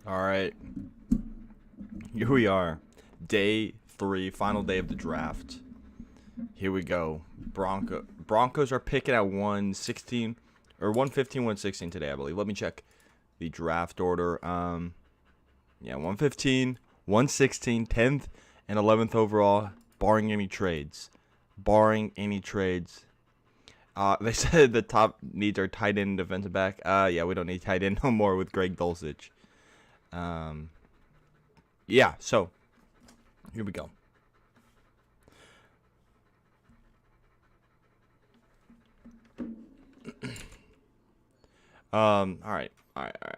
All right, here we are, day 3, final day of the draft. Here we go. Broncos are picking at 116 or 115, 116 today, I believe. Let me check the draft order. Yeah, 115, 116, 10th, and 11th overall, barring any trades. Barring any trades. They said the top needs are tight end and defensive back. Yeah, we don't need tight end no more with Greg Dulcich. Um, yeah, so here we go. All right, all right, all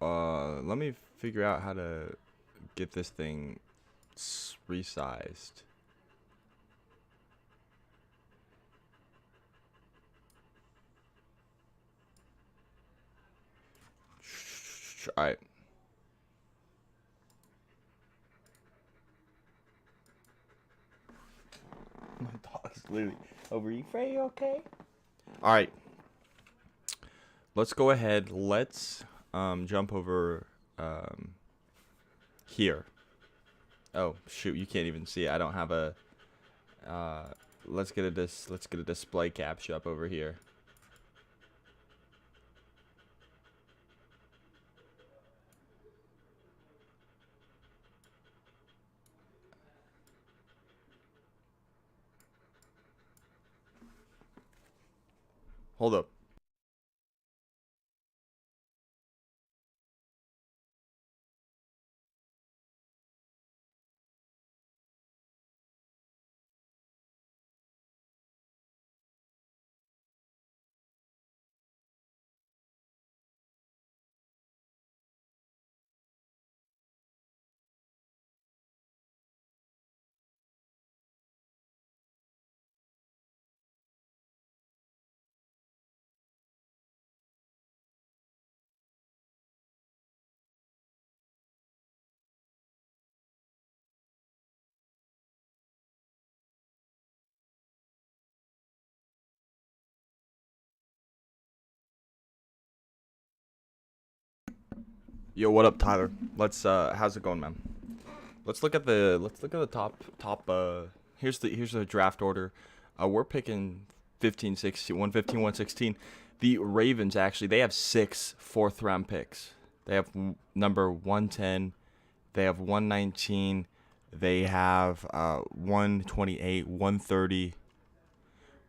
right. Let me figure out how to get this thing resized. All right. My dog's literally over. You Frey, you okay? All right. Let's go ahead. Let's jump over here. Oh shoot, you can't even see it. I don't have a. Let's get a display capture up over here. Hold up. Yo, what up, Tyler? How's it going, man? Let's look at the top. Here's the draft order. We're picking 15, 16, 115, 116. The Ravens actually they have 6 fourth round picks. They have number 110. They have 119. They have 128, 130,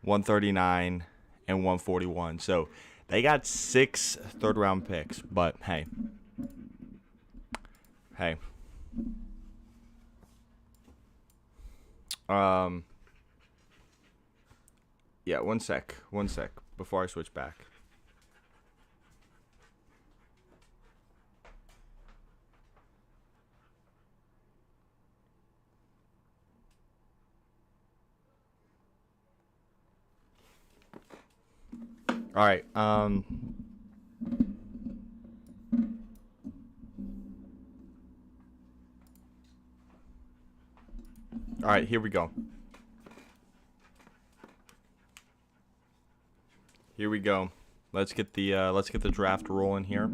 139, and 141. So they got 6 third round picks. But hey. Um, yeah, one sec before I switch back. All right. All right. Here we go. Here we go. Let's get the draft rolling here.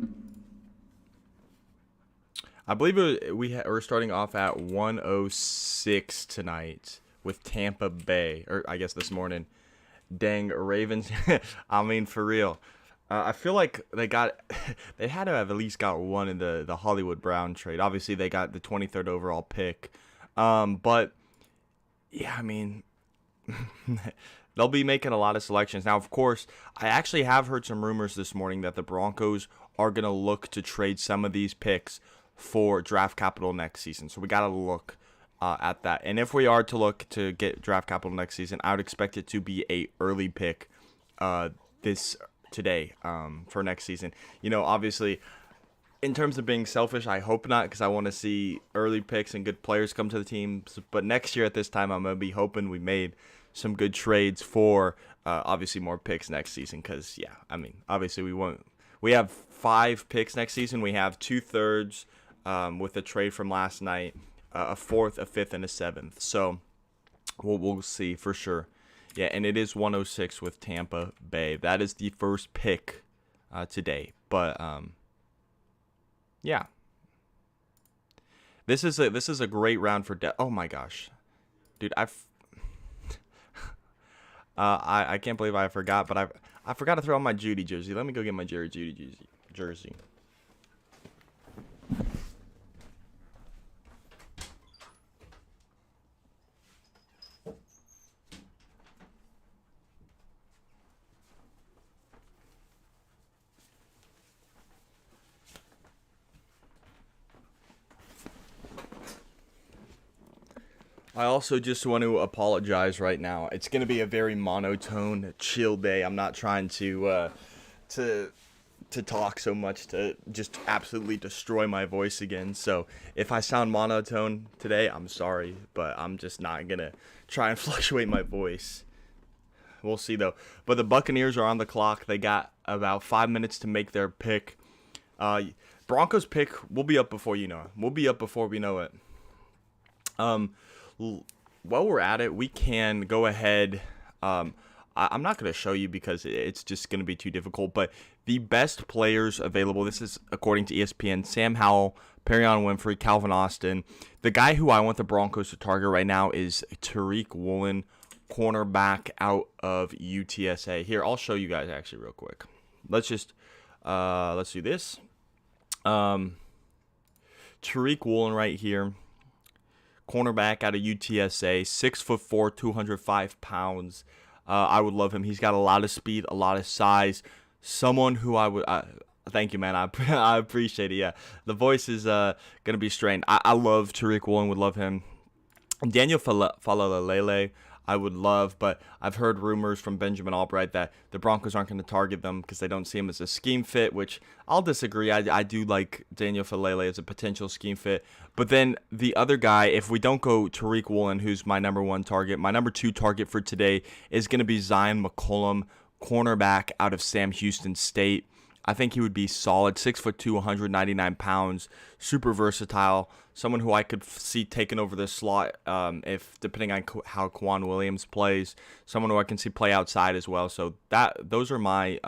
I believe we're starting off at 106 tonight with Tampa Bay, or I guess this morning. Dang Ravens. I mean, for real. I feel like they had to have at least got one in the Hollywood Brown trade. Obviously, they got the 23rd overall pick. But yeah, I mean, they'll be making a lot of selections. Now, of course, I actually have heard some rumors this morning that the Broncos are going to look to trade some of these picks for draft capital next season. So we got to look at that. And if we are to look to get draft capital next season, I would expect it to be a early pick this today for next season. Obviously, in terms of being selfish, I hope not because I want to see early picks and good players come to the team. But next year at this time, I'm going to be hoping we made some good trades for obviously more picks next season because, yeah, I mean, obviously we have 5 picks next season. We have 2/3 with a trade from last night, a 4th, a 5th, and a 7th. So we'll see for sure Yeah, and it is 106 with Tampa Bay. That is the first pick today. But yeah, this is a great round for oh my gosh, dude, I can't believe I forgot, but I forgot to throw on my Judy jersey. Let me go get my Jerry Judy jersey. I also just want to apologize right now. It's gonna be a very monotone, chill day. I'm not trying to talk so much to just absolutely destroy my voice again. So if I sound monotone today, I'm sorry, but I'm just not gonna try and fluctuate my voice. We'll see though. But the Buccaneers are on the clock. They got about 5 minutes to make their pick. Uh, Broncos pick. We'll be up before you know it. We'll be up before we know it. Um, while we're at it, we can go ahead. I'm not going to show you because it's just going to be too difficult. But the best players available. This is according to ESPN: Sam Howell, Perion Winfrey, Calvin Austin. The guy who I want the Broncos to target right now is Tariq Woolen, cornerback out of UTSA. Here, I'll show you guys actually real quick. Let's do this. Tariq Woolen right here. Cornerback out of UTSA, 6'4", 205 pounds. I would love him. He's got a lot of speed, a lot of size. Someone who I would. Thank you, man. I appreciate it. Yeah, the voice is gonna be strained. I love Tariq Woolen. Would love him. Daniel Falalele, I would love, but I've heard rumors from Benjamin Albright that the Broncos aren't going to target them because they don't see him as a scheme fit, which I'll disagree. I do like Daniel Falele as a potential scheme fit. But then the other guy, if we don't go Tariq Woolen, who's my number one target, my number two target for today is going to be Zion McCollum, cornerback out of Sam Houston State. I think he would be solid, 6'2", 199 pounds, super versatile. Someone who I could see taking over the slot, if depending on how Kwan Williams plays. Someone who I can see play outside as well. So those are my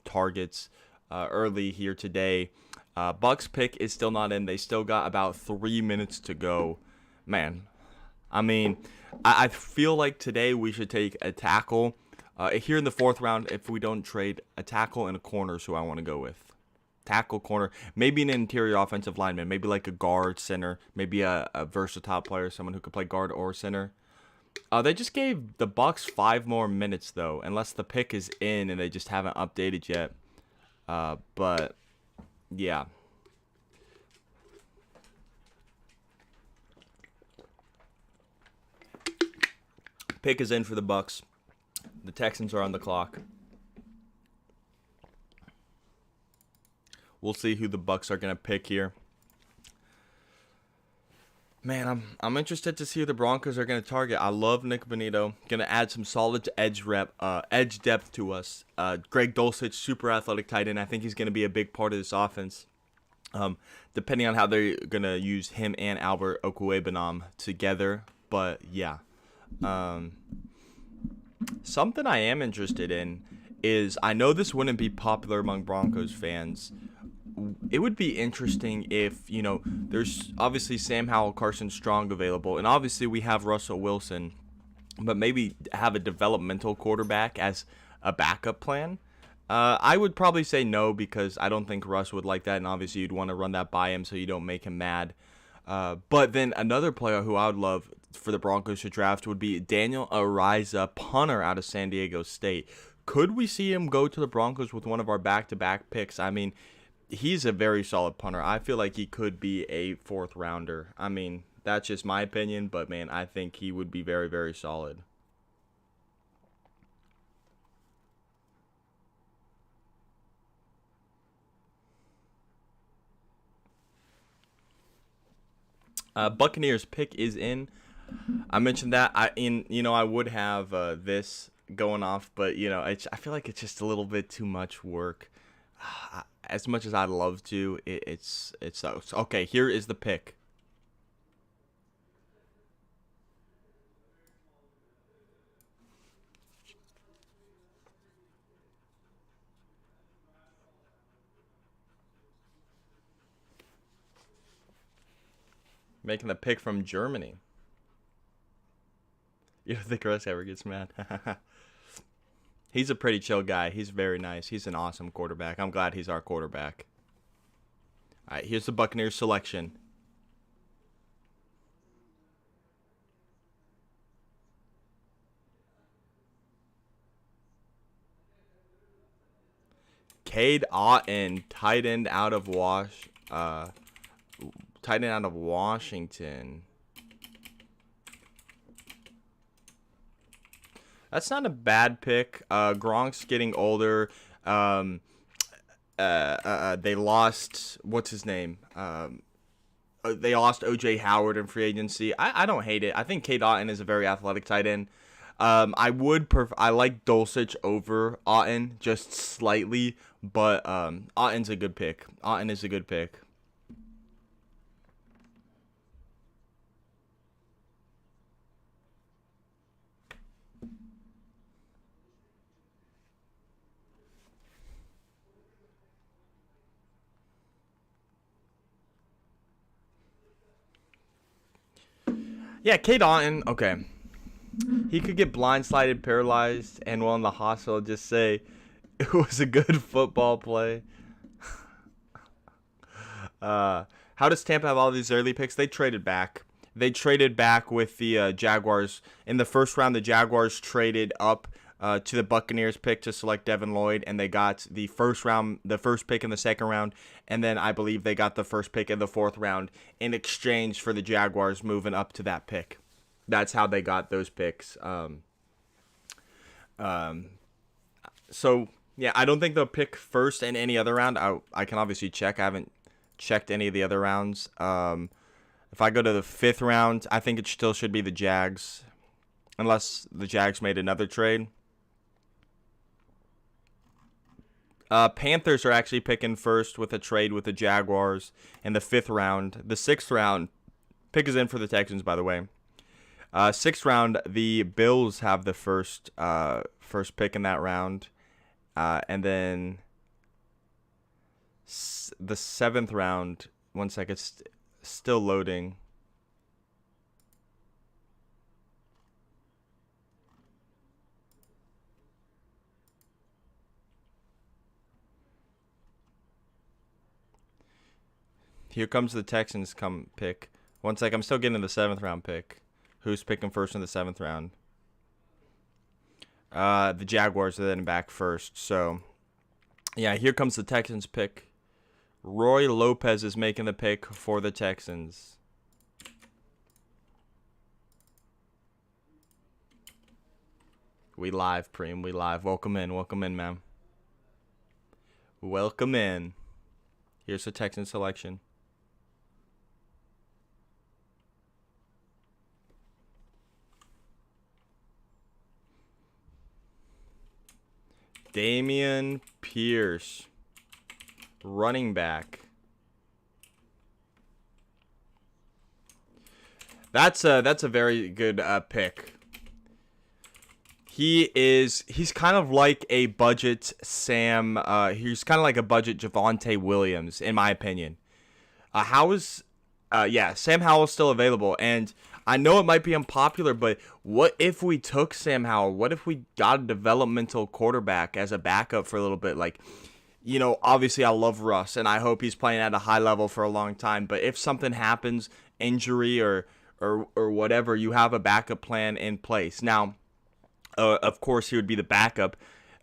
targets early here today. Bucks pick is still not in. They still got about 3 minutes to go. Man, I mean, I feel like today we should take a tackle. Here in the fourth round, if we don't trade, a tackle and a corner is who I want to go with. Tackle, corner, maybe an interior offensive lineman, maybe like a guard, center, maybe a versatile player, someone who could play guard or center. They just gave the Bucks 5 more minutes, though, unless the pick is in and they just haven't updated yet. But, yeah. Pick is in for the Bucks. The Texans are on the clock. We'll see who the Bucks are going to pick here. Man, I'm interested to see who the Broncos are going to target. I love Nick Bonito. Going to add some solid edge depth to us. Greg Dulcich, super athletic tight end. I think he's going to be a big part of this offense. Depending on how they're going to use him and Albert Okwuegbunam together. But, yeah. Something I am interested in is, I know this wouldn't be popular among Broncos fans. It would be interesting if, there's obviously Sam Howell, Carson Strong available, and obviously we have Russell Wilson, but maybe have a developmental quarterback as a backup plan. I would probably say no, because I don't think Russ would like that, and obviously you'd want to run that by him so you don't make him mad. But then another player who I would love for the Broncos to draft would be Daniel Ariza, punter out of San Diego State. Could we see him go to the Broncos with one of our back-to-back picks? I mean, he's a very solid punter. I feel like he could be a 4th rounder. I mean, that's just my opinion, but man, I think he would be very, very solid. Buccaneers pick is in. I mentioned that I would have this going off, but I feel like it's just a little bit too much work. As much as I'd love to, it's okay. Here is the pick. Making the pick from Germany. You don't think Russ ever gets mad? He's a pretty chill guy. He's very nice. He's an awesome quarterback. I'm glad he's our quarterback. All right, here's the Buccaneers selection. Cade Otton, tight end out of Washington. That's not a bad pick. Gronk's getting older. They lost, what's his name? They lost O.J. Howard in free agency. I don't hate it. I think Cade Otton is a very athletic tight end. I like Dulcich over Otton just slightly, but Otton's a good pick. Otton is a good pick. Yeah, Cade Otton, okay. He could get blindsided, paralyzed, and while in the hospital just say, it was a good football play. How does Tampa have all these early picks? They traded back. They traded back with the Jaguars. In the first round, the Jaguars traded up to the Buccaneers pick to select Devin Lloyd, and they got the first pick in the second round, and then I believe they got the first pick in the fourth round in exchange for the Jaguars moving up to that pick. That's how they got those picks. So yeah, I don't think they'll pick first in any other round. I can obviously check. I haven't checked any of the other rounds. If I go to the fifth round, I think it still should be the Jags, unless the Jags made another trade. Panthers are actually picking first with a trade with the Jaguars in the fifth round. The sixth round pick is in for the Texans, by the way. Sixth round, the Bills have the first pick in that round, and then the seventh round. One second, still loading. Here comes the Texans pick. One sec, I'm still getting the seventh round pick. Who's picking first in the seventh round? The Jaguars are then back first. So, yeah, here comes the Texans pick. Roy Lopez is making the pick for the Texans. We live, Preem. We live. Welcome in. Welcome in, ma'am. Welcome in. Here's the Texan selection. Dameon Pierce, running back. That's a very good pick. He's kind of like a budget Sam. He's kind of like a budget Javonte Williams, in my opinion. Sam Howell's still available, and I know it might be unpopular, but what if we took Sam Howell? What if we got a developmental quarterback as a backup for a little bit? Like, you know, obviously I love Russ, and I hope he's playing at a high level for a long time. But if something happens, injury or whatever, you have a backup plan in place. Now, of course, he would be the backup,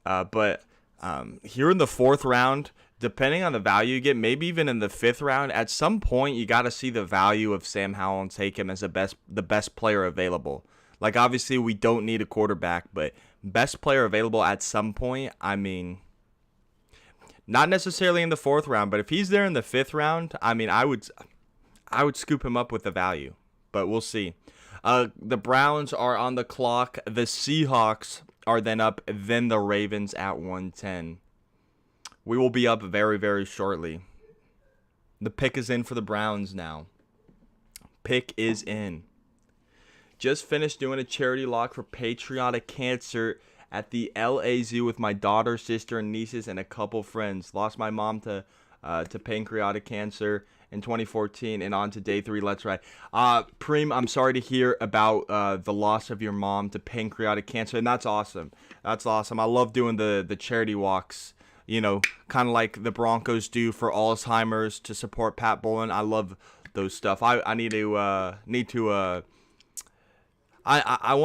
but here in the fourth round, depending on the value you get, maybe even in the fifth round, at some point you got to see the value of Sam Howell and take him as the best player available. Like, obviously we don't need a quarterback, but best player available at some point. I mean, not necessarily in the fourth round, but if he's there in the fifth round, I mean, I would scoop him up with the value, but we'll see. The Browns are on the clock. The Seahawks are then up, then the Ravens at 110. We will be up very, very shortly. The pick is in for the Browns now. Pick is in. Just finished doing a charity lock for patriotic cancer at the LA Zoo with my daughter, sister, and nieces, and a couple friends. Lost my mom to pancreatic cancer, in 2014 and on to day 3. Let's ride. Preem, I'm sorry to hear about the loss of your mom to pancreatic cancer, and that's awesome. That's awesome. I love doing the charity walks, you know, kind of like the Broncos do for Alzheimer's to support Pat Bowlen. I love those stuff. I want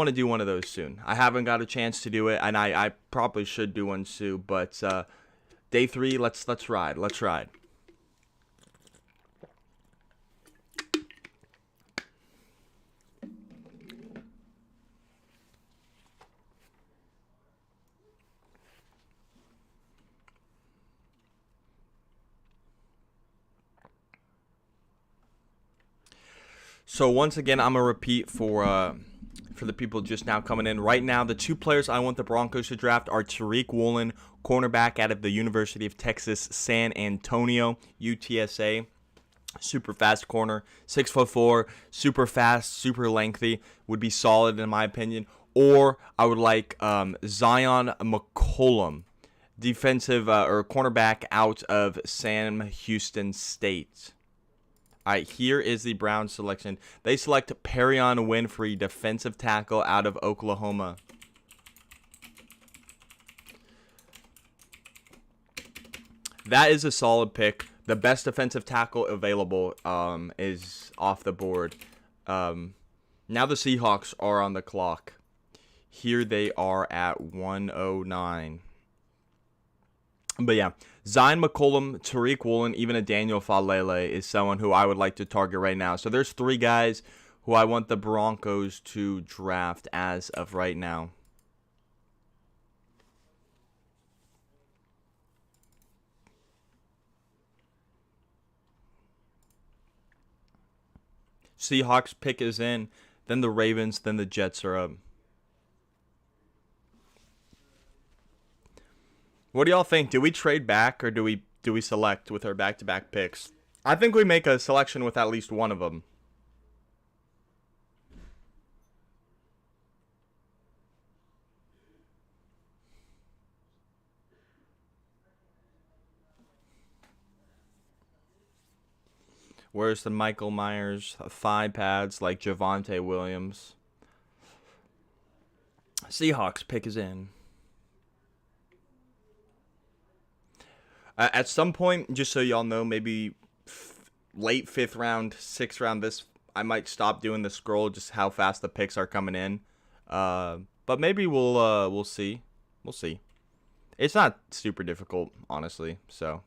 to do one of those soon. I haven't got a chance to do it, and I probably should do one soon. But day 3, let's ride. Let's ride. So once again, I'm gonna repeat for the people just now coming in. Right now, the 2 players I want the Broncos to draft are Tariq Woolen, cornerback out of the University of Texas San Antonio, UTSA. Super fast corner, 6'4", super fast, super lengthy, would be solid in my opinion. Or I would like Zion McCollum, defensive or cornerback out of Sam Houston State. All right, here is the Browns selection. They select Perion Winfrey, defensive tackle out of Oklahoma. That is a solid pick. The best defensive tackle available is off the board. Now the Seahawks are on the clock. Here they are at 109. But yeah, Zion McCollum, Tariq Woolen, even a Daniel Falele is someone who I would like to target right now. So there's 3 guys who I want the Broncos to draft as of right now. Seahawks pick is in, then the Ravens, then the Jets are up. What do y'all think? Do we trade back or do we select with our back-to-back picks? I think we make a selection with at least one of them. Where's the Michael Myers thigh pads like Javonte Williams? Seahawks pick is in. At some point, just so y'all know, maybe late 5th round, 6th round, I might stop doing the scroll, just how fast the picks are coming in. But maybe we'll see. We'll see. It's not super difficult, honestly. So.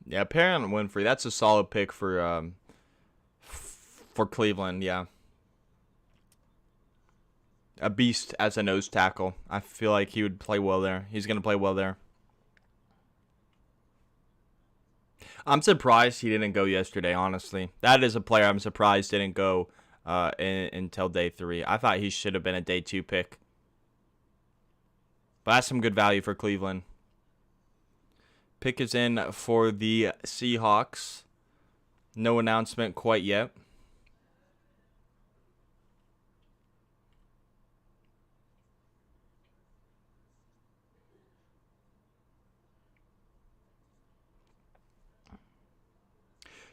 Yeah, Perion Winfrey. That's a solid pick for Cleveland. Yeah, a beast as a nose tackle. I feel like he would play well there. He's gonna play well there. I'm surprised he didn't go yesterday. Honestly, that is a player I'm surprised didn't go until day 3. I thought he should have been a day 2 pick. But that's some good value for Cleveland. Pick is in for the Seahawks. No announcement quite yet.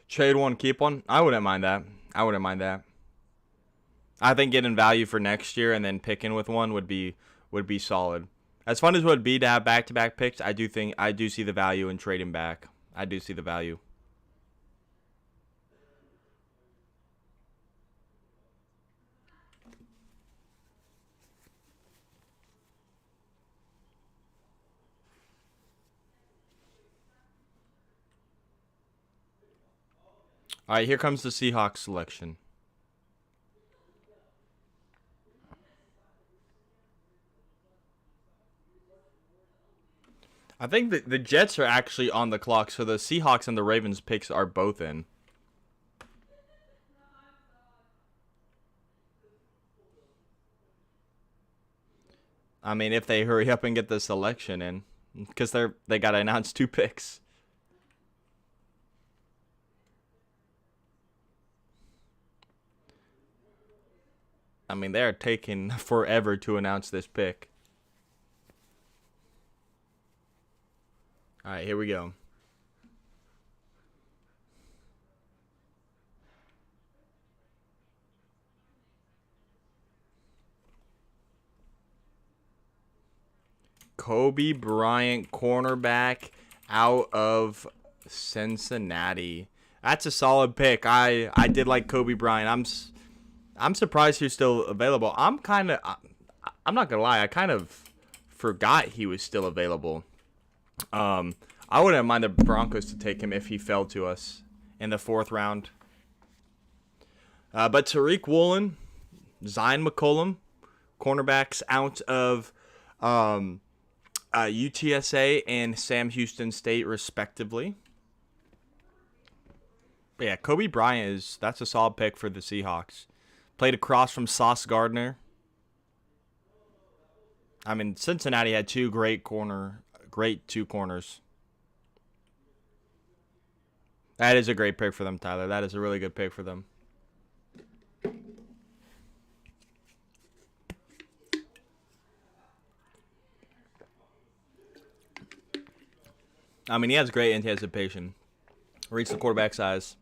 Trade one, keep one. I wouldn't mind that. I wouldn't mind that. I think getting value for next year and then picking with one would be solid. As fun as it would be to have back-to-back picks, I do see the value in trading back. I do see the value. All right, here comes the Seahawks selection. I think the Jets are actually on the clock, so the Seahawks and the Ravens picks are both in. I mean, if they hurry up and get the selection in, because they got to announce 2 picks. I mean, they're taking forever to announce this pick. All right, here we go. Kobe Bryant, cornerback out of Cincinnati. That's a solid pick. I did like Kobe Bryant. I'm surprised he's still available. I'm not gonna lie. I kind of forgot he was still available. I wouldn't mind the Broncos to take him if he fell to us in the 4th round. But Tariq Woolen, Zion McCollum, cornerbacks out of UTSA and Sam Houston State, respectively. But yeah, Kobe Bryant that's a solid pick for the Seahawks. Played across from Sauce Gardner. I mean, Cincinnati had 2 great 2 corners. That is a great pick for them, Tyler. That is a really good pick for them. I mean, he has great anticipation. Reach the quarterback size.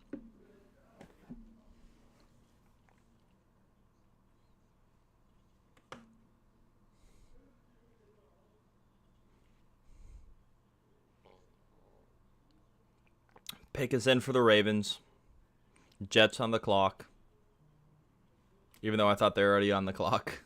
Pick is in for the Ravens. Jets on the clock. Even though I thought they were already on the clock.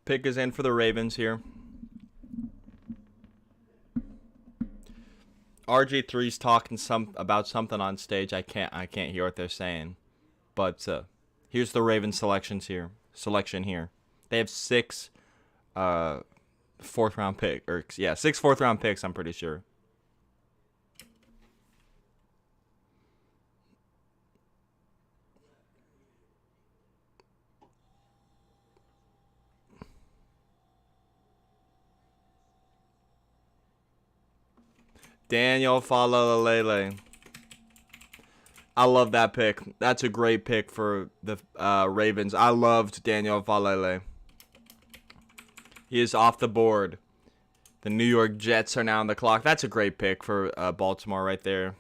Pick is in for the Ravens here. RG3's talking about something on stage. I can't hear what they're saying. But here's the Ravens selection here. They have 6 4th round pick 6 4th round picks, I'm pretty sure. Daniel Faalele. I love that pick. That's a great pick for the Ravens. I loved Daniel Faalele. He is off the board. The New York Jets are now on the clock. That's a great pick for Baltimore right there.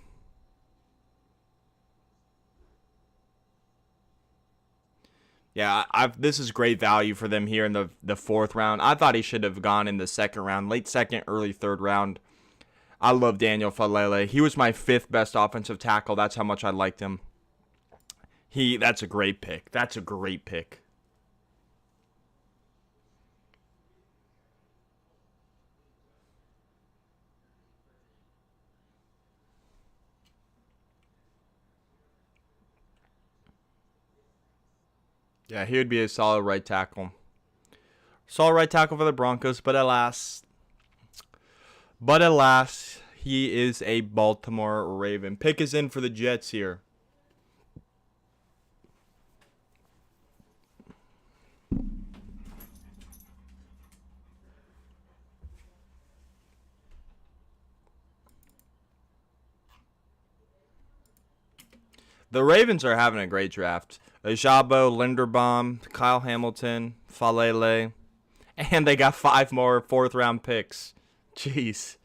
Yeah, this is great value for them here in the 4th round. I thought he should have gone in the 2nd round, late 2nd, early 3rd round. I love Daniel Faalele. He was my 5th best offensive tackle. That's how much I liked him. That's a great pick. That's a great pick. Yeah, he would be a solid right tackle. Solid right tackle for the Broncos, but alas, he is a Baltimore Raven. Pick is in for the Jets here. The Ravens are having a great draft. Ojabo, Linderbaum, Kyle Hamilton, Faalele, and they got 5 more 4th round picks. Jeez.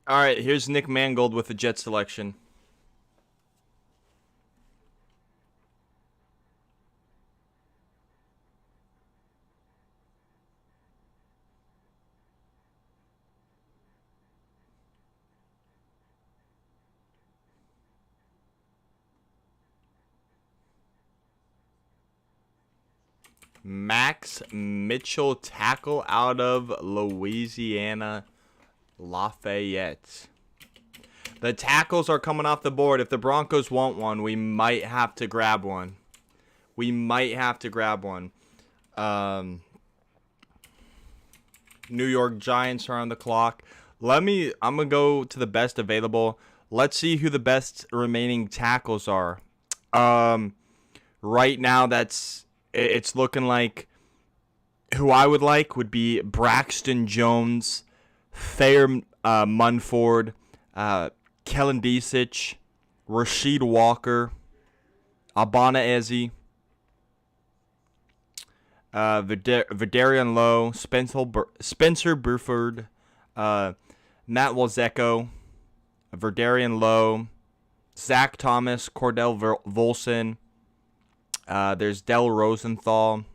All right, here's Nick Mangold with the Jet selection. Max Mitchell, tackle out of Louisiana Lafayette. The tackles are coming off the board. If the Broncos want one, we might have to grab one. We might have to grab one. New York Giants are on the clock. I'm going to go to the best available. Let's see who the best remaining tackles are. Right now, it's looking like who I would like would be Braxton Jones, Thayer Munford, Kellen Disic, Rasheed Walker, Abana Eze, Vidarian Lowe, Spencer Burford, Matt Walzeko, Verdarian Lowe, Zach Thomas, Cordell Volson. There's Del Rosenthal.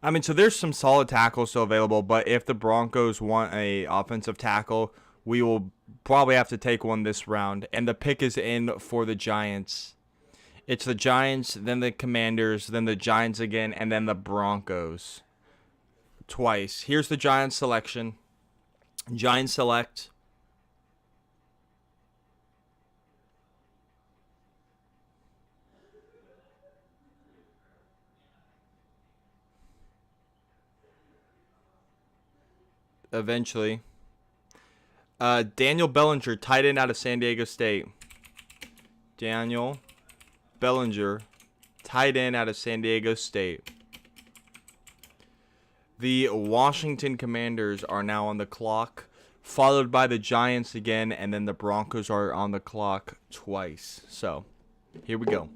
I mean, so there's some solid tackles still available, but if the Broncos want a offensive tackle, we will probably have to take one this round. And the pick is in for the Giants. It's the Giants, then the Commanders, then the Giants again, and then the Broncos. Twice. Here's the Giants selection. Giants select. Eventually. Daniel Bellinger, tight end out of San Diego State. Daniel Bellinger, tight end out of San Diego State. The Washington Commanders are now on the clock, followed by the Giants again, and then the Broncos are on the clock twice. So, here we go.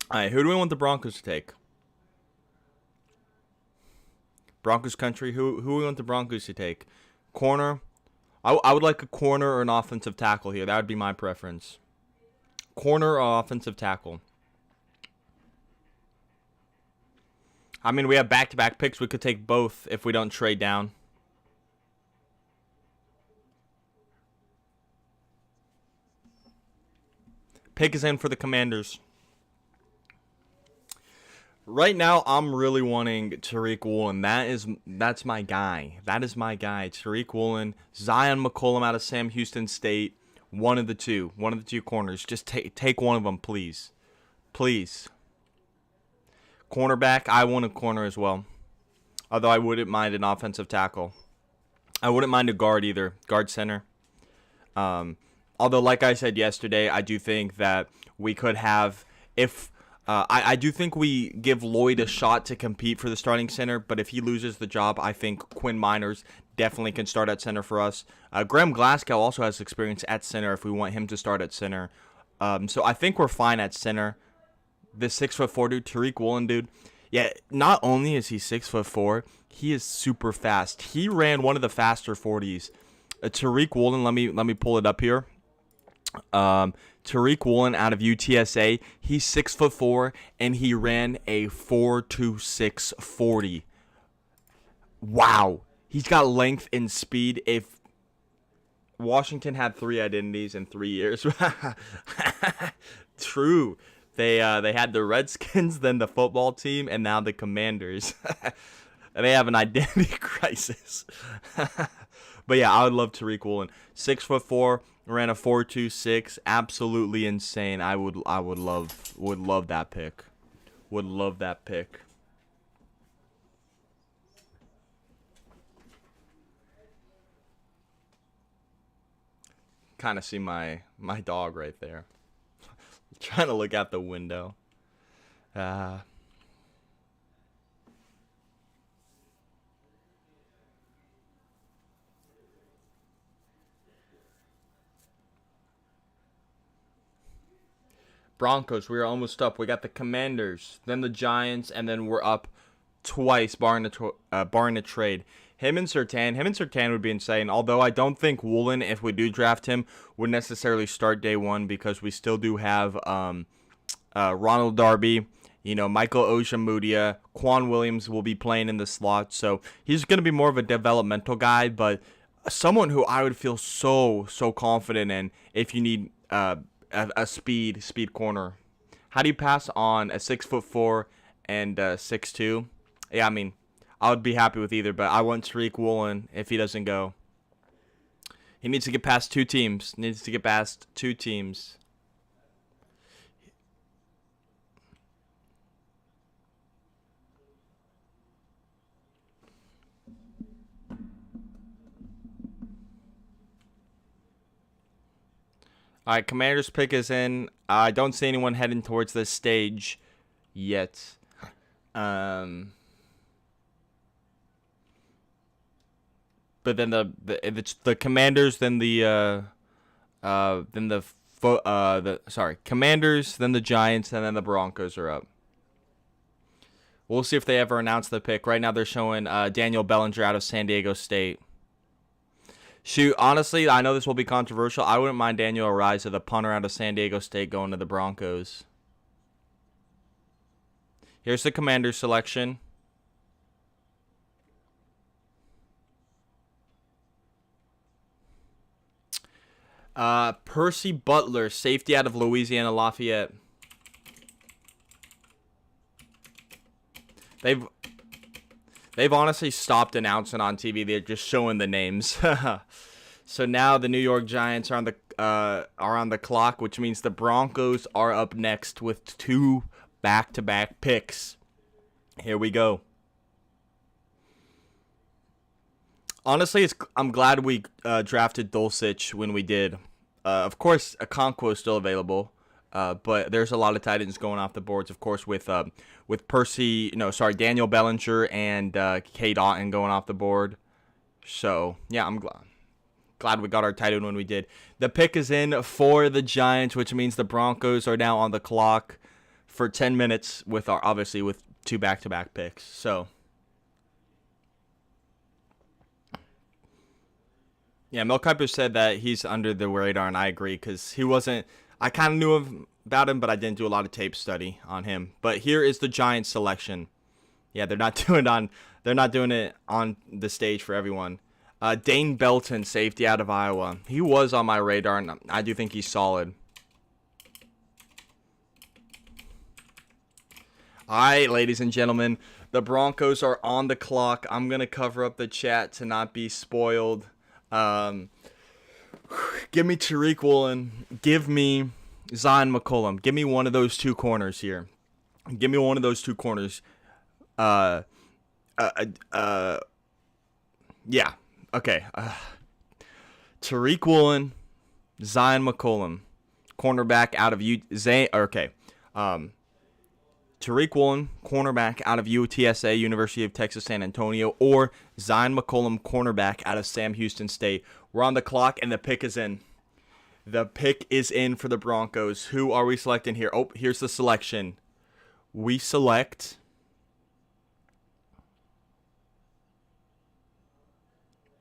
All right, who do we want the Broncos to take? Broncos country, who we want the Broncos to take? Corner. I would like a corner or an offensive tackle here. That would be my preference. Corner or offensive tackle. I mean, we have back-to-back picks. We could take both if we don't trade down. Pick is in for the Commanders. Right now, I'm really wanting Tariq Woolen. That's my guy. That is my guy. Tariq Woolen, Zion McCollum out of Sam Houston State. One of the two corners. Just take one of them, please. Please. Cornerback, I want a corner as well. Although I wouldn't mind an offensive tackle. I wouldn't mind a guard either. Guard center. Although, like I said yesterday, I do think that we could have, if... I do think we give Lloyd a shot to compete for the starting center, but if he loses the job, I think Quinn Miners definitely can start at center for us. Graham Glasgow also has experience at center if we want him to start at center. So I think we're fine at center. This 6'4" dude, Tariq Woolen, dude. Yeah, not only is he 6'4", he is super fast. He ran one of the faster 40s. Tariq Woolen, let me pull it up here. Tariq Woolen out of UTSA, he's 6'4", and he ran a 4.26 40. Wow, he's got length and speed. If Washington had 3 identities in 3 years, true. They had the Redskins, then the football team, and now the Commanders. They have an identity crisis. But yeah, I would love Tariq Woolen. 6'4", ran a 4.26, absolutely insane. I would love that pick. Would love that pick. Kind of see my dog right there. Trying to look out the window. Broncos, we are almost up. We got the Commanders, then the Giants, and then we're up twice, barring a trade. Him and Surtain would be insane. Although I don't think Woolen, if we do draft him, would necessarily start day one because we still do have Ronald Darby, Michael Ojemudia, Quan Williams will be playing in the slot, so he's going to be more of a developmental guy, but someone who I would feel so confident in if you need a speed corner. How do you pass on a 6'4" and 6'2"? Yeah, I mean, I would be happy with either, but I want Tariq Woolen if he doesn't go. He needs to get past two teams. All right, Commander's pick is in. I don't see anyone heading towards this stage yet. But then if it's the Commanders, then Commanders, then the Giants, and then the Broncos are up. We'll see if they ever announce the pick. Right now they're showing Daniel Bellinger out of San Diego State. Shoot, honestly, I know this will be controversial. I wouldn't mind Daniel Ariza, the punter out of San Diego State, going to the Broncos. Here's the Commanders selection. Percy Butler, safety out of Louisiana Lafayette. They've honestly stopped announcing on TV. They're just showing the names. So now the New York Giants are on the clock, which means the Broncos are up next with 2 back-to-back picks. Here we go. Honestly, I'm glad we drafted Dulcich when we did. Of course, Okonkwo is still available, but there's a lot of tight ends going off the boards. Of course, with Daniel Bellinger and Cade Otton going off the board. So yeah, I'm glad we got our tight end when we did. The pick is in for the Giants, which means the Broncos are now on the clock for 10 minutes with 2 back-to-back picks. So. Yeah, Mel Kiper said that he's under the radar, and I agree because he wasn't. I kind of knew about him, but I didn't do a lot of tape study on him. But here is the Giants selection. Yeah, they're not doing it on the stage for everyone. Dane Belton, safety out of Iowa. He was on my radar, and I do think he's solid. All right, ladies and gentlemen, the Broncos are on the clock. I'm gonna cover up the chat to not be spoiled. Give me Tariq Woolen. Give me Zion McCollum. Give me one of those 2 corners here. Give me one of those 2 corners. Yeah. Okay. Tariq Woolen, Zion McCollum, cornerback out of Tariq Woolen, cornerback out of UTSA, University of Texas San Antonio, or Zion McCollum, cornerback out of Sam Houston State. We're on the clock, and the pick is in. The pick is in for the Broncos. Who are we selecting here? Oh, here's the selection. We select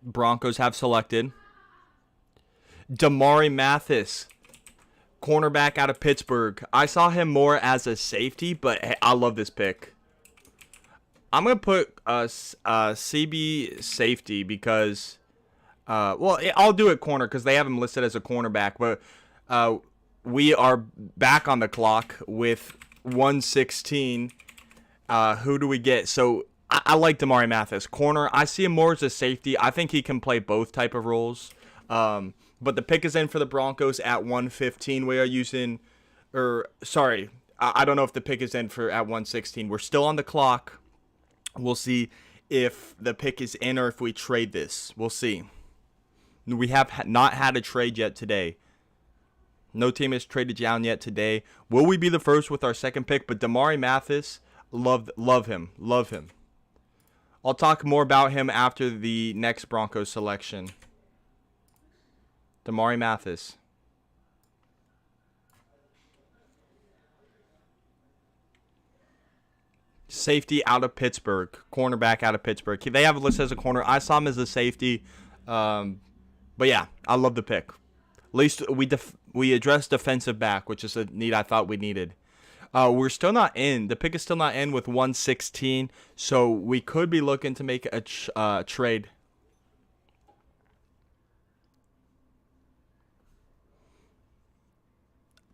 Broncos have selected Damari Mathis, cornerback out of Pittsburgh. I saw him more as a safety, but hey, I love this pick. I'm going to put CB safety because, I'll do it corner because they have him listed as a cornerback. But we are back on the clock with 1:16. Who do we get? So I like Damari Mathis. Corner, I see him more as a safety. I think he can play both type of roles. But the pick is in for the Broncos at 1:15. We are using, I don't know if the pick is in for at 1:16. We're still on the clock. We'll see if the pick is in or if we trade this. We'll see. We have not had a trade yet today. No team has traded down yet today. Will we be the first with our second pick? But Damari Mathis, love him. I'll talk more about him after the next Broncos selection. Damari Mathis. Safety out of Pittsburgh. Cornerback out of Pittsburgh. They have it listed as a corner. I saw him as a safety. But yeah, I love the pick. At least we addressed defensive back, which is a need I thought we needed. We're still not in. The pick is still not in with 116, so we could be looking to make a trade.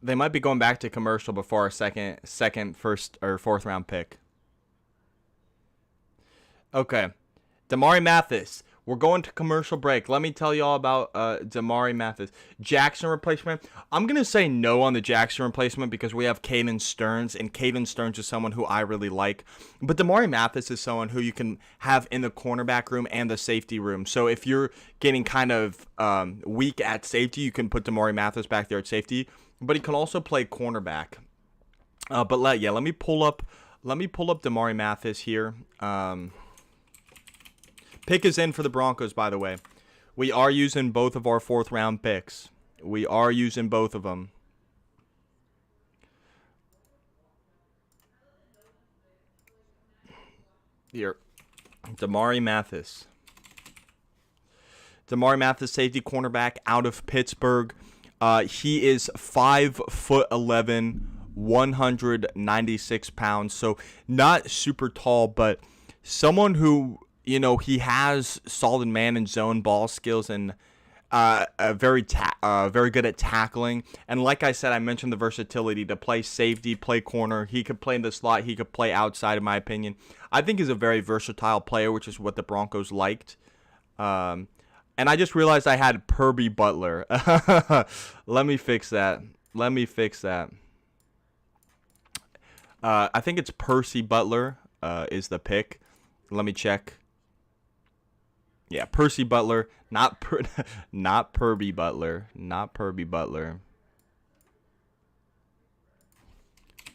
They might be going back to commercial before our second, first, or fourth round pick. Okay, Damari Mathis. We're going to commercial break. Let me tell you all about Damari Mathis. Jackson replacement. I'm going to say no on the Jackson replacement because we have Caden Stearns, and Caden Stearns is someone who I really like. But Damari Mathis is someone who you can have in the cornerback room and the safety room. So if you're getting kind of weak at safety, you can put Damari Mathis back there at safety. But he can also play cornerback. Let me pull up Damari Mathis here. Pick is in for the Broncos, by the way. We are using both of our fourth round picks. We are using both of them. Here, Damari Mathis. Damari Mathis, safety cornerback out of Pittsburgh. He is 5'11", 196 pounds. So not super tall, but someone who, you know, he has solid man and zone ball skills and very good at tackling. And like I said, I mentioned the versatility to play safety, play corner. He could play in the slot. He could play outside, in my opinion. I think he's a very versatile player, which is what the Broncos liked. And I just realized I had Perby Butler. Let me fix that. I think it's Percy Butler is the pick. Let me check. Yeah, Percy Butler, not Perby Butler,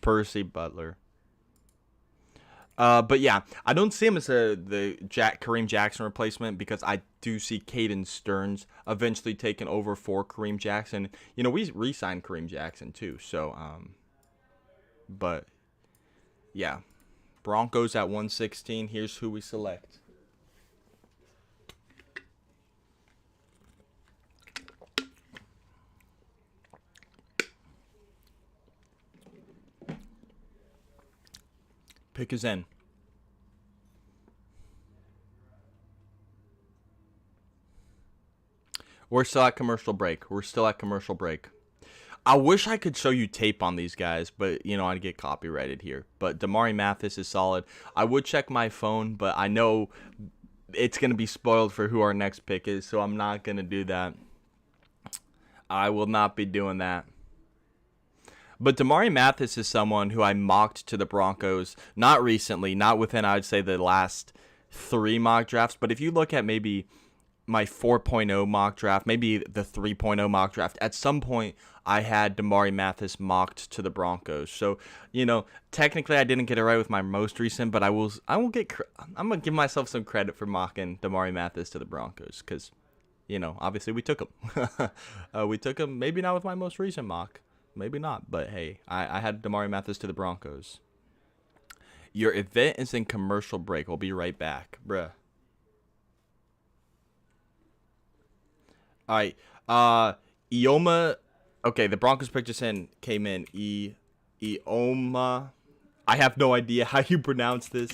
Percy Butler. But yeah, I don't see him as the Kareem Jackson replacement because I do see Caden Stearns eventually taking over for Kareem Jackson. You know, we re-signed Kareem Jackson too, so but yeah, Broncos at 116. Here's who we select. Pick is in. We're still at commercial break. I wish I could show you tape on these guys, but, you know, I'd get copyrighted here. But Damari Mathis is solid. I would check my phone, but I know it's going to be spoiled for who our next pick is, so I'm not going to do that. I will not be doing that. But Damari Mathis is someone who I mocked to the Broncos, not recently, not within, I would say, the last 3 mock drafts. But if you look at maybe my 4.0 mock draft, maybe the 3.0 mock draft, at some point I had Damari Mathis mocked to the Broncos. So, you know, technically I didn't get it right with my most recent, but I'm going to give myself some credit for mocking Damari Mathis to the Broncos because, you know, obviously we took him. We took him, maybe not with my most recent mock. Maybe not, but hey, I had Damari Mathis to the Broncos. Your event is in commercial break. We'll be right back, bruh. All right, Ioma. Okay, the Broncos pick just came in. Ioma. I have no idea how you pronounce this.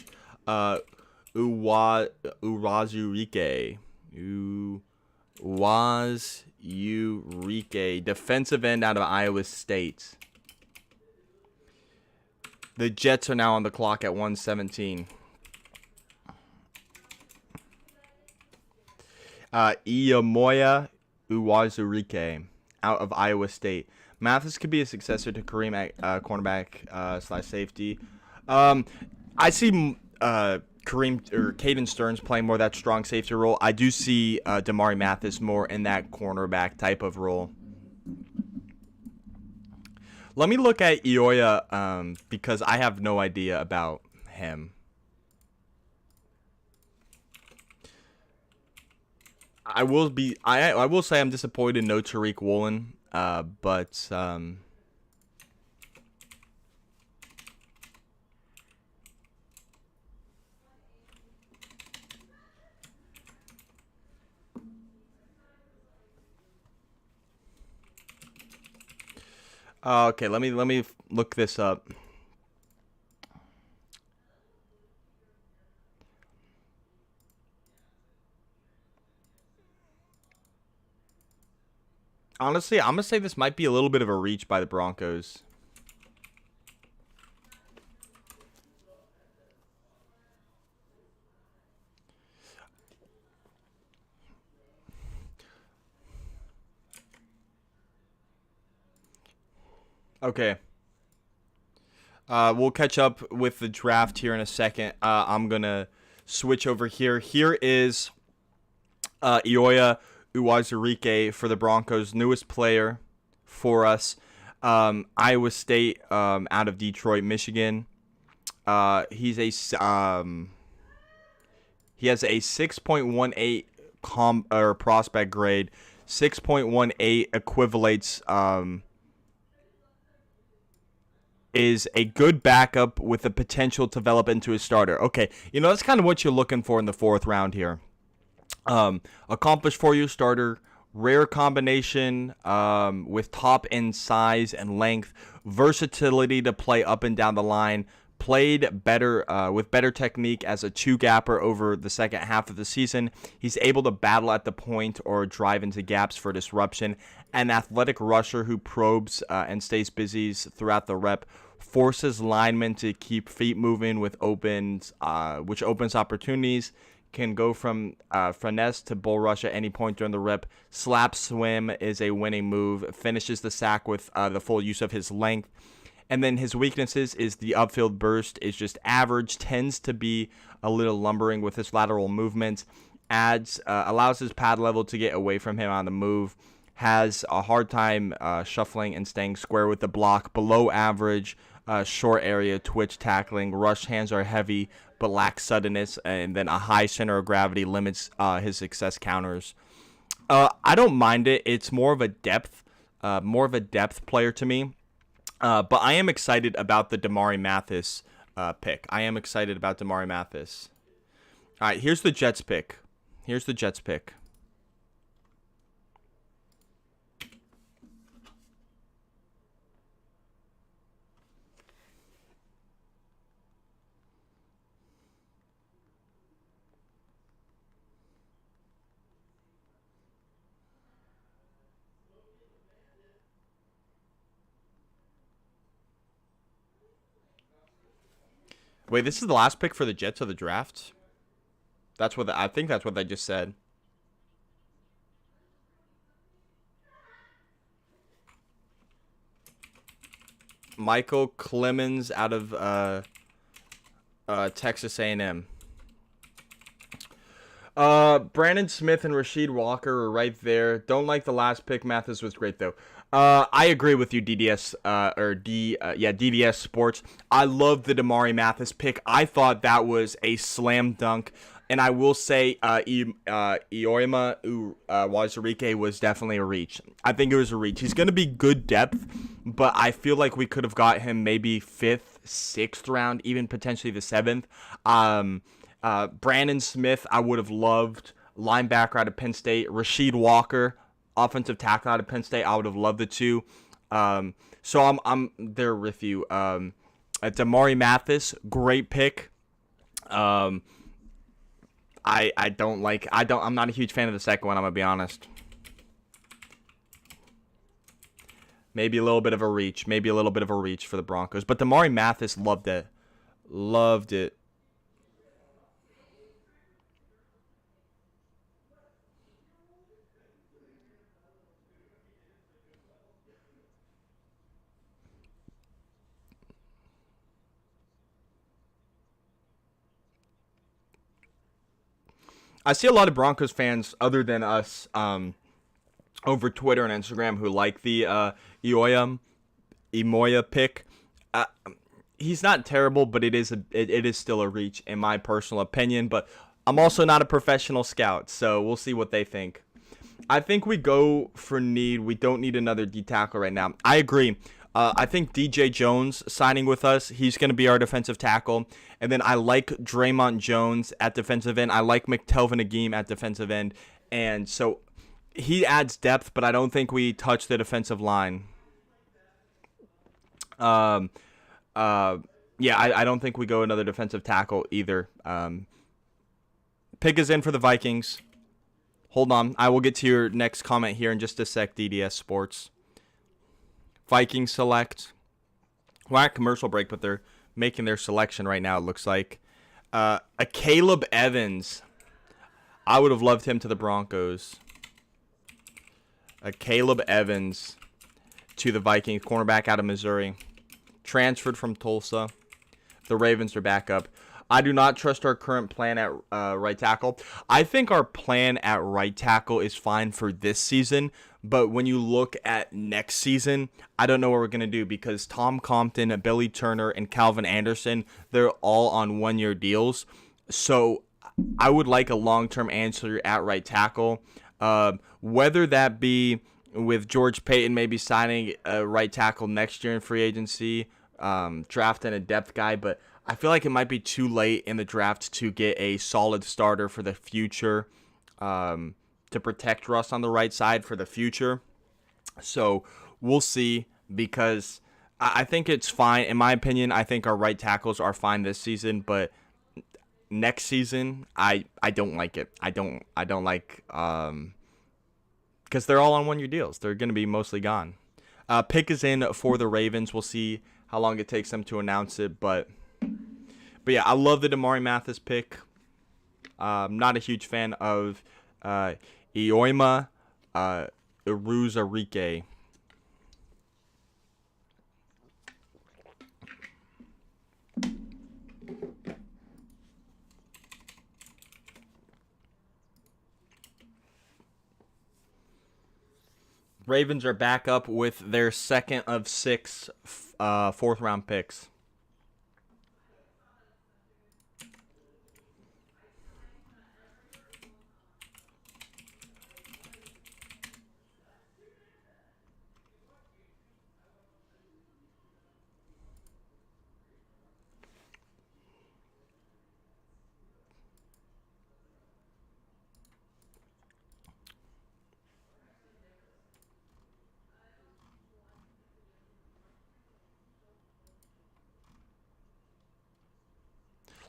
Uwazurike. Uwazurike, defensive end out of Iowa State. The Jets are now on the clock at 117. Iyamoya Uwazurike out of Iowa State. Mathis could be a successor to Kareem at cornerback / safety. I see Kareem or Caden Stearns playing more of that strong safety role. I do see Damari Mathis more in that cornerback type of role. Let me look at Ioya because I have no idea about him. I will say I'm disappointed no Tariq Woolen, but Okay, let me look this up. Honestly, I'm gonna say this might be a little bit of a reach by the Broncos. Okay. We'll catch up with the draft here in a second. I'm gonna switch over here. Here is Ioya Uwazurike for the Broncos, newest player for us. Iowa State, out of Detroit, Michigan. He has a 6.18 or prospect grade. 6.18 equivalates is a good backup with the potential to develop into a starter. Okay, that's kind of what you're looking for in the fourth round here. Accomplished 4-year starter, rare combination with top end size and length, versatility to play up and down the line. Played better with better technique as a two-gapper over the second half of the season. He's able to battle at the point or drive into gaps for disruption. An athletic rusher who probes and stays busy throughout the rep, forces linemen to keep feet moving with which opens opportunities. Can go from finesse to bull rush at any point during the rep. Slap swim is a winning move. Finishes the sack with the full use of his length. And then his weaknesses is the upfield burst is just average, tends to be a little lumbering with his lateral movements, allows his pad level to get away from him on the move, has a hard time shuffling and staying square with the block, below average, short area twitch tackling, rush hands are heavy but lack suddenness, and then a high center of gravity limits his success counters. I don't mind it. It's more of a depth player to me. But I am excited about the Damari Mathis pick. I am excited about Damari Mathis. All right, here's the Jets pick. Wait, this is the last pick for the Jets of the draft? I think that's what they just said. Michael Clemens out of Texas A&M. Brandon Smith and Rasheed Walker are right there. Don't like the last pick. Mathis was great though. I agree with you, DDS DDS Sports. I love the Damari Mathis pick. I thought that was a slam dunk, and I will say Ioima Wazurike was definitely a reach. I think it was a reach. He's going to be good depth, but I feel like we could have got him maybe 5th, 6th round, even potentially the 7th. Brandon Smith, I would have loved. Linebacker out of Penn State. Rasheed Walker, offensive tackle out of Penn State. I would have loved the two. So I'm there with you. Damari Mathis, great pick. I'm not a huge fan of the second one, I'm gonna be honest. Maybe a little bit of a reach. For the Broncos. But Damari Mathis loved it. I see a lot of Broncos fans other than us over Twitter and Instagram who like the Imoya pick. He's not terrible, but it is still a reach in my personal opinion. But I'm also not a professional scout, so we'll see what they think. I think we go for need. We don't need another D tackle right now. I agree. I think DJ Jones signing with us, he's going to be our defensive tackle. And then I like Draymond Jones at defensive end. I like McTelvin Agim at defensive end. And so he adds depth, but I don't think we touch the defensive line. Um, uh, yeah, I don't think we go another defensive tackle either. Pick is in for the Vikings. Hold on. I will get to your next comment here in just a sec, DDS Sports. Vikings select. We're at commercial break, but they're making their selection right now, it looks like. A Caleb Evans. I would have loved him to the Broncos. A Caleb Evans to the Vikings. Cornerback out of Missouri. Transferred from Tulsa. The Ravens are back up. I do not trust our current plan at right tackle. I think our plan at right tackle is fine for this season, but when you look at next season, I don't know what we're going to do because Tom Compton, Billy Turner, and Calvin Anderson, they're all on one-year deals. So I would like a long-term answer at right tackle. Whether that be with George Payton maybe signing a right tackle next year in free agency, drafting a depth guy, but I feel like it might be too late in the draft to get a solid starter for the future, to protect Russ on the right side for the future. So we'll see, because I think it's fine. In my opinion, I think our right tackles are fine this season, but next season, I don't like it. I don't like, because they're all on one-year deals. They're going to be mostly gone. Pick is in for the Ravens. We'll see how long it takes them to announce it, but yeah, I love the Damari Mathis pick. Not a huge fan of Ioima Iruzarike. Ravens are back up with their second of 6 fourth-round picks.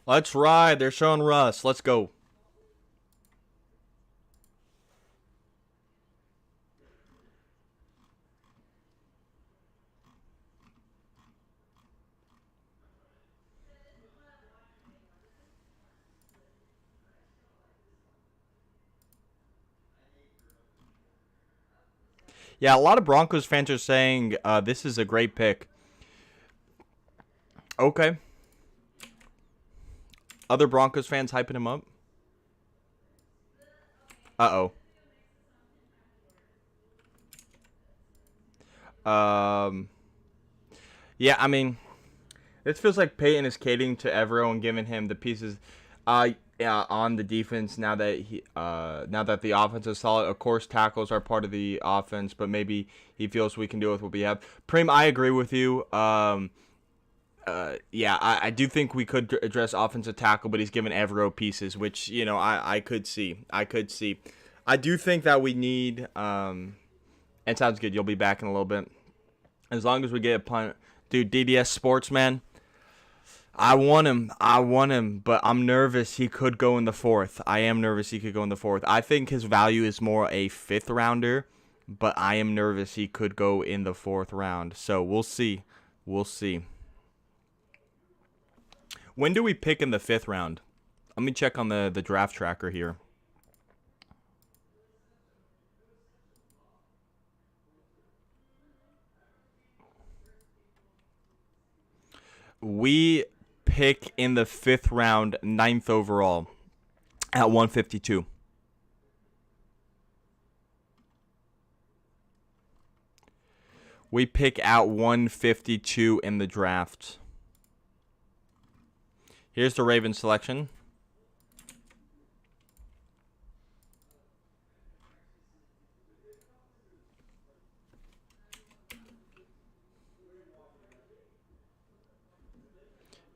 Let's ride. They're showing Russ. Let's go. Yeah, a lot of Broncos fans are saying this is a great pick. Okay. Other Broncos fans hyping him up? Uh-oh. Yeah, I mean, this feels like Peyton is catering to Evero and giving him the pieces on the defense now that the offense is solid. Of course, tackles are part of the offense, but maybe he feels we can do with what we have. Prim, I agree with you. Yeah, I do think we could address offensive tackle, but he's given Evero pieces, which, I could see. I do think that we need, it sounds good. You'll be back in a little bit. As long as we get a punt. Dude, DDS Sports, man. I want him, but I'm nervous he could go in the 4th. I am nervous he could go in the 4th. I think his value is more a 5th rounder, but I am nervous he could go in the 4th round. So we'll see. When do we pick in the 5th round? Let me check on the draft tracker here. We pick in the 5th round, 9th overall, at 152. We pick out 152 in the draft. Here's the Ravens selection.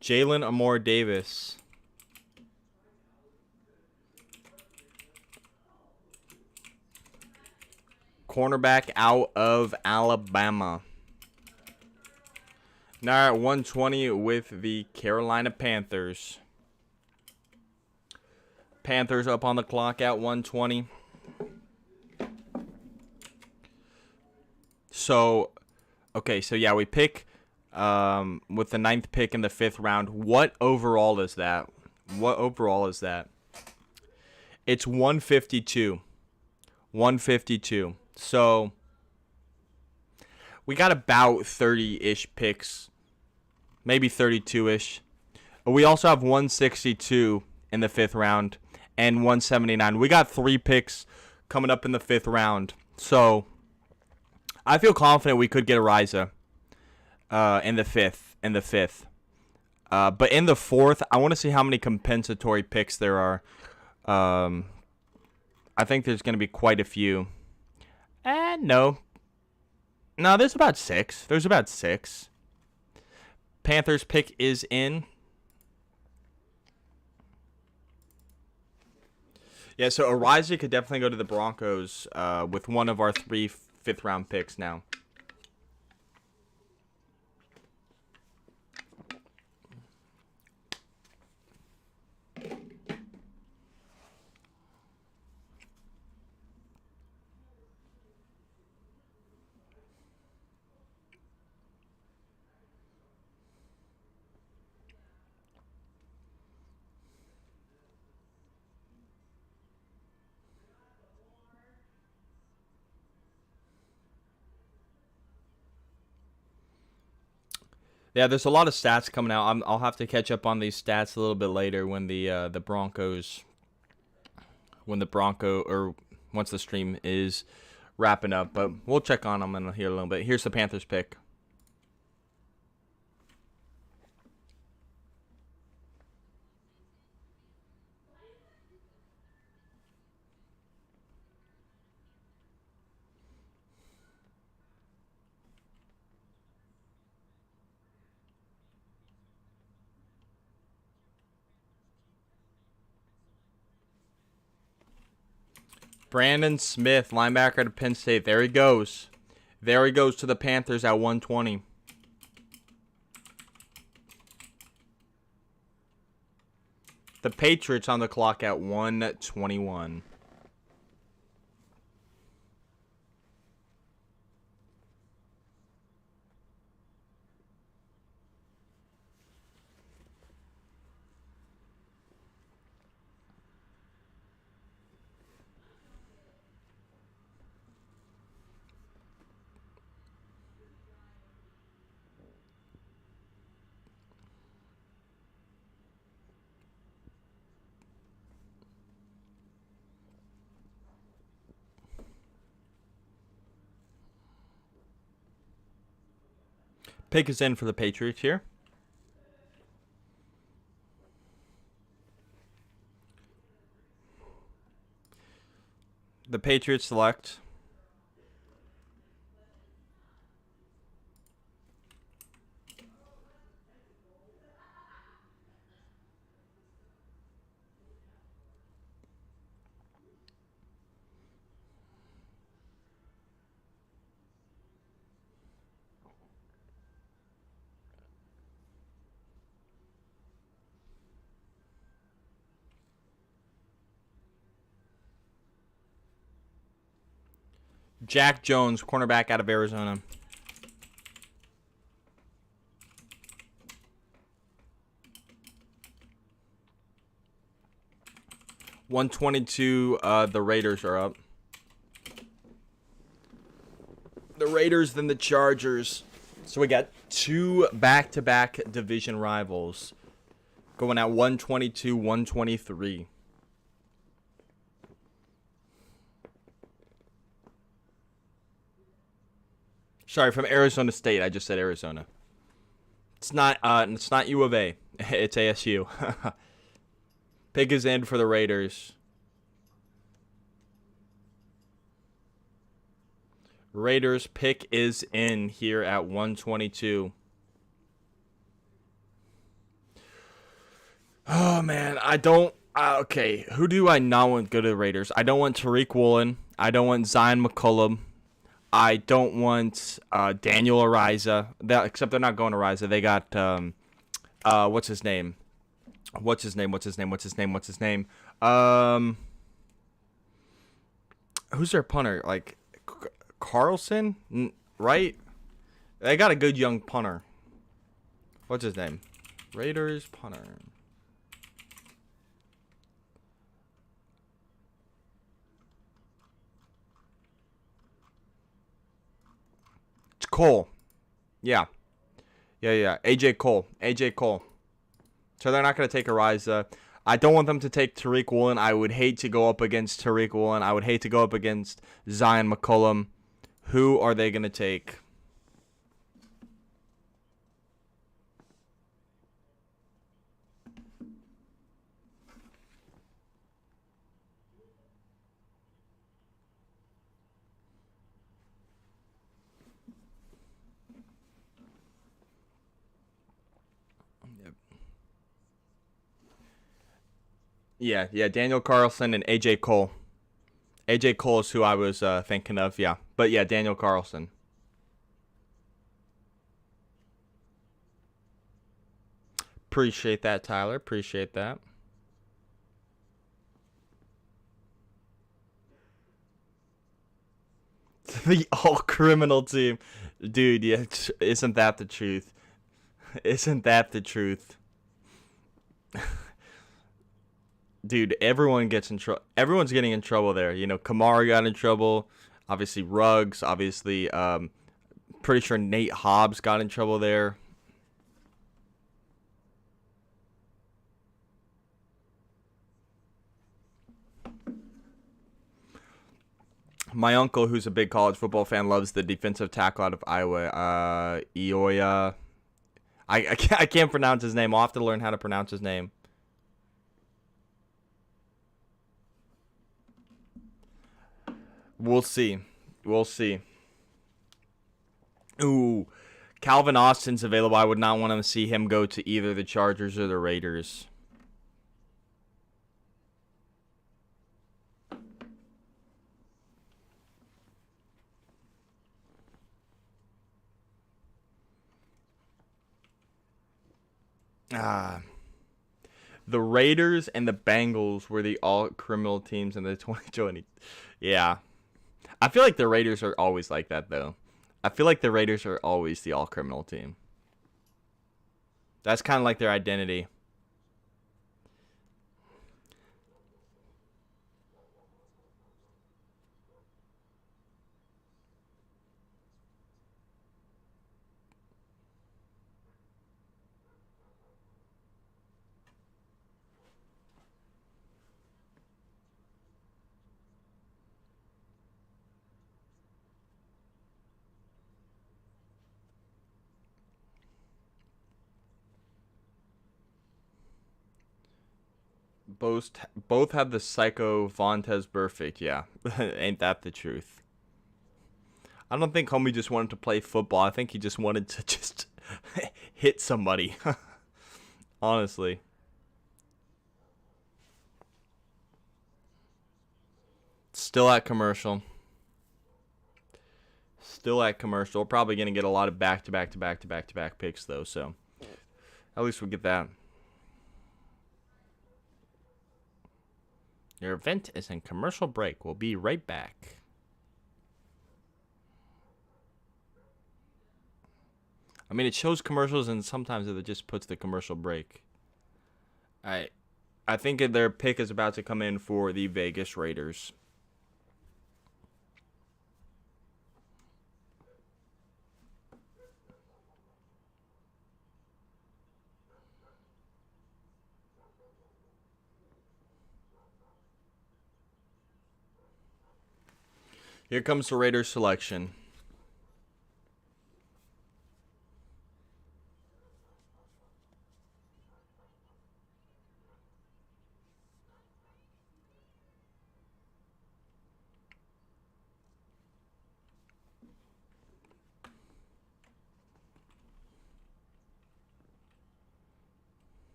Jalen Amore Davis. Cornerback out of Alabama. Now at 120 with the Carolina Panthers. Panthers up on the clock at 120. So, okay, so yeah, we pick with the 9th pick in the 5th round. What overall is that? What overall is that? It's 152. 152. So, we got about 30-ish picks. Maybe 32-ish. We also have 162 in the 5th round and 179. We got 3 picks coming up in the 5th round. So, I feel confident we could get Ariza in the 5th. But in the 4th, I want to see how many compensatory picks there are. I think there's going to be quite a few. No, there's about 6. There's about 6. Panthers pick is in. Yeah, so Ariza could definitely go to the Broncos with one of our 3 5th-round picks now. Yeah, there's a lot of stats coming out. I'll have to catch up on these stats a little bit later when the Broncos, or once the stream is wrapping up. But we'll check on them in here a little bit. Here's the Panthers pick. Brandon Smith, linebacker at Penn State. There he goes. There he goes to the Panthers at 120. The Patriots on the clock at 121. Pick is in for the Patriots here. The Patriots select Jack Jones, cornerback out of Arizona. $122, the Raiders are up. The Raiders, then the Chargers. So we got 2 back-to-back division rivals going at 122, 123. Sorry, from Arizona State. I just said Arizona. It's not U of A. It's ASU. Pick is in for the Raiders. Raiders pick is in here at 122. Oh, man. I don't... okay, who do I not want to go to the Raiders? I don't want Tariq Woolen. I don't want Zion McCollum. I don't want Daniel Ariza. Except they're not going Ariza. They got what's his name? What's his name? What's his name? What's his name? What's his name? Who's their punter? Like Carlson, right? They got a good young punter. What's his name? Raiders punter. It's Cole. Yeah. Yeah. AJ Cole. AJ Cole. So they're not going to take Ariza. I don't want them to take Tariq Woolen. I would hate to go up against Tariq Woolen. I would hate to go up against Zion McCollum. Who are they going to take? Yeah, Daniel Carlson and AJ Cole. AJ Cole is who I was thinking of, yeah. But yeah, Daniel Carlson. Appreciate that, Tyler. Appreciate that. The all criminal team. Dude, yeah, isn't that the truth? Isn't that the truth? Dude, everyone gets in trouble. Everyone's getting in trouble there. You know, Kamara got in trouble. Obviously, Ruggs. Obviously, pretty sure Nate Hobbs got in trouble there. My uncle, who's a big college football fan, loves the defensive tackle out of Iowa, Ioya. I can't pronounce his name. I'll have to learn how to pronounce his name. We'll see. We'll see. Ooh, Calvin Austin's available. I would not want to see him go to either the Chargers or the Raiders. Ah, the Raiders and the Bengals were the all criminal teams in the 2020. Yeah, I feel like the Raiders are always like that though. I feel like the Raiders are always the all criminal team. That's kind of like their identity. Both both have the psycho Vontez perfect. Yeah, ain't that the truth? I don't think homie just wanted to play football. I think he just wanted to just hit somebody. Honestly. Still at commercial. Still at commercial. Probably gonna get a lot of back to back to back to back to back picks though, so at least we'll get that. Your event is in commercial break. We'll be right back. I mean, it shows commercials, and sometimes it just puts the commercial break. I, I think their pick is about to come in for the Vegas Raiders. Here comes the Raiders selection.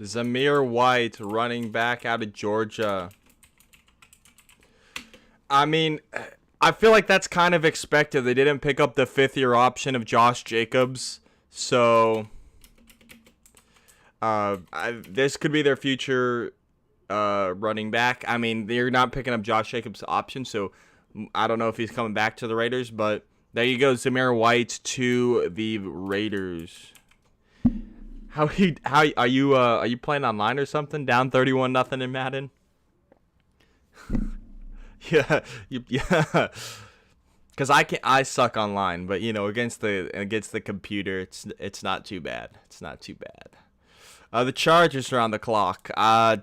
Zamir White, running back out of Georgia. I mean, I feel like that's kind of expected. They didn't pick up the fifth-year option of Josh Jacobs, so this could be their future running back. I mean, they're not picking up Josh Jacobs' option, so I don't know if he's coming back to the Raiders, but there you go, Zamir White to the Raiders. How are you playing online or something? Down 31-0 in Madden? Yeah, yeah. Cause I suck online, but you know, against the computer, it's not too bad. It's not too bad. The Chargers are on the clock.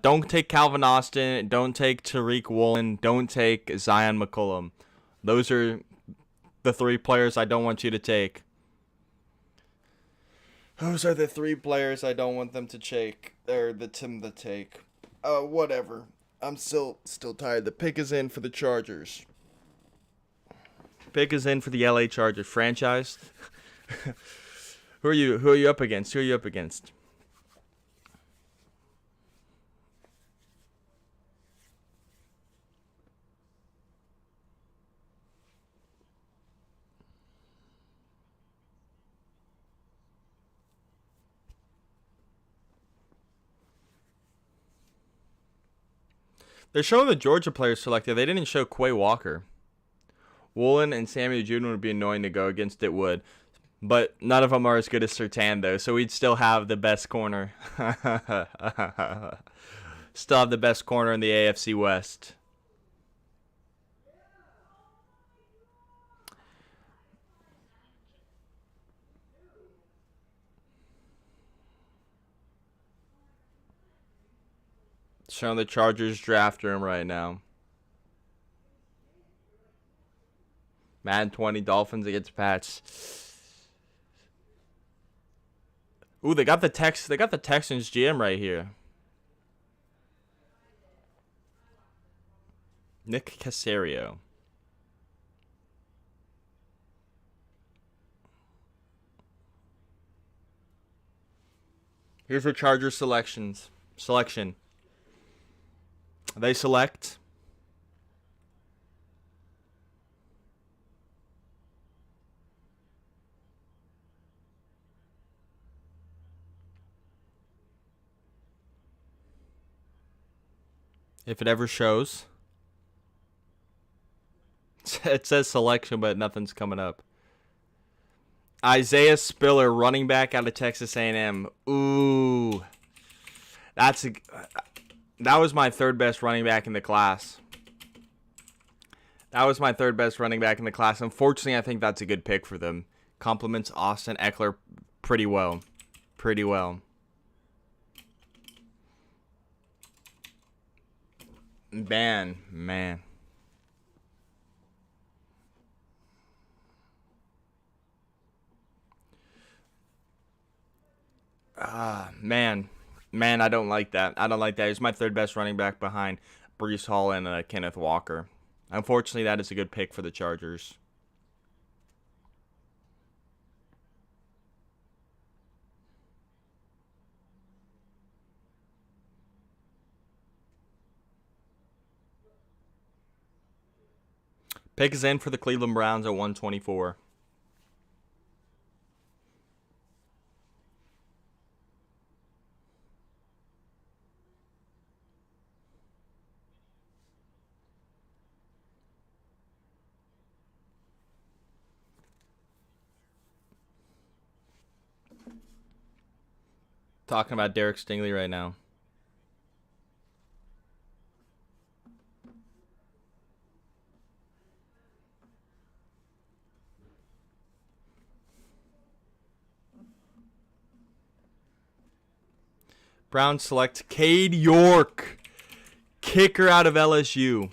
Don't take Calvin Austin. Don't take Tariq Woolen. Don't take Zion McCollum. Those are the three players I don't want you to take. Those are the three players I don't want them to take. Or the Tim to take. Whatever. I'm still tired. The pick is in for the Chargers. Pick is in for the LA Chargers franchise. Who are you up against? Who are you up against? They're showing the Georgia players selected. They didn't show Quay Walker. Woolen and Samuel Juden would be annoying to go against. It would. But none of them are as good as Surtain, though. So we'd still have the best corner. Still have the best corner in the AFC West. Showing the Chargers draft room right now. Madden 20 Dolphins against Pats. Ooh, they got the Texans GM right here. Nick Caserio. Here's your Chargers selection. They select if it ever shows. It says selection, but nothing's coming up. Isaiah Spiller, running back out of Texas A&M. Ooh, that was my third best running back in the class. Unfortunately, I think that's a good pick for them. Compliments Austin Eckler pretty well. Man. Man, I don't like that. He's my third best running back behind Breece Hall and Kenneth Walker. Unfortunately, that is a good pick for the Chargers. Pick is in for the Cleveland Browns at 124. Talking about Derek Stingley right now. Browns select Cade York, kicker out of LSU.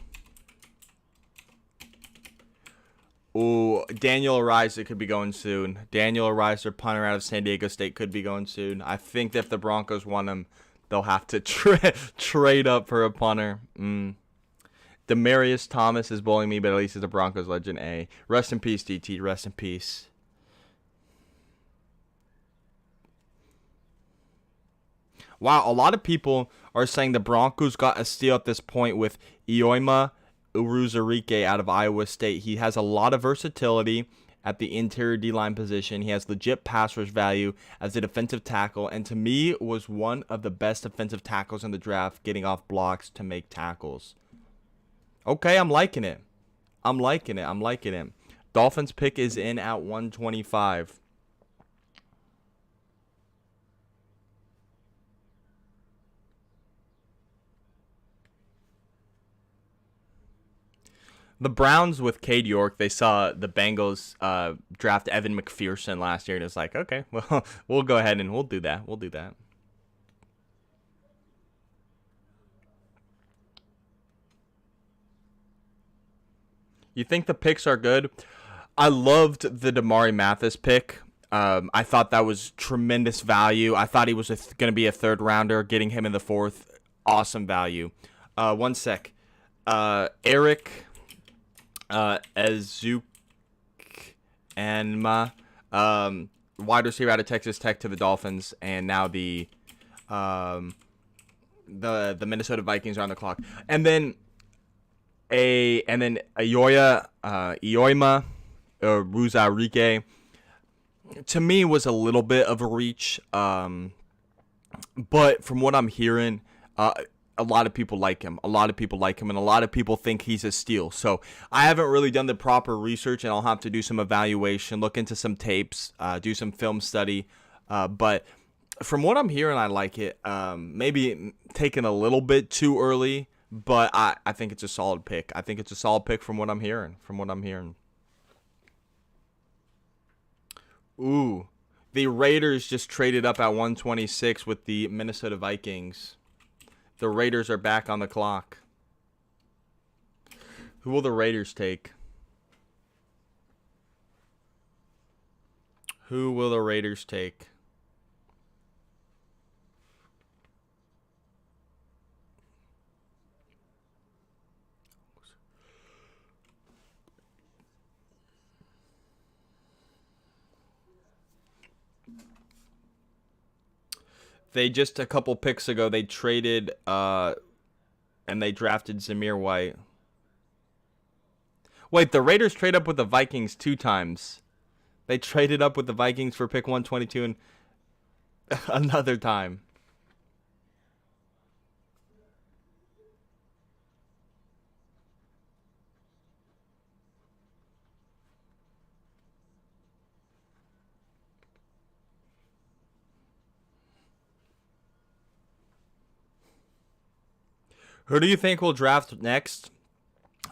Ooh, Daniel Ariza could be going soon. Daniel Ariza, punter out of San Diego State, could be going soon. I think that if the Broncos want him, they'll have to trade up for a punter. Demaryius Thomas is bullying me, but at least he's a Broncos legend. Rest in peace, DT. Rest in peace. Wow, a lot of people are saying the Broncos got a steal at this point with Ioima Uruzarike out of Iowa State. He has a lot of versatility at the interior D-line position. He has legit pass rush value as a defensive tackle, and to me was one of the best defensive tackles in the draft, getting off blocks to make tackles. Okay, I'm liking it. I'm liking it. Dolphins pick is in at 125. The Browns with Cade York, they saw the Bengals draft Evan McPherson last year, and it's like, okay, well, we'll go ahead and we'll do that. You think the picks are good? I loved the Damari Mathis pick. I thought that was tremendous value. I thought he was going to be a third rounder. Getting him in the fourth, awesome value. One sec. Eric Ezuk and wide receiver out of Texas Tech to the Dolphins, and now the Minnesota Vikings are on the clock. And then Ioima Ruzarike, to me, was a little bit of a reach. But from what I'm hearing, a lot of people like him. And a lot of people think he's a steal. So I haven't really done the proper research, and I'll have to do some evaluation, look into some tapes, do some film study. But from what I'm hearing, I like it. Maybe taken a little bit too early, but I think it's a solid pick. From what I'm hearing. Ooh, the Raiders just traded up at 126 with the Minnesota Vikings. The Raiders are back on the clock. Who will the Raiders take? They just a couple picks ago, they traded and they drafted Zamir White. Wait, the Raiders trade up with the Vikings 2 times. They traded up with the Vikings for pick 122 and another time. Who do you think will draft next?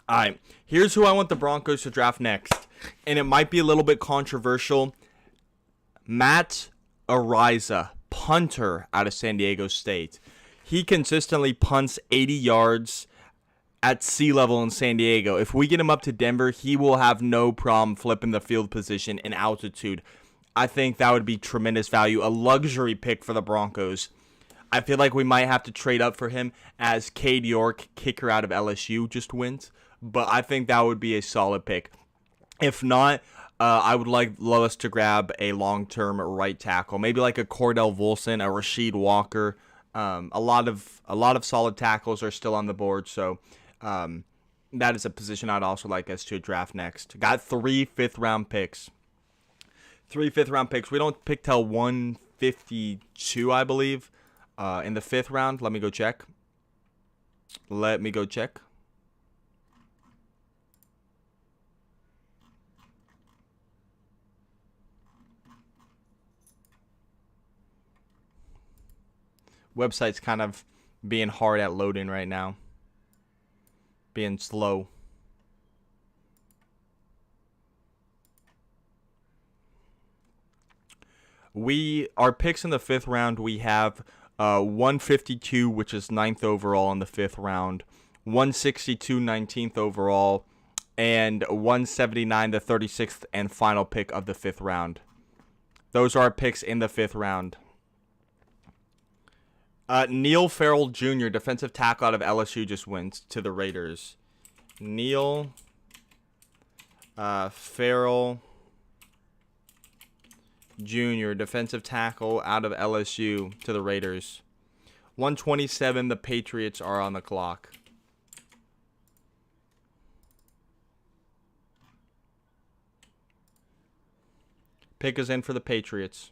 All right, here's who I want the Broncos to draft next, and it might be a little bit controversial. Matt Araiza, punter out of San Diego State. He consistently punts 80 yards at sea level in San Diego. If we get him up to Denver, he will have no problem flipping the field position in altitude. I think that would be tremendous value, a luxury pick for the Broncos. I feel like we might have to trade up for him as Cade York, kicker out of LSU, just wins. But I think that would be a solid pick. If not, I would like Lois to grab a long-term right tackle, maybe like a Cordell Volson, a Rasheed Walker. A lot of solid tackles are still on the board, so that is a position I'd also like us to draft next. Got 3 fifth-round picks. 3 fifth-round picks. We don't pick till 152, I believe. In the 5th round, let me go check. Website's kind of being hard at loading right now. Being slow. Our picks in the 5th round, we have 152, which is 9th overall in the 5th round, 162, 19th overall, and 179, the 36th and final pick of the 5th round. Those are our picks in the 5th round. Neil Farrell Jr., defensive tackle out of LSU, just went to the Raiders. Neil Farrell Jr., defensive tackle out of LSU to the Raiders. 127, the Patriots are on the clock. Pick is in for the Patriots.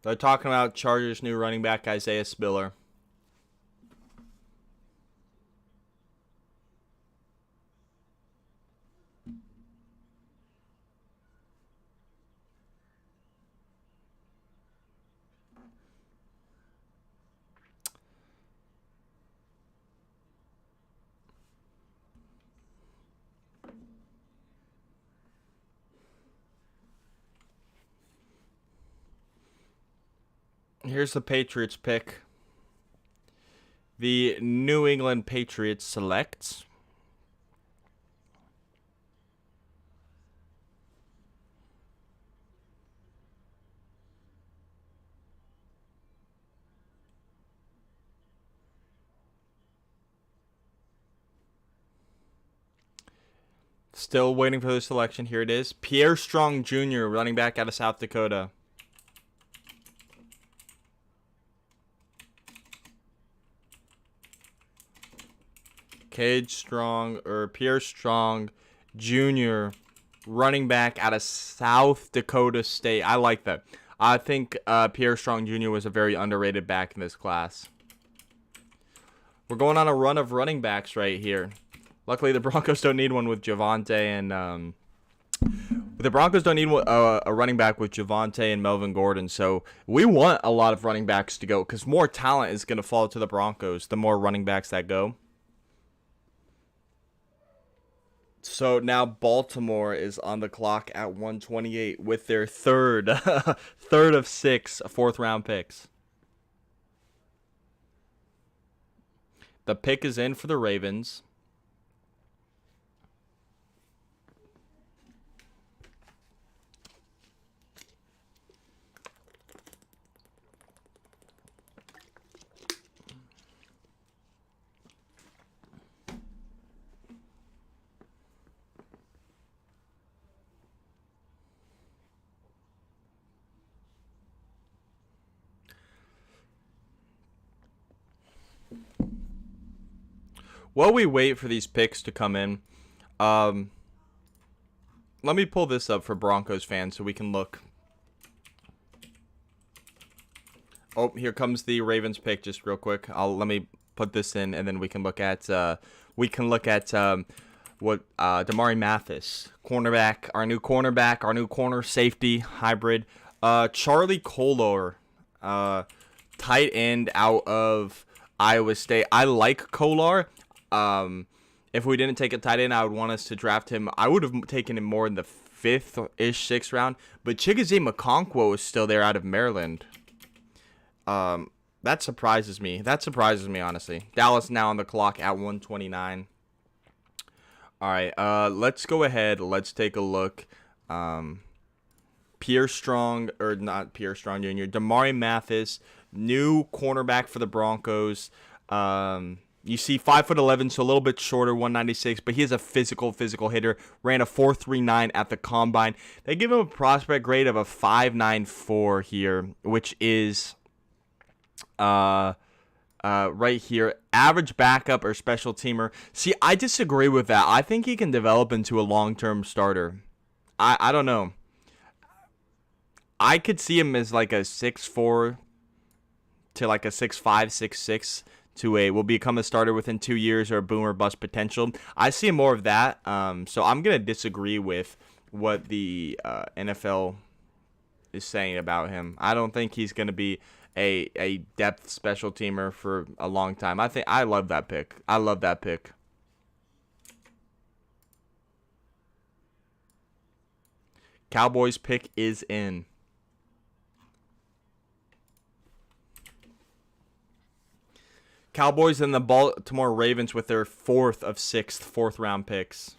They're talking about Chargers' new running back, Isaiah Spiller. Here's the Patriots pick. The New England Patriots select still waiting for the selection. Here it is. Pierre Strong Jr., running back out of South Dakota. Pierre Strong Jr., running back out of South Dakota State. I like that. I think Pierre Strong Jr. was a very underrated back in this class. We're going on a run of running backs right here. Luckily, the Broncos don't need one with Javonte and the Broncos don't need a running back with Javonte and Melvin Gordon. So we want a lot of running backs to go because more talent is going to fall to the Broncos the more running backs that go. So now Baltimore is on the clock at 128 with their third of 6 fourth-round picks. The pick is in for the Ravens. While we wait for these picks to come in, let me pull this up for Broncos fans so we can look. Oh, here comes the Ravens pick. Just real quick, let me put this in, and then we can look at what Damari Mathis, cornerback, our new corner safety hybrid, Charlie Kolar, tight end out of Iowa State. I like Kolar. If we didn't take a tight end, I would want us to draft him. I would have taken him more in the 5th-ish, 6th round. But Chigozie Okonkwo is still there out of Maryland. That surprises me. Honestly. Dallas now on the clock at 129. All right, let's go ahead. Let's take a look. Pierre Strong, or not Pierre Strong Jr., Damari Mathis, new cornerback for the Broncos. You see 5'11", so a little bit shorter, 196, but he is a physical hitter. Ran a 4.39 at the combine. They give him a prospect grade of a 5.94 here, which is right here. Average backup or special teamer. See, I disagree with that. I think he can develop into a long-term starter. I don't know. I could see him as like a 6'4" to like a 6'5", 6'6", will become a starter within 2 years, or a boom or bust potential. I see more of that. So I'm going to disagree with what the NFL is saying about him. I don't think he's going to be a depth special teamer for a long time. I love that pick. Cowboys pick is in. Cowboys and the Baltimore Ravens with their fourth of sixth fourth round picks.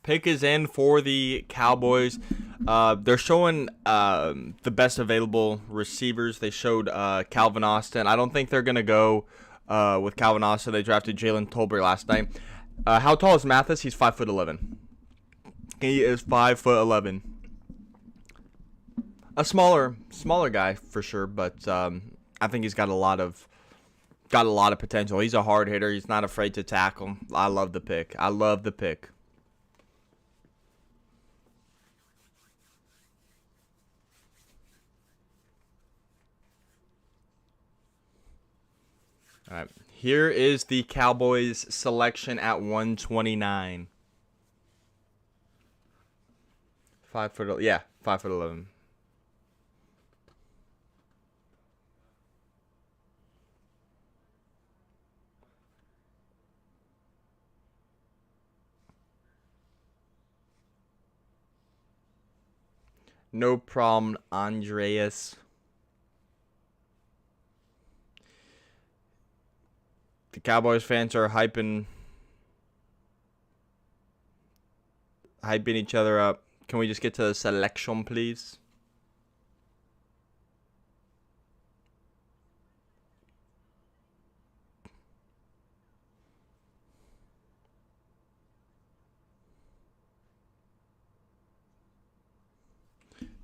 Pick is in for the Cowboys. They're showing the best available receivers. They showed Calvin Austin. I don't think they're going to go with Calvin Austin. They drafted Jalen Tolbert last night. How tall is Mathis? He's 5'11". He is 5'11". A smaller guy for sure, but I think he's got a lot of potential. He's a hard hitter. He's not afraid to tackle. I love the pick. All right, here is the Cowboys selection at 129. 5'11". No problem, Andreas. The Cowboys fans are hyping each other up. Can we just get to the selection, please?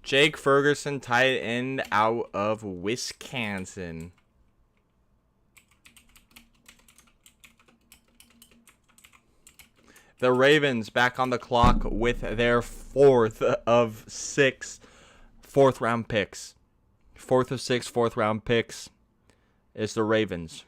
Jake Ferguson, tight end out of Wisconsin. The Ravens back on the clock with their fourth of six fourth round picks. Fourth of six fourth round picks is the Ravens.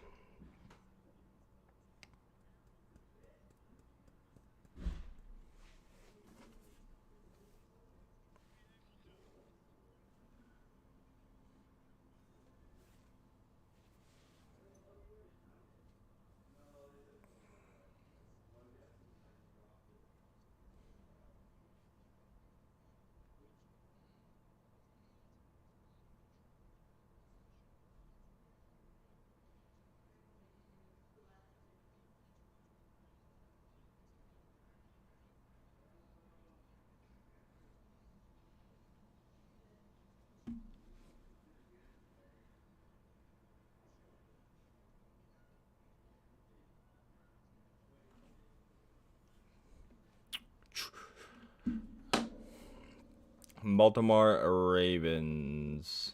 Baltimore Ravens.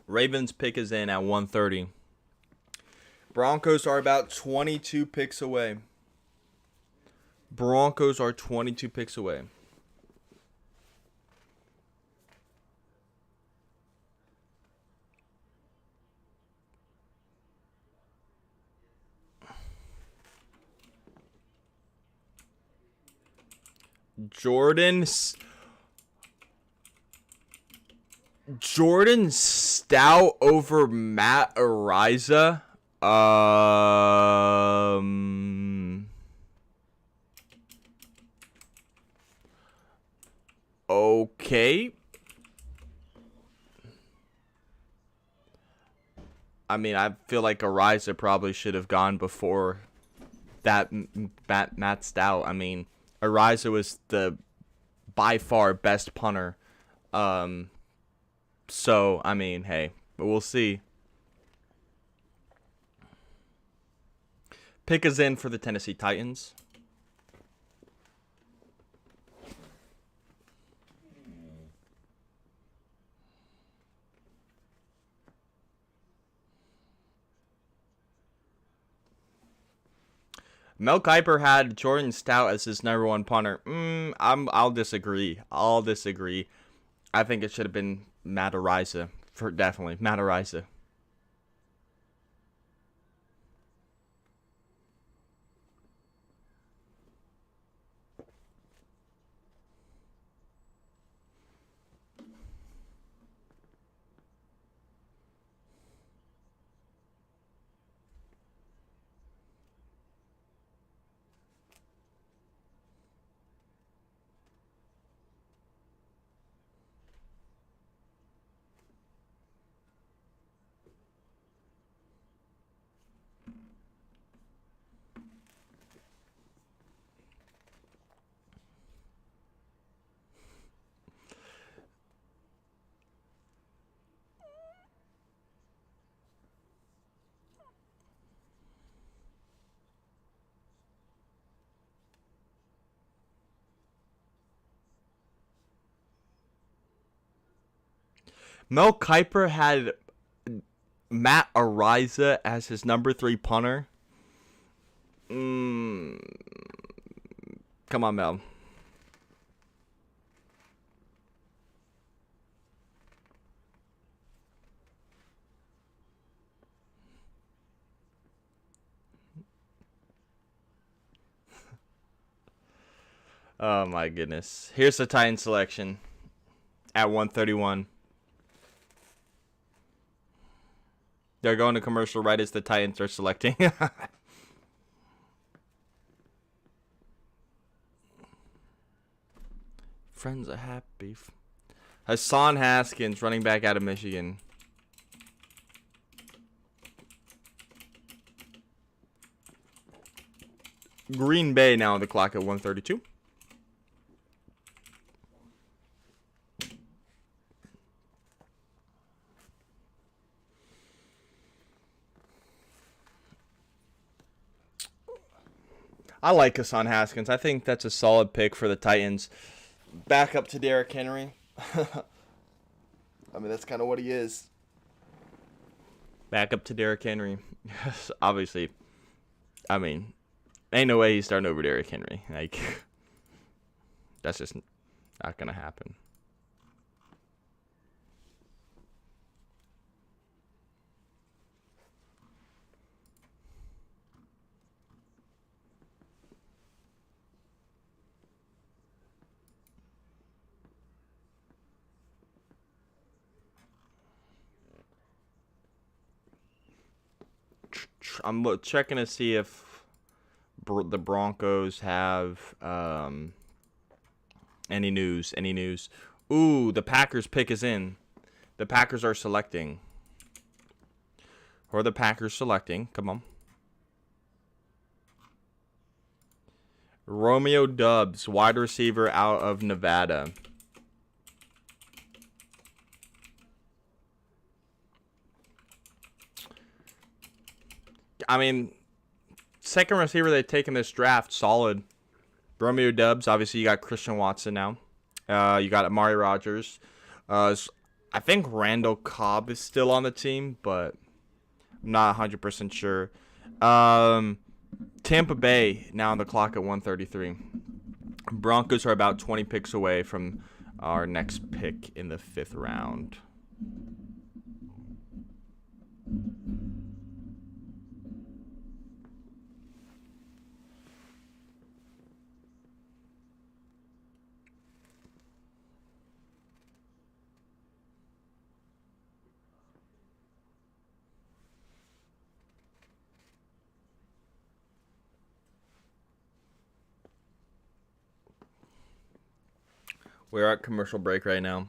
Ravens pick is in at 130. Broncos are about 22 picks away. Broncos are 22 picks away. Jordan Stout over Matt Araiza. Okay. I mean, I feel like Araiza probably should have gone before that Matt Stout. I mean, Araiza was the by far best punter So, I mean, hey, but we'll see. Pick is in for the Tennessee Titans. Mel Kiper had Jordan Stout as his number one punter. I'll disagree. I'll disagree. I think it should have been Matt Araiza. For definitely Matt Araiza. Mel Kiper had Matt Araiza as his number 3 punter. Come on, Mel. Oh my goodness. Here's the Titan selection at 131. They're going to commercial right as the Titans are selecting. Friends are happy. Hassan Haskins, running back out of Michigan. Green Bay now on the clock at 132. I like Hassan Haskins. I think that's a solid pick for the Titans. Back up to Derrick Henry. I mean, that's kind of what he is. Back up to Derrick Henry. Obviously, I mean, ain't no way he's starting over Derrick Henry. Like, that's just not going to happen. I'm checking to see if the Broncos have any news. Any news? Ooh, the Packers pick is in. The Packers are selecting. Who are the Packers selecting? Come on. Romeo Doubs, wide receiver out of Nevada. I mean, second receiver they've taken this draft, solid. Romeo Doubs. Obviously, you got Christian Watson now. You got Amari Rodgers. I think Randall Cobb is still on the team, but I'm not 100% sure. Tampa Bay now on the clock at 133. Broncos are about 20 picks away from our next pick in the 5th round. We're at commercial break right now.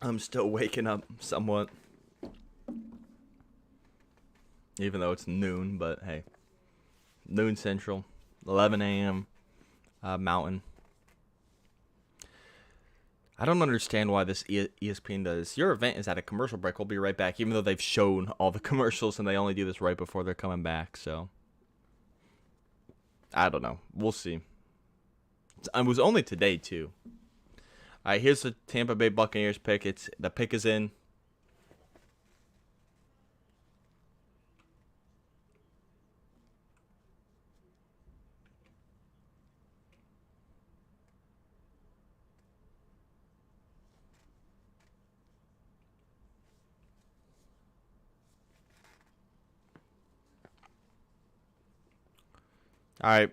I'm still waking up somewhat. Even though it's noon, but hey. Noon Central. 11 a.m. Mountain. I don't understand why this ESPN does. Your event is at a commercial break. We'll be right back, even though they've shown all the commercials and they only do this right before they're coming back. So, I don't know. We'll see. It was only today, too. All right, here's the Tampa Bay Buccaneers pick. The pick is in. All right.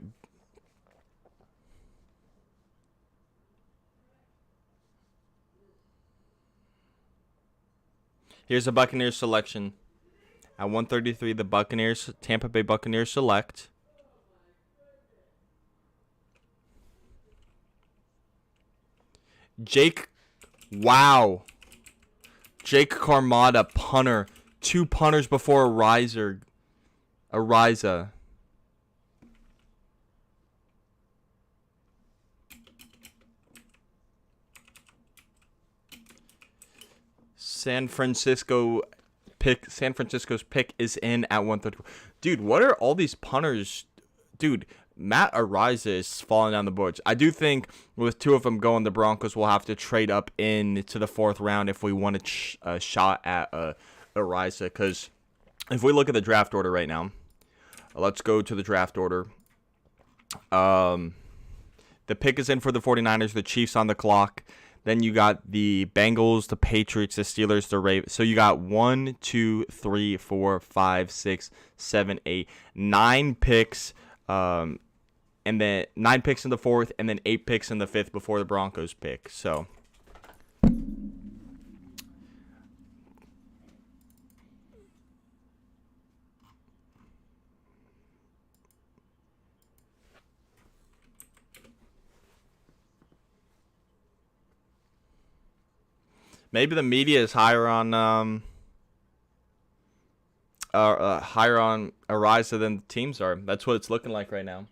Here's the Buccaneers selection. At 133, the Tampa Bay Buccaneers select Jake Caramada, punter. 2 punters before Ariza. San Francisco's pick is in at 130. Dude, what are all these punters? Dude, Matt Ariza is falling down the boards. I do think with 2 of them going, the Broncos will have to trade up into the 4th round if we want a shot at Ariza. Because if we look at the draft order right now, let's go to the draft order. The pick is in for the 49ers, the Chiefs on the clock. Then you got the Bengals, the Patriots, the Steelers, the Ravens. So you got 1, 2, 3, 4, 5, 6, 7, 8, 9 picks. And then 9 picks in the 4th, and then 8 picks in the 5th before the Broncos pick. So maybe the media is higher on Ariza than the teams are. That's what it's looking like right now.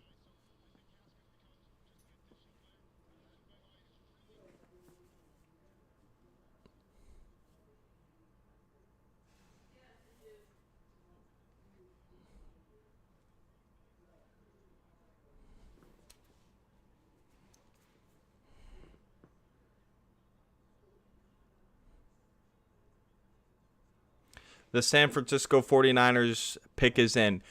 The San Francisco 49ers pick is in.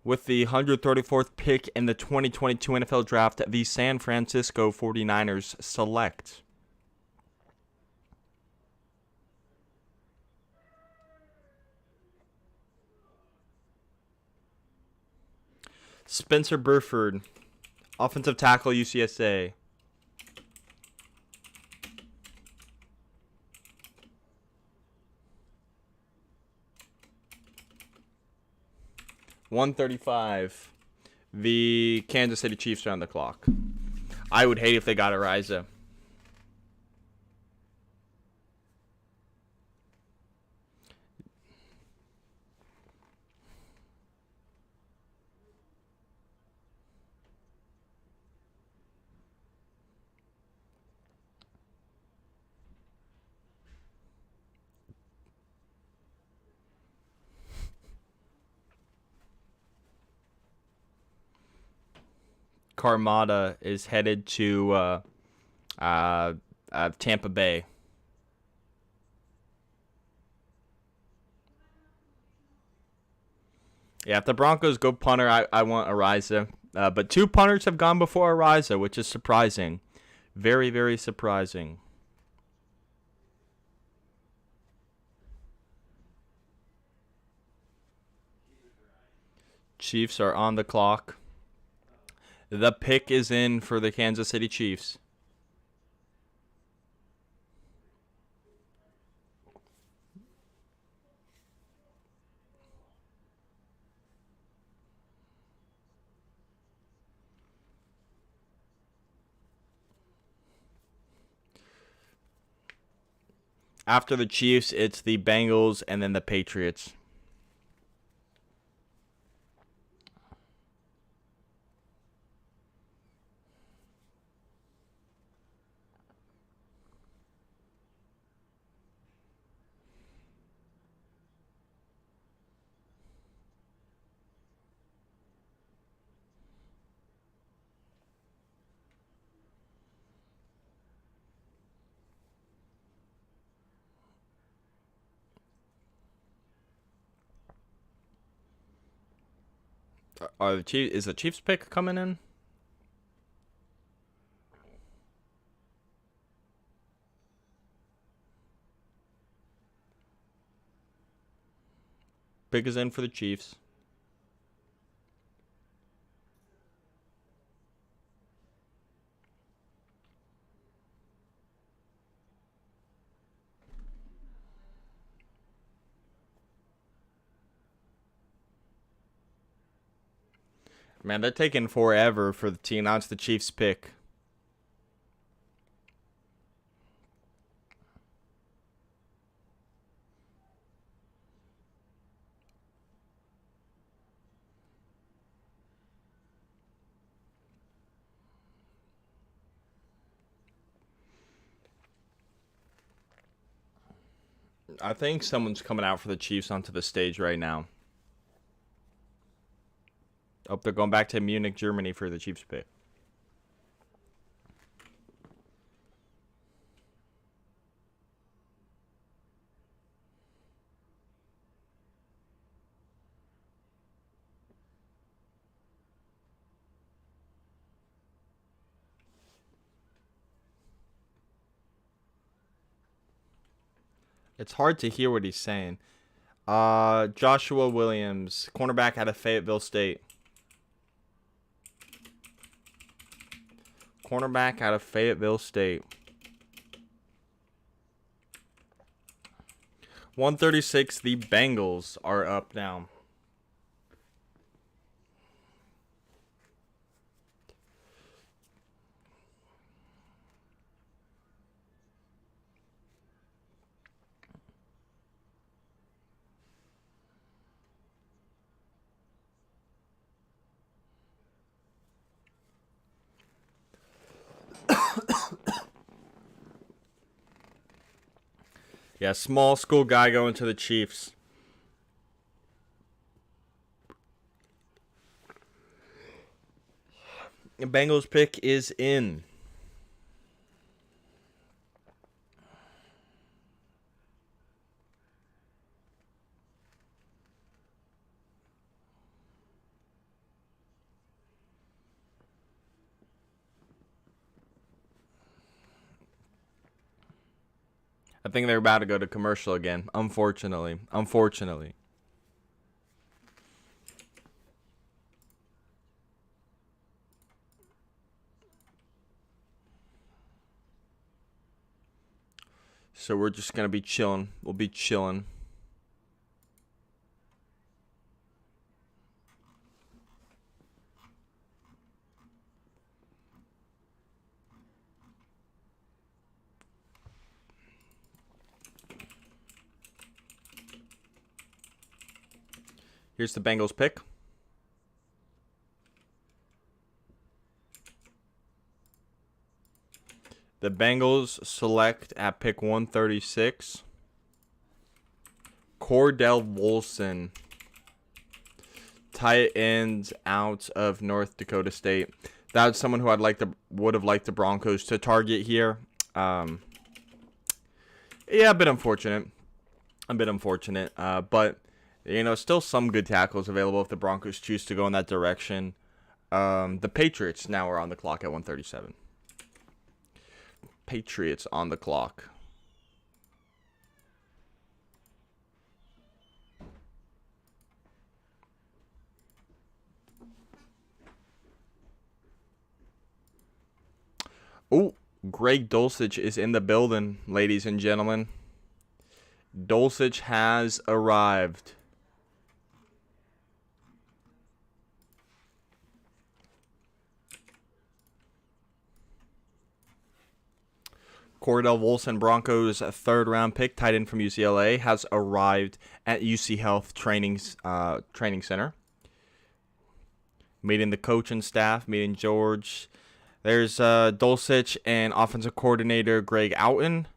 With the 134th pick in the 2022 NFL Draft, the San Francisco 49ers select Spencer Burford, offensive tackle, UCSA. $135. The Kansas City Chiefs are on the clock. I would hate if they got Ariza. Caramada is headed to Tampa Bay. Yeah, if the Broncos go punter, I want Ariza. But 2 punters have gone before Ariza, which is surprising. Very, very surprising. Chiefs are on the clock. The pick is in for the Kansas City Chiefs. After the Chiefs, it's the Bengals and then the Patriots. Is the Chiefs pick coming in? Pick is in for the Chiefs. Man, they're taking forever for the team. Now it's the Chiefs pick. I think someone's coming out for the Chiefs onto the stage right now. Oh, they're going back to Munich, Germany for the Chiefs pick. It's hard to hear what he's saying. Joshua Williams, cornerback out of Fayetteville State. Cornerback out of Fayetteville State. 136, the Bengals are up now. Yeah, small school guy going to the Chiefs. The Bengals pick is in. I think they're about to go to commercial again, unfortunately. So we're just going to be chilling. We'll be chilling. Here's the Bengals pick. The Bengals select at pick 136 Cordell Volson, tight end out of North Dakota State. That's someone who would have liked the Broncos to target here. Yeah, a bit unfortunate. But still some good tackles available if the Broncos choose to go in that direction. The Patriots now are on the clock at 137. Patriots on the clock. Oh, Greg Dulcich is in the building, ladies and gentlemen. Dulcich has arrived. Cordell Volson, Broncos' third-round pick, tight end from UCLA, has arrived at UC Health Training Center. Meeting the coaching staff, meeting George. There's Dulcich and offensive coordinator Greg Outen,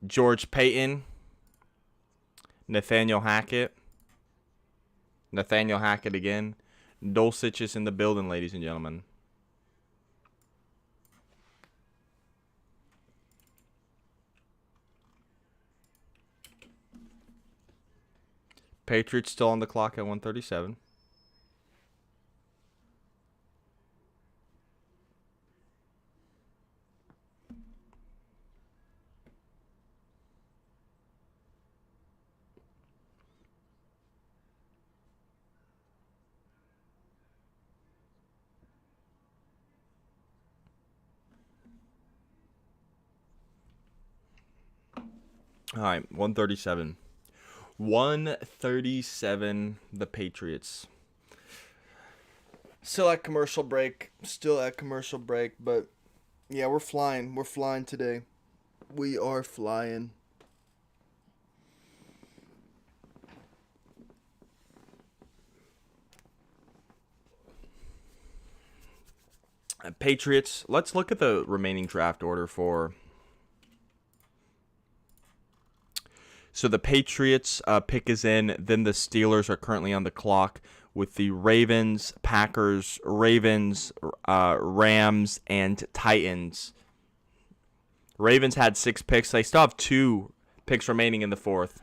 George Payton, Nathaniel Hackett again. Dulcich is in the building, ladies and gentlemen. Patriots still on the clock at 137. All right, 137. 137, the Patriots. Still at commercial break. But yeah, we're flying. We're flying today. We are flying. Patriots. Let's look at the remaining draft order for. So the Patriots pick is in. Then the Steelers are currently on the clock with the Ravens, Packers, Rams, and Titans. Ravens had 6 picks. They still have 2 picks remaining in the fourth.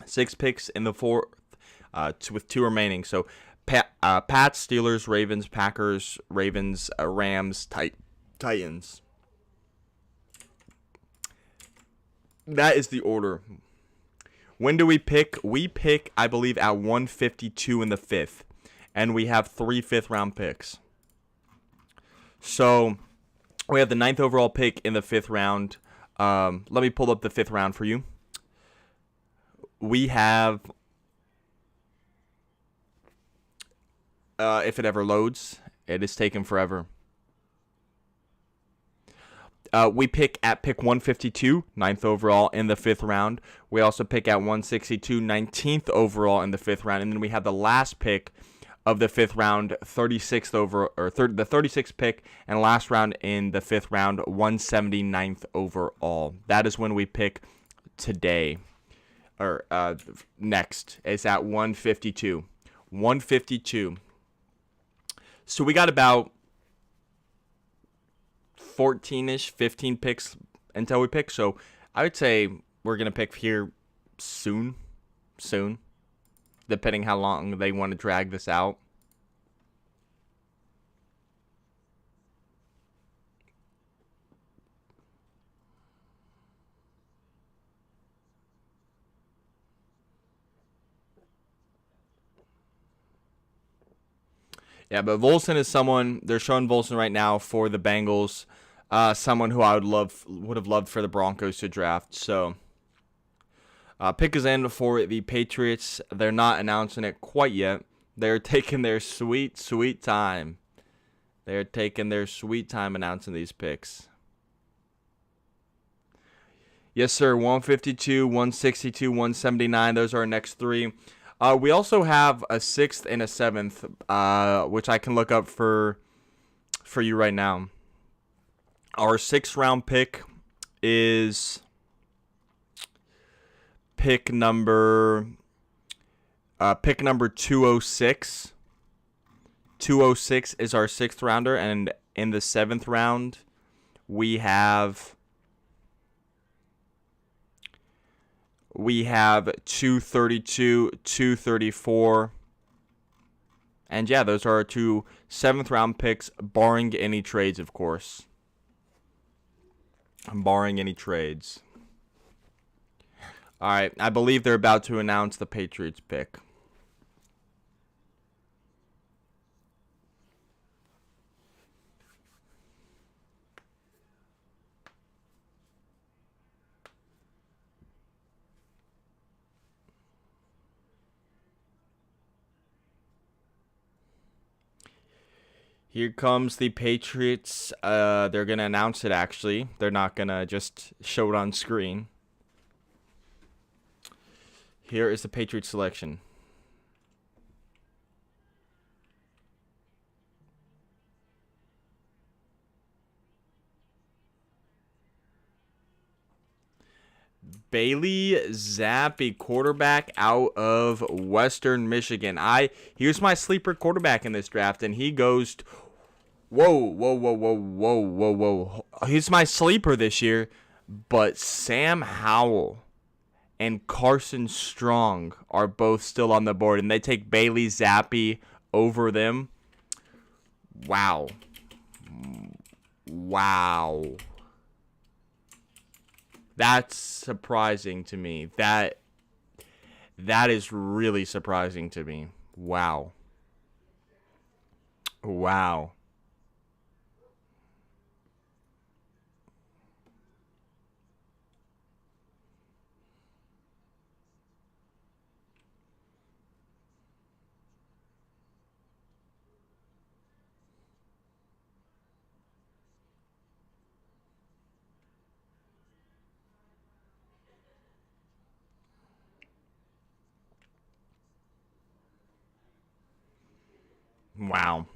6 picks in the fourth with 2 remaining. So Pats, Steelers, Ravens, Packers, Ravens, Rams, Titans. That is the order. When do we pick? We pick, I believe, at 152 in the 5th. And we have 3 5th-round picks. So we have the 9th overall pick in the 5th round. Let me pull up the 5th round for you. We have, if it ever loads, it is taking forever. We pick at pick 152, 9th overall in the 5th round. We also pick at 162, 19th overall in the 5th round. And then we have the last pick of the 5th round, 36th the 36th pick, and last round in the 5th round, 179th overall. That is when we pick today. Or next is at 152. 152. So we got about 14-ish, 15 picks until we pick. So I would say we're going to pick here soon, depending how long they want to drag this out. Yeah, but Volson is someone, they're showing Volson right now for the Bengals. Someone who I would have loved for the Broncos to draft. So pick is in for the Patriots. They're not announcing it quite yet. They're taking their sweet time. They're taking their sweet time announcing these picks. Yes, sir. 152, 162, 179. Those are our next 3. We also have a 6th and a 7th, which I can look up for you right now. Our 6th round pick is pick number 206. 206 is our 6th rounder, and in the 7th round we have 232, 234. And yeah, those are our 2 7th round picks, barring any trades, of course. Barring any trades. All right, I believe they're about to announce the Patriots pick. Here comes the Patriots. They're going to announce it, actually. They're not going to just show it on screen. Here is the Patriots selection. Bailey Zappe, quarterback out of Western Michigan. Here's my sleeper quarterback in this draft, and he goes whoa. He's my sleeper this year, but Sam Howell and Carson Strong are both still on the board, and they take Bailey Zappe over them. Wow. That's surprising to me. That is really surprising to me. Wow. Wow.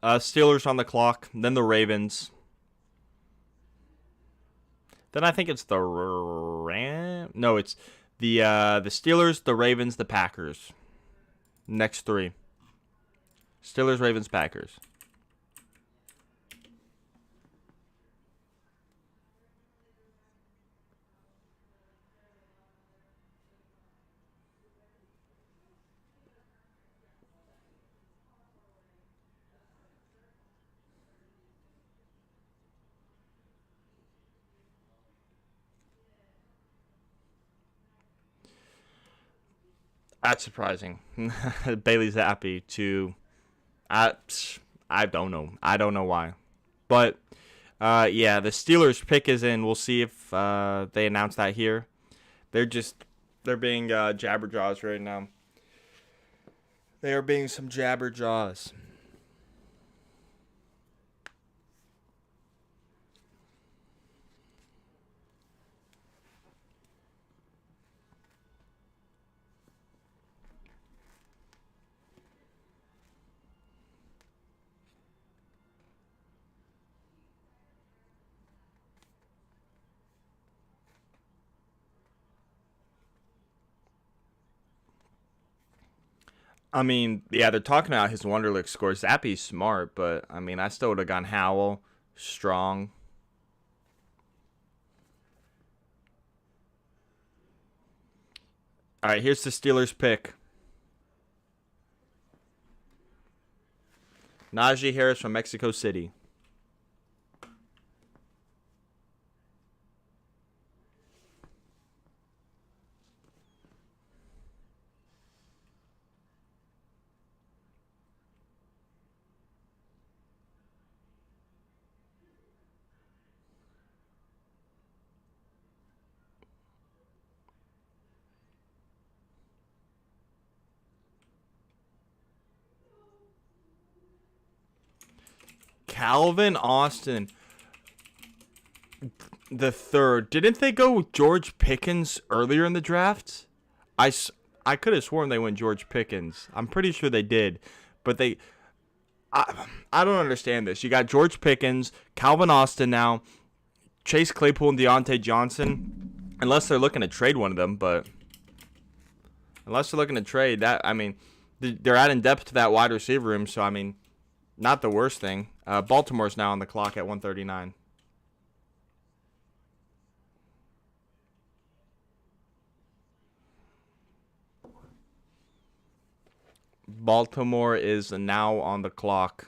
Steelers on the clock, then the Ravens. Then I think it's the No, it's the Steelers, the Ravens, the Packers. Next three. Steelers, Ravens, Packers. That's surprising. Bailey Zappi to I I don't know. I don't know why. But yeah, the Steelers pick is in. We'll see if they announce that here. They're being jabberjaws right now. They are being some jabberjaws. I mean, yeah, they're talking about his Wonderlic score. Zappi's smart, but I mean, I still would have gone Howell, Strong. All right, here's the Steelers pick. Najee Harris from Mexico City. Calvin Austin the third. Didn't they go with George Pickens earlier in the draft? I could have sworn they went George Pickens. I'm pretty sure they did. But I don't understand this. You got George Pickens, Calvin Austin now, Chase Claypool and Deontay Johnson. Unless they're looking to trade one of them, but unless they're looking to trade that, I mean, they're adding depth to that wide receiver room, so I mean, not the worst thing. Baltimore's now on the clock at 139. Baltimore is now on the clock.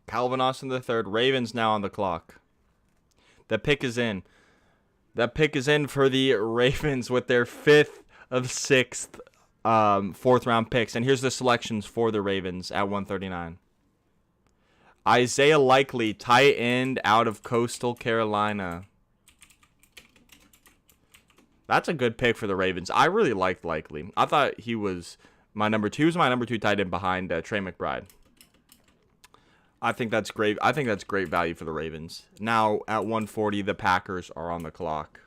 Calvin Austin the third. Ravens now on the clock. The pick is in. That pick is in for the Ravens with their fifth of sixth fourth round picks. And here's the selections for the Ravens at 139. Isaiah Likely, tight end out of Coastal Carolina. That's a good pick for the Ravens. I really liked Likely. I thought he was my number two. He was my number two tight end behind Trey McBride. I think that's great. I think that's great value for the Ravens. Now at 140, the Packers are on the clock.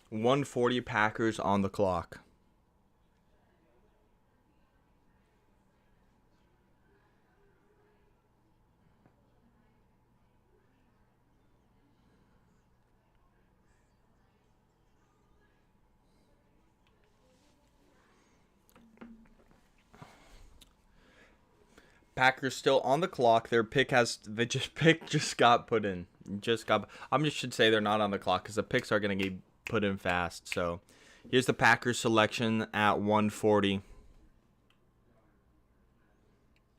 $140 Packers on the clock. Packers still on the clock. Their pick just got put in. Should say they're not on the clock because the picks are going to get put in fast. So here's the Packers selection at 140.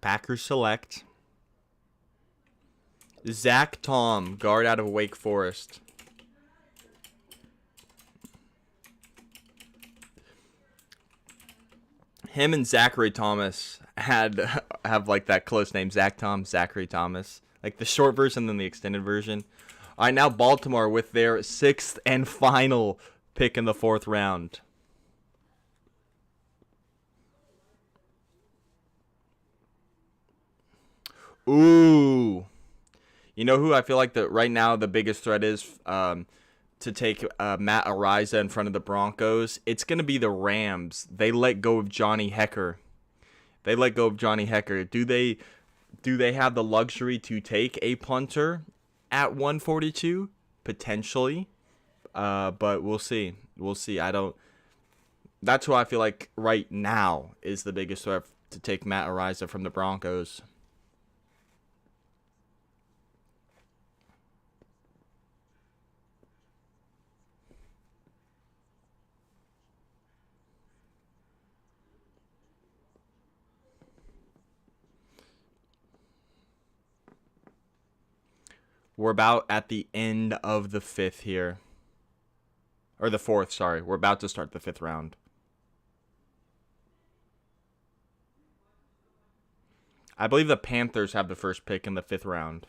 Packers select Zach Tom, guard out of Wake Forest. Him and Zachary Thomas have like that close name, Zach Tom, Zachary Thomas. Like the short version than the extended version. All right, now Baltimore with their 6th and final pick in the 4th round. Ooh. You know who I feel like right now the biggest threat is to take Matt Araiza in front of the Broncos? It's going to be the Rams. They let go of Johnny Hekker. Do they have the luxury to take a punter at 142? Potentially. But we'll see. That's who I feel like right now is the biggest threat to take Matt Araiza from the Broncos. We're about at the end of the 5th here. Or the 4th, sorry. We're about to start the 5th round. I believe the Panthers have the first pick in the 5th round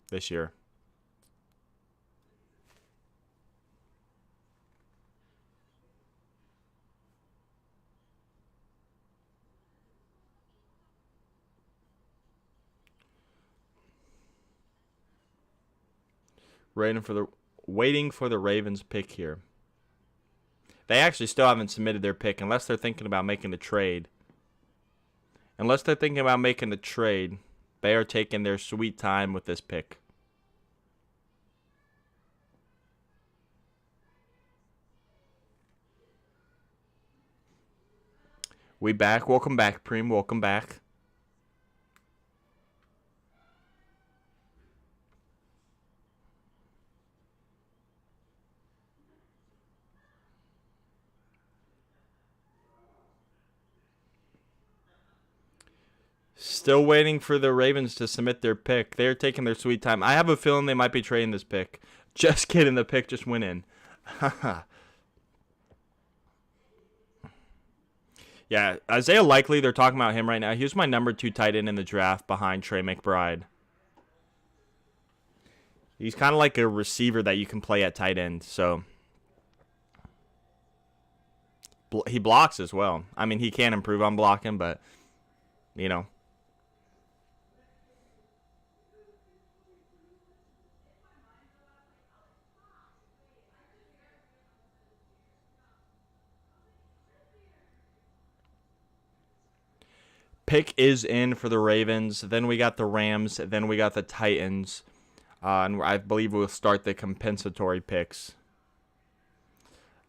this year. Waiting for the Ravens pick here. They actually still haven't submitted their pick unless they're thinking about making a trade. They are taking their sweet time with this pick. We back. Welcome back, Preem. Welcome back. Still waiting for the Ravens to submit their pick. They're taking their sweet time. I have a feeling they might be trading this pick. Just kidding. The pick just went in. Yeah, Isaiah Likely, they're talking about him right now. He was my number 2 tight end in the draft behind Trey McBride. He's kind of like a receiver that you can play at tight end. So he blocks as well. I mean, he can improve on blocking, but, you know. Pick is in for the Ravens. Then we got the Rams. Then we got the Titans. And I believe we'll start the compensatory picks.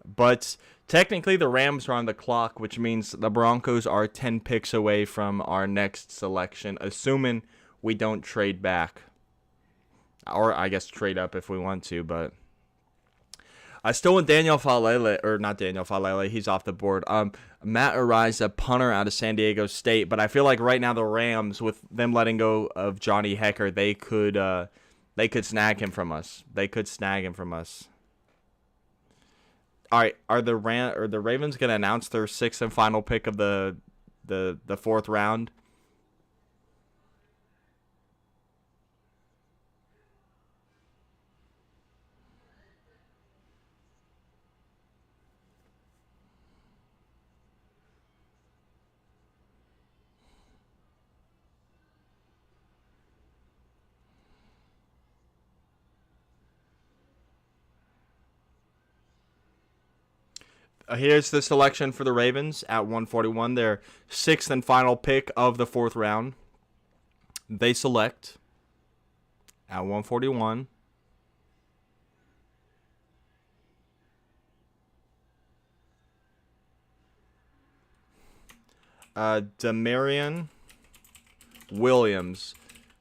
But technically the Rams are on the clock, which means the Broncos are 10 picks away from our next selection, assuming we don't trade back. Or I guess trade up if we want to, but I still want Daniel Faalele, or not Daniel Faalele, he's off the board. Matt Araiza, punter out of San Diego State, but I feel like right now the Rams, with them letting go of Johnny Hekker, they could snag him from us. All right, are the Ravens going to announce their 6th and final pick of the 4th round? Here's the selection for the Ravens at 141. Their 6th and final pick of the 4th round. They select at 141. Demarion Williams,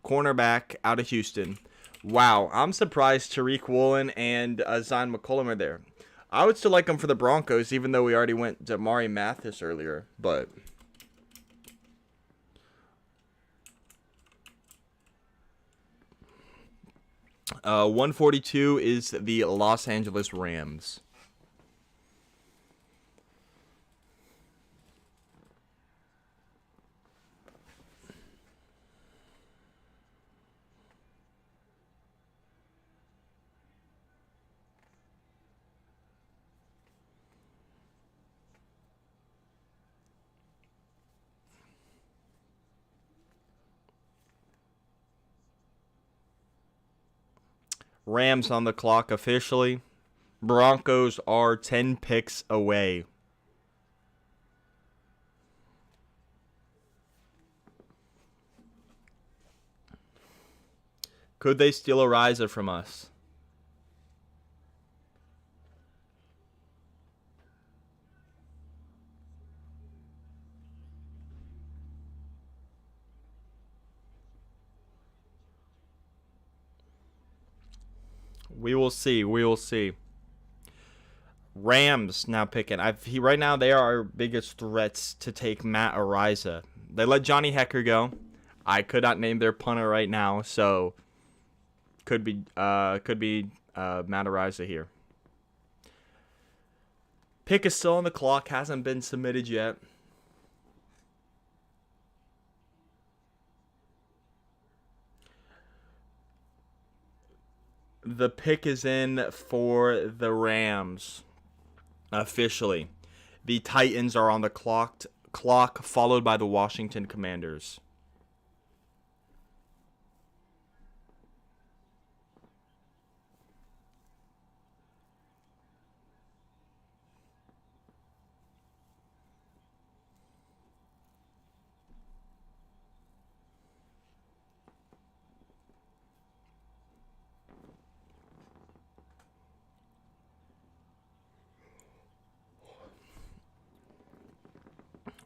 cornerback out of Houston. Wow, I'm surprised Tariq Woolen and Zion McCollum are there. I would still like him for the Broncos, even though we already went to Mari Mathis earlier. But 142 is the Los Angeles Rams. Rams on the clock officially. Broncos are 10 picks away. Could they steal a riser from us? We will see. We will see. Rams now picking. Right now they are our biggest threats to take Matt Araiza. They let Johnny Hecker go. I could not name their punter right now, so could be Matt Araiza here. Pick is still on the clock. Hasn't been submitted yet. The pick is in for the Rams. Officially. The Titans are on the clock, followed by the Washington Commanders.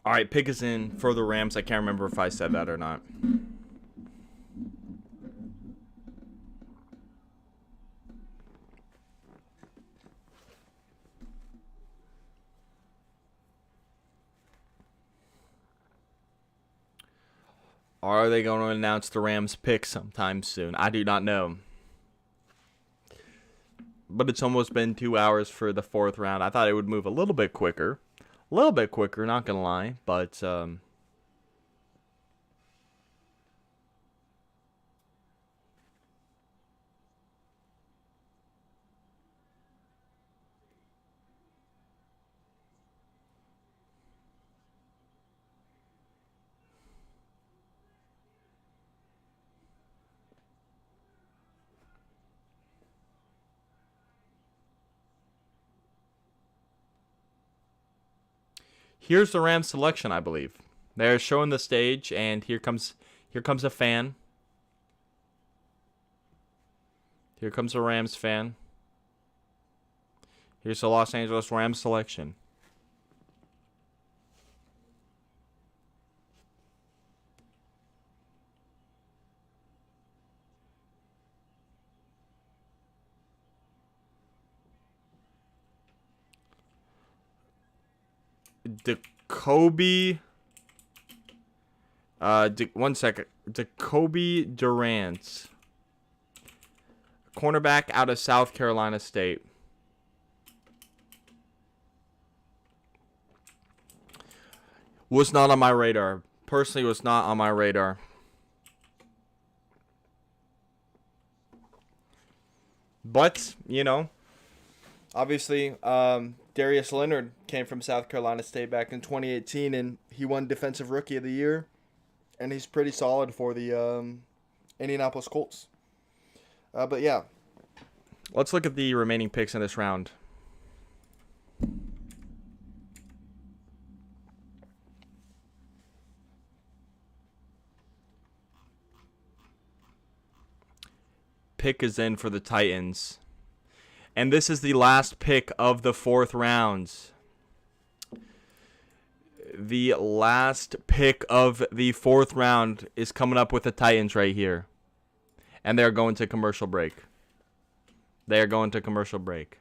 All right, pick is in for the Rams. I can't remember if I said that or not. Are they going to announce the Rams pick sometime soon? I do not know. But it's almost been 2 hours for the fourth round. I thought it would move a little bit quicker. A little bit quicker, not going to lie. But, here's the Rams selection, I believe. They're showing the stage, and here comes a fan. Here comes a Rams fan. Here's the Los Angeles Rams selection. Jacoby. One second. Jacoby Durant. Cornerback out of South Carolina State. Was not on my radar. Personally, was not on my radar. But, obviously, Darius Leonard came from South Carolina State back in 2018, and he won Defensive Rookie of the Year. And he's pretty solid for the Indianapolis Colts. But, yeah. Let's look at the remaining picks in this round. Pick is in for the Titans. And this is the last pick of the fourth round. The last pick of the fourth round is coming up with the Titans right here. And they're going to commercial break. They are going to commercial break.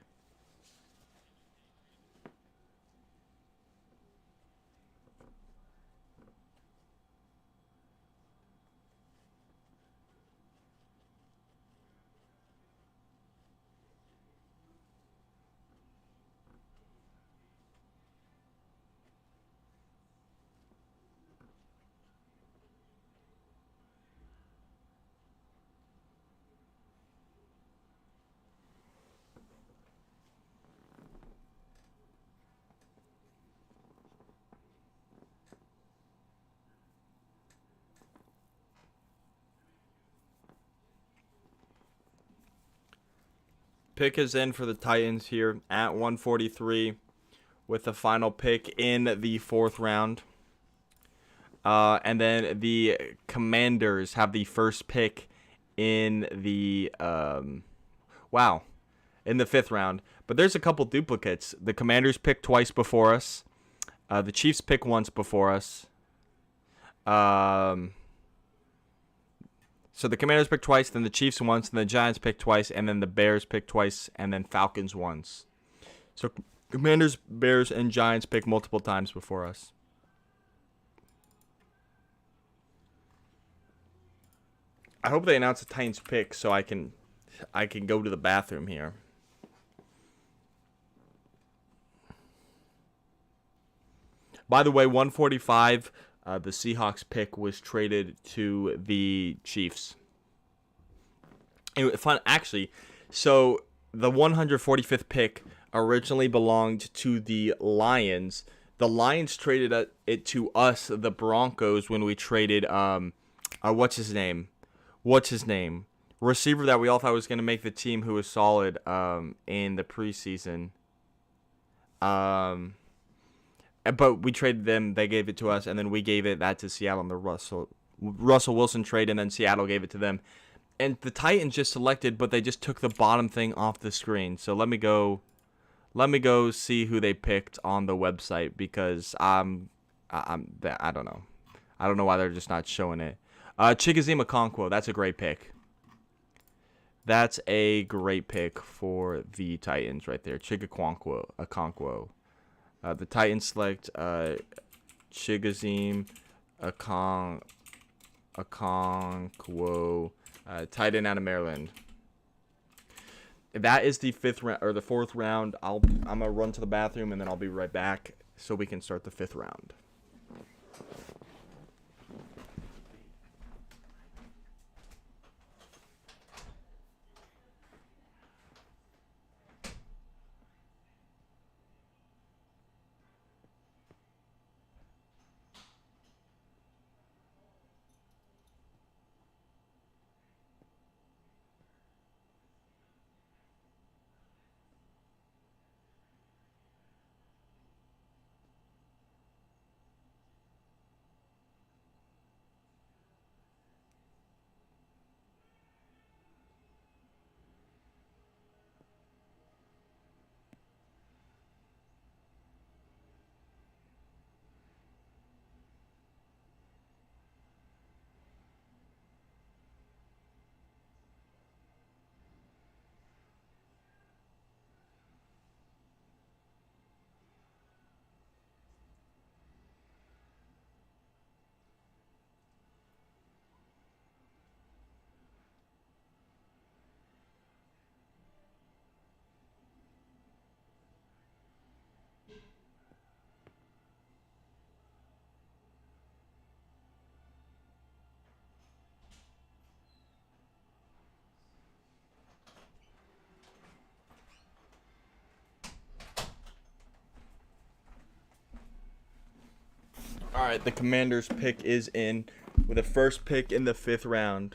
Pick is in for the Titans here at 143 with the final pick in the 4th round. And then the Commanders have the first pick in the in the 5th round. But there's a couple duplicates. The Commanders picked twice before us. The Chiefs pick once before us. So the Commanders picked twice, then the Chiefs once, then the Giants picked twice, and then the Bears picked twice, and then Falcons once. So Commanders, Bears, and Giants picked multiple times before us. I hope they announce the Titans pick so I can go to the bathroom here. By the way, 145. The Seahawks pick was traded to the Chiefs. Anyway, actually, so the 145th pick originally belonged to the Lions. The Lions traded it to us, the Broncos, when we traded what's his name? Receiver that we all thought was going to make the team, who was solid in the preseason. But we traded them. They gave it to us, and then we gave that to Seattle in the Russell Wilson trade, and then Seattle gave it to them. And the Titans just selected, but they just took the bottom thing off the screen. So let me go see who they picked on the website, because I don't know. I don't know why they're just not showing it. Chigoziem Okonkwo, that's a great pick. That's a great pick for the Titans right there. Okonkwo. The Titans select Chigoziem Okonkwo, tight end out of Maryland. That is the 5th round or the 4th round. I'm gonna run to the bathroom and then I'll be right back so we can start the 5th round. All right, the Commanders pick is in with the first pick in the 5th round.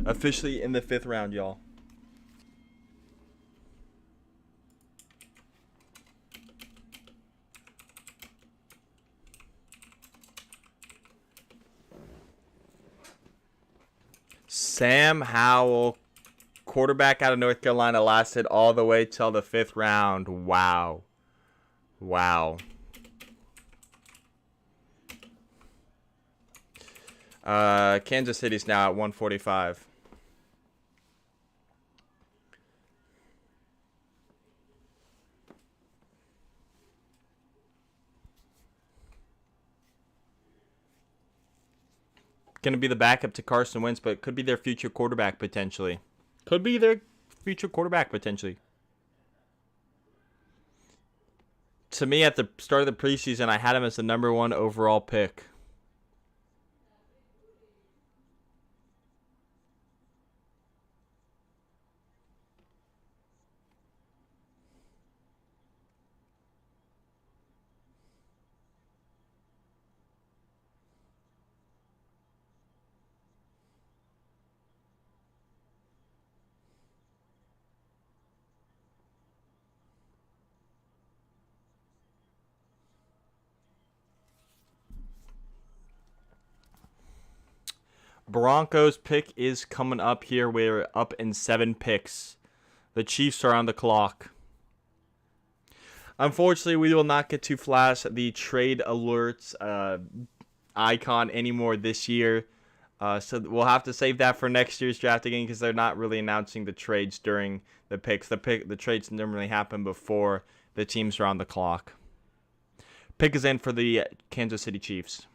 Officially in the 5th round, y'all. Sam Howell, quarterback out of North Carolina, lasted all the way till the 5th round. Wow. Kansas City's now at 145. Going to be the backup to Carson Wentz, but could be their future quarterback potentially. To me, at the start of the preseason, I had him as the number 1 overall pick. Broncos pick is coming up here. We're up in 7 picks. The Chiefs are on the clock. Unfortunately, we will not get to flash the trade alerts icon anymore this year. So we'll have to save that for next year's draft again because they're not really announcing the trades during the picks. The trades normally happen before the teams are on the clock. Pick is in for the Kansas City Chiefs.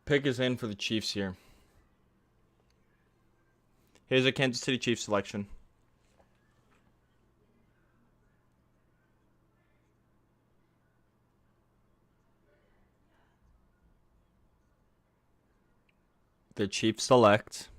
Pick is in for the Chiefs here. Here's a Kansas City Chiefs selection. The Chiefs select.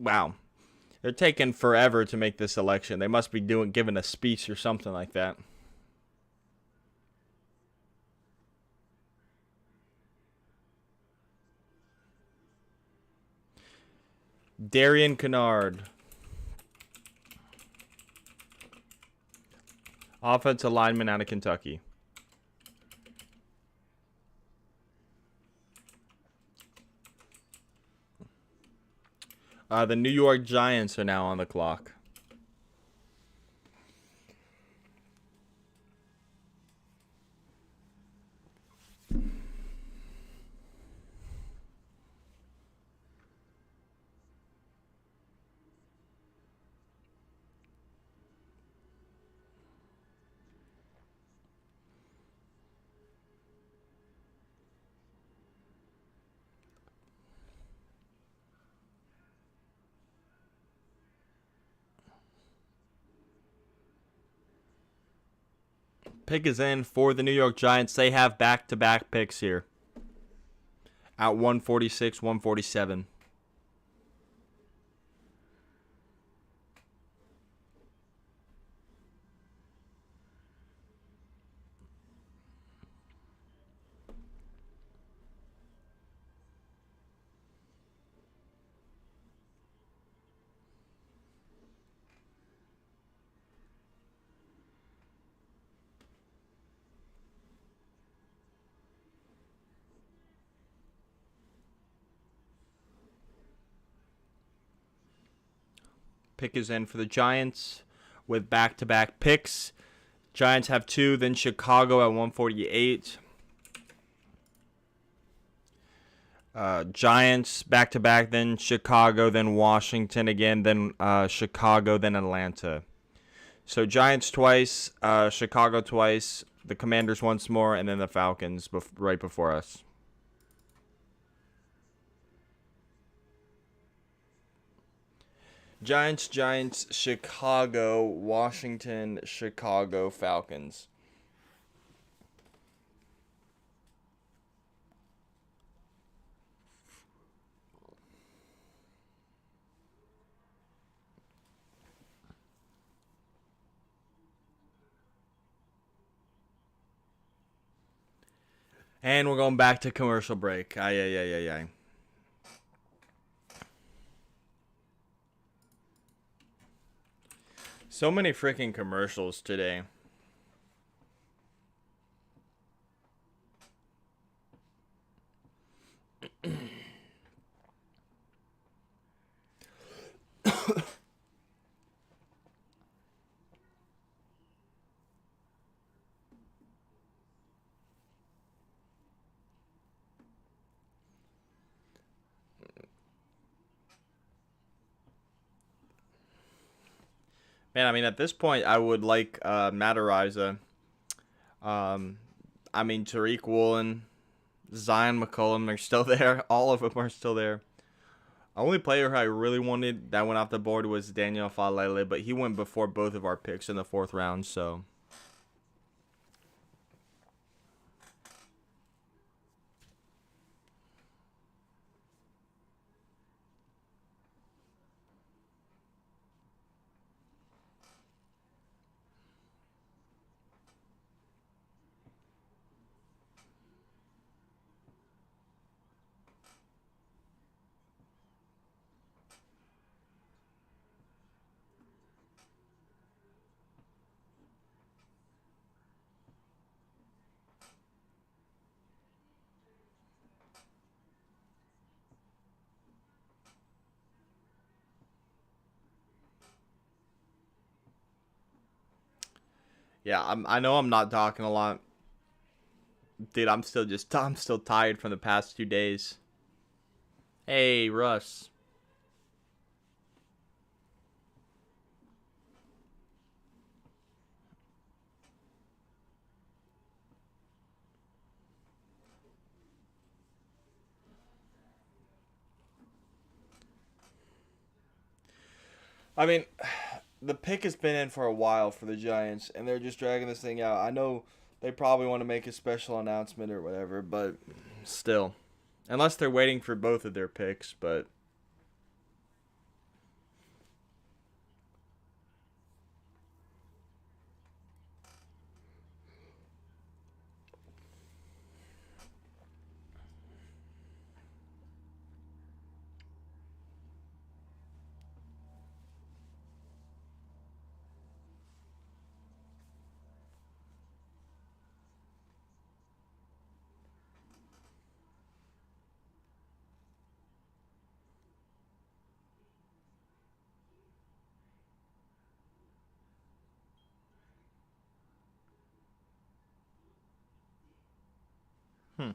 Wow. They're taking forever to make this selection. They must be giving a speech or something like that. Darian Kennard. Offensive lineman out of Kentucky. The New York Giants are now on the clock. Pick is in for the New York Giants. They have back-to-back picks here. At 146, 147. Pick is in for the Giants with back-to-back picks. Giants have 2, then Chicago at 148. Giants back-to-back, then Chicago, then Washington again, then Chicago, then Atlanta. So Giants twice, Chicago twice, the Commanders once more, and then the Falcons right before us. Giants, Chicago, Washington, Chicago, Falcons. And we're going back to commercial break. Aye. So many freaking commercials today. Man, I mean, at this point, I would like Matt Ariza. Um, I mean, Tariq Woolen, Zion McCollum, they're still there. All of them are still there. Only player who I really wanted that went off the board was Daniel Falele, but he went before both of our picks in the fourth round, so. Yeah, I know I'm not talking a lot. Dude, I'm still tired from the past 2 days. Hey, Russ. I mean, the pick has been in for a while for the Giants, and they're just dragging this thing out. I know they probably want to make a special announcement or whatever, but still. Unless they're waiting for both of their picks, but hmm.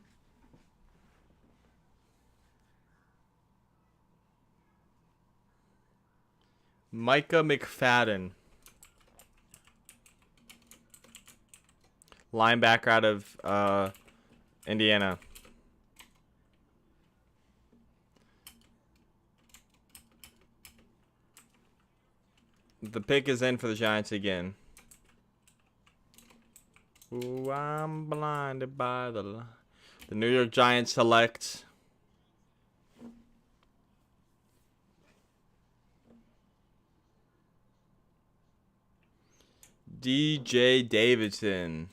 Micah McFadden, linebacker out of Indiana. The pick is in for the Giants again. Ooh, I'm blinded by the light. The New York Giants select DJ Davidson.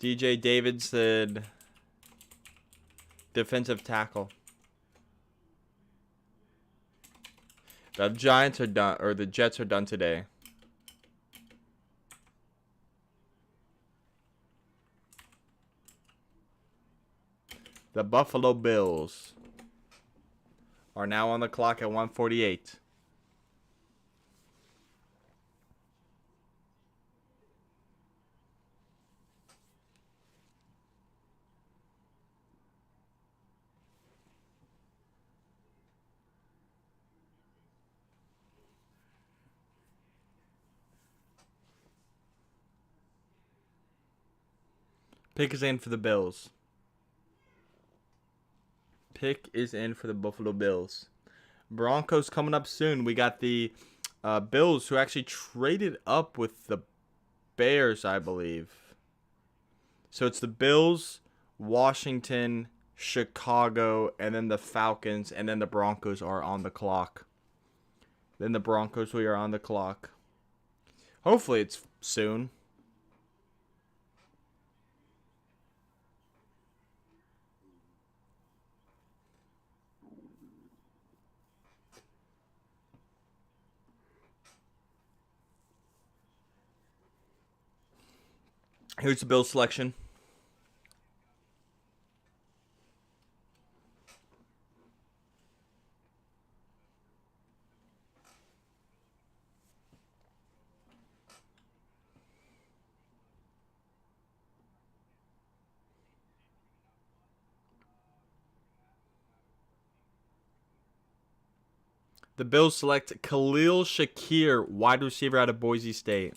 DJ Davidson, defensive tackle. The Giants are done, or the Jets are done today. The Buffalo Bills are now on the clock at 1:48. Pick is in for the Bills. Pick is in for the Buffalo Bills. Broncos coming up soon. We got the Bills who actually traded up with the Bears, I believe. So it's the Bills, Washington, Chicago, and then the Falcons, and then the Broncos are on the clock. Then the Broncos, we are on the clock. Hopefully it's soon. Here's the Bills selection. The Bills select Khalil Shakir, wide receiver out of Boise State.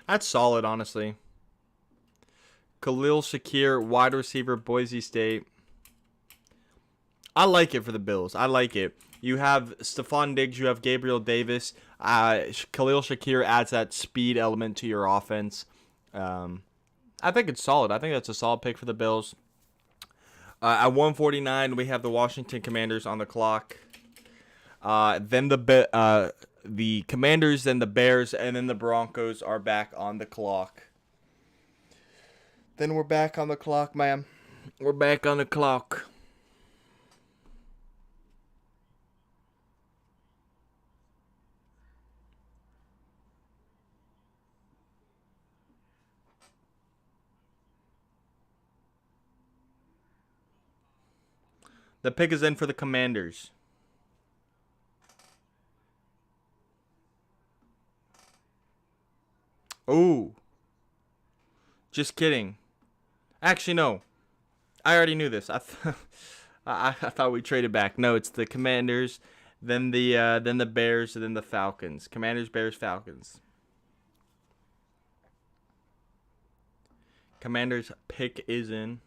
That's solid, honestly. Khalil Shakir, wide receiver, Boise State. I like it for the Bills. I like it. You have Stephon Diggs. You have Gabriel Davis. Khalil Shakir adds that speed element to your offense. I think it's solid. I think that's a solid pick for the Bills. At 149, we have the Washington Commanders on the clock. Then the Commanders, then the Bears, and then the Broncos are back on the clock. Then we're back on the clock, man. We're back on the clock. The pick is in for the Commanders. Ooh. Just kidding. Actually, no. I already knew this. I thought we traded back. No, it's the Commanders, then the Bears, and then the Falcons. Commanders, Bears, Falcons. Commanders pick is in.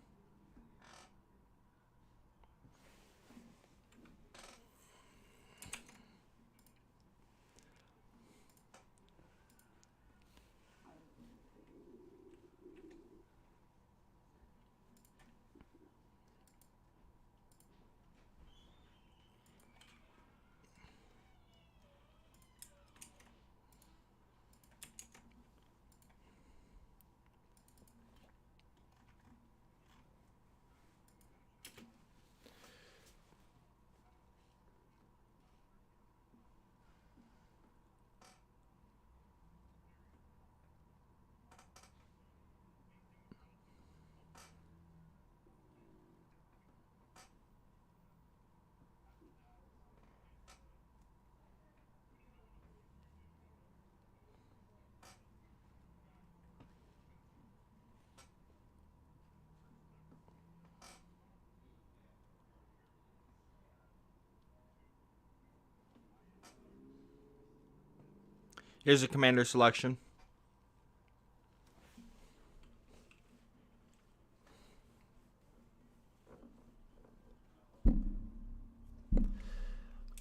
Here's a Commander selection.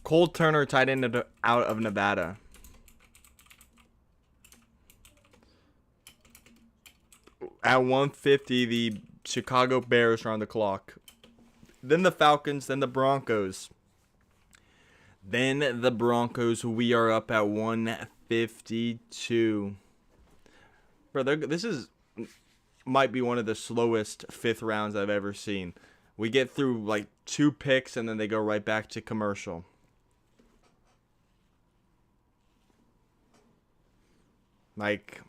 Cole Turner, tight end out of Nevada. At 150, the Chicago Bears are on the clock. Then the Falcons, then the Broncos. Then the Broncos, we are up at 152. Bro, might be one of the slowest fifth rounds I've ever seen. We get through like 2 picks and then they go right back to commercial. Like,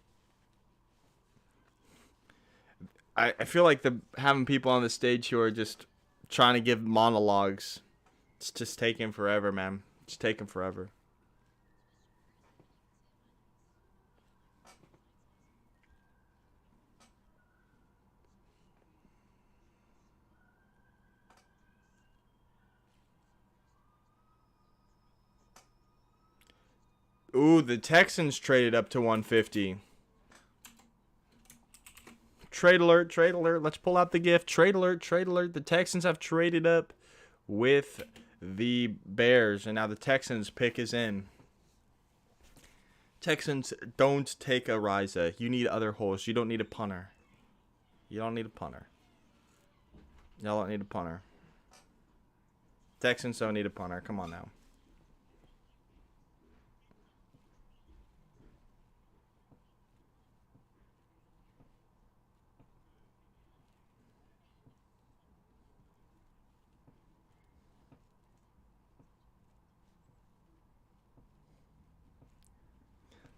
I feel like having people on the stage who are just trying to give monologues, it's just taking forever, man. It's taking forever. Ooh, the Texans traded up to 150. Trade alert, trade alert. Let's pull out the gift. Trade alert, trade alert. The Texans have traded up with the Bears, and now the Texans pick is in. Texans, don't take a Riza. You need other holes. You don't need a punter. You don't need a punter. Y'all don't need a punter. Texans don't need a punter. Come on now.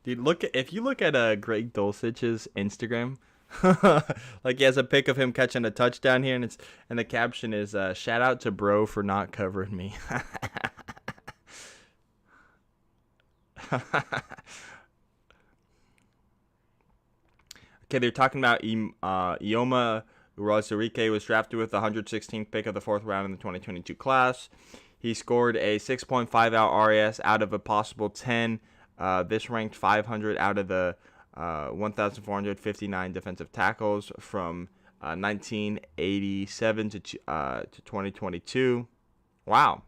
Dude, if you look at Greg Dulcich's Instagram, like he has a pic of him catching a touchdown here, and the caption is "Shout out to bro for not covering me." Okay, they're talking about Ioma Uwazurike was drafted with the 116th pick of the 4th round in the 2022 class. He scored a 6.5 out RAS out of a possible 10. This ranked 500 out of the 1,459 defensive tackles from 1987 to 2022. Wow.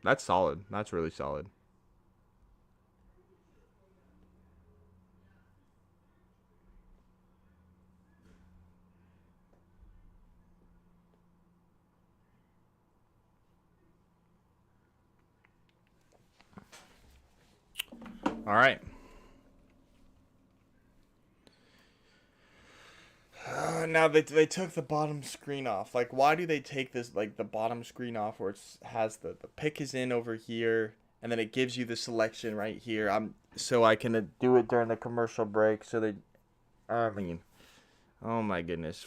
That's solid. That's really solid. All right. Now they took the bottom screen off. Like, why do they take this, like, the bottom screen off where it has the pick is in over here, and then it gives you the selection right here. So I can do it during the commercial break. So I mean, oh my goodness,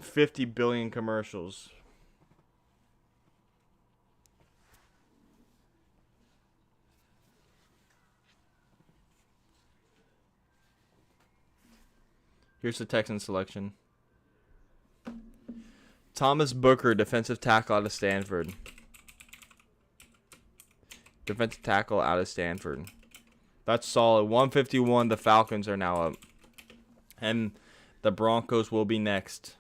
50 billion commercials. Here's the Texan selection. Thomas Booker, defensive tackle out of Stanford. Defensive tackle out of Stanford. That's solid. 151. The Falcons are now up. And the Broncos will be next.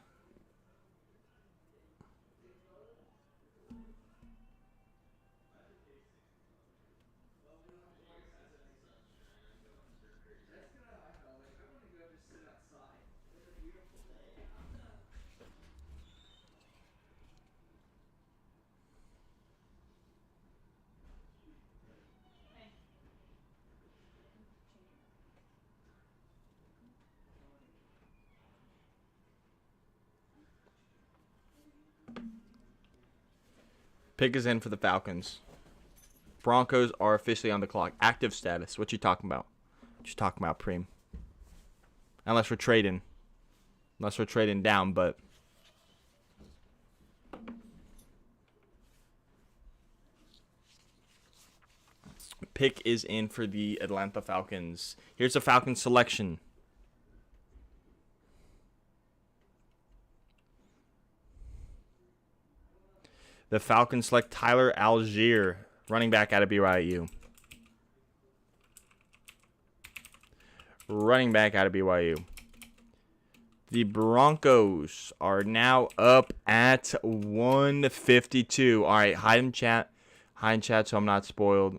Pick is in for the Falcons. Broncos are officially on the clock. Active status. What you talking about? What you talking about, Preem? Unless we're trading. Unless we're trading down, but... Pick is in for the Atlanta Falcons. Here's the Falcons selection. The Falcons select Tyler Algier, running back out of BYU. Running back out of BYU. The Broncos are now up at 152. All right, hide in chat. Hide in chat so I'm not spoiled.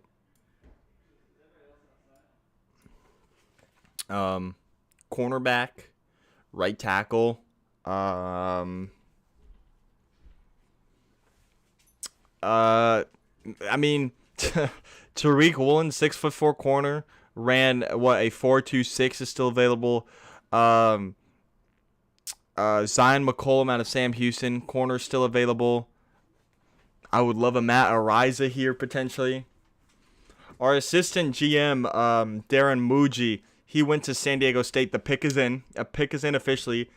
Cornerback, right tackle. I mean, Tariq Woolen, 6'4" corner, ran a 4.26 is still available. Zion McCollum out of Sam Houston, corner still available. I would love a Matt Ariza here potentially. Our assistant GM, Darren Muji, he went to San Diego State. The pick is in. A pick is in officially.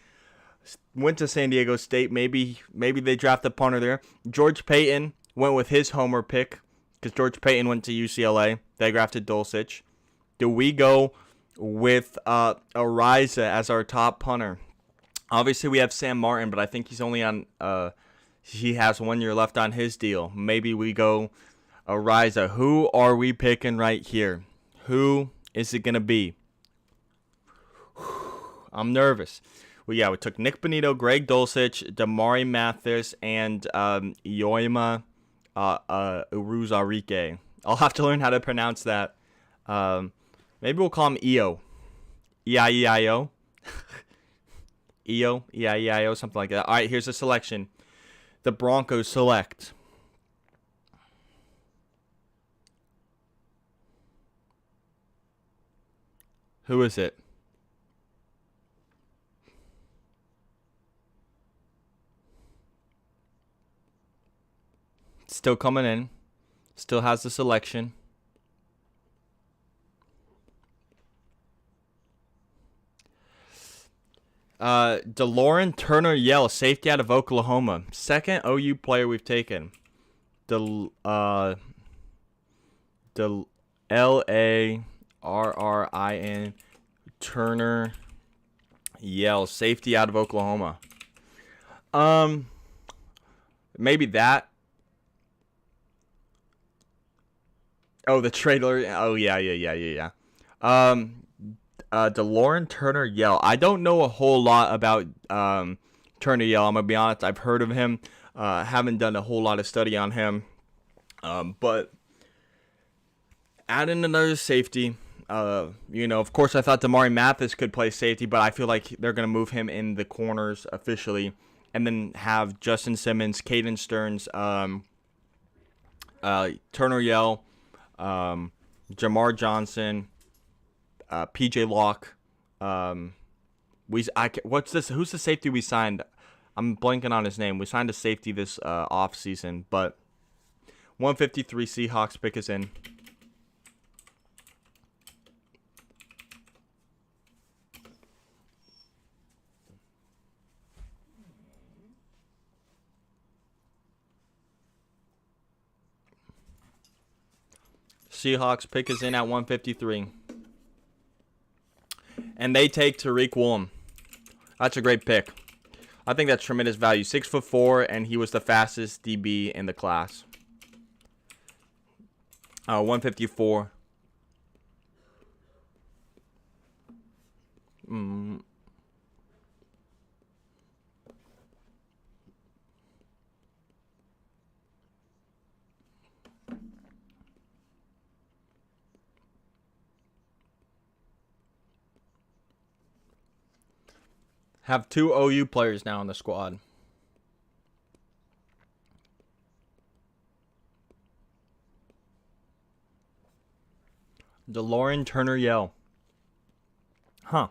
Went to San Diego State. Maybe they draft a punter there. George Payton went with his homer pick because George Payton went to UCLA. They drafted Dulcich. Do we go with Ariza as our top punter? Obviously, we have Sam Martin, but I think he's only on he has 1 year left on his deal. Maybe we go Ariza. Who are we picking right here? Who is it going to be? I'm nervous. Well, yeah, we took Nick Bonito, Greg Dulcich, Damari Mathis, and Yoima Uruzarike. I'll have to learn how to pronounce that. Maybe we'll call him EO. E-I-E-I-O. EO, E-I-E-I-O, something like that. All right, here's the selection. The Broncos select. Who is it? Still coming in. Still has the selection. DeLorean Turner-Yell, safety out of Oklahoma. Second OU player we've taken. L-A-R-R-I-N Turner Yell, safety out of Oklahoma. Maybe that. Oh, the trailer. Oh, yeah. DeLorean Turner Yell. I don't know a whole lot about Turner Yell. I'm gonna be honest. I've heard of him. Haven't done a whole lot of study on him. But add in another safety. Of course, I thought Damari Mathis could play safety, but I feel like they're gonna move him in the corners officially, and then have Justin Simmons, Caden Stearns, Turner Yell, Jamar Johnson, PJ Locke. What's this? Who's the safety we signed? I'm blanking on his name. We signed a safety this off season, but 153 Seahawks pick us in. Seahawks pick us in at 153. And they take Tariq Woolen. That's a great pick. I think that's tremendous value. 6'4", and he was the fastest DB in the class. 154. Have 2 OU players now in the squad. DeLorean Turner Yell. Huh.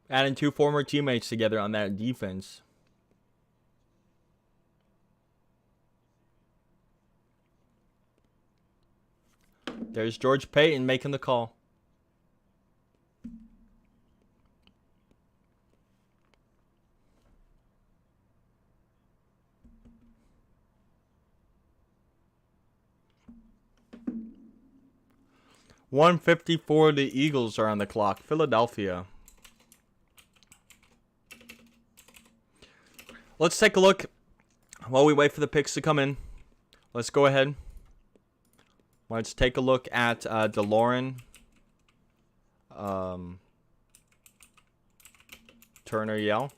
Adding 2 former teammates together on that defense. There's George Payton making the call. $154. The Eagles are on the clock. Philadelphia. Let's take a look while we wait for the picks to come in. Let's go ahead. Let's take a look at DeLorean Turner Yell.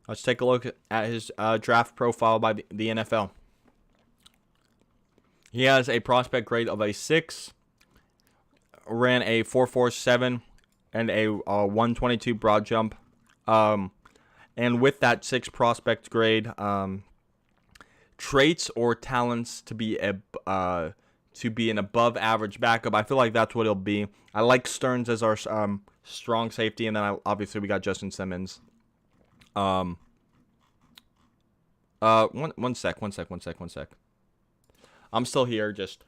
Let's take a look at his draft profile by the NFL. He has a prospect grade of a 6. Ran a 4.47 and a 122 broad jump. And with that 6 prospect grade, traits or talents to be an above average backup. I feel like that's what he'll be. I like Stearns as our strong safety, and then obviously we got Justin Simmons. One sec. I'm still here, just.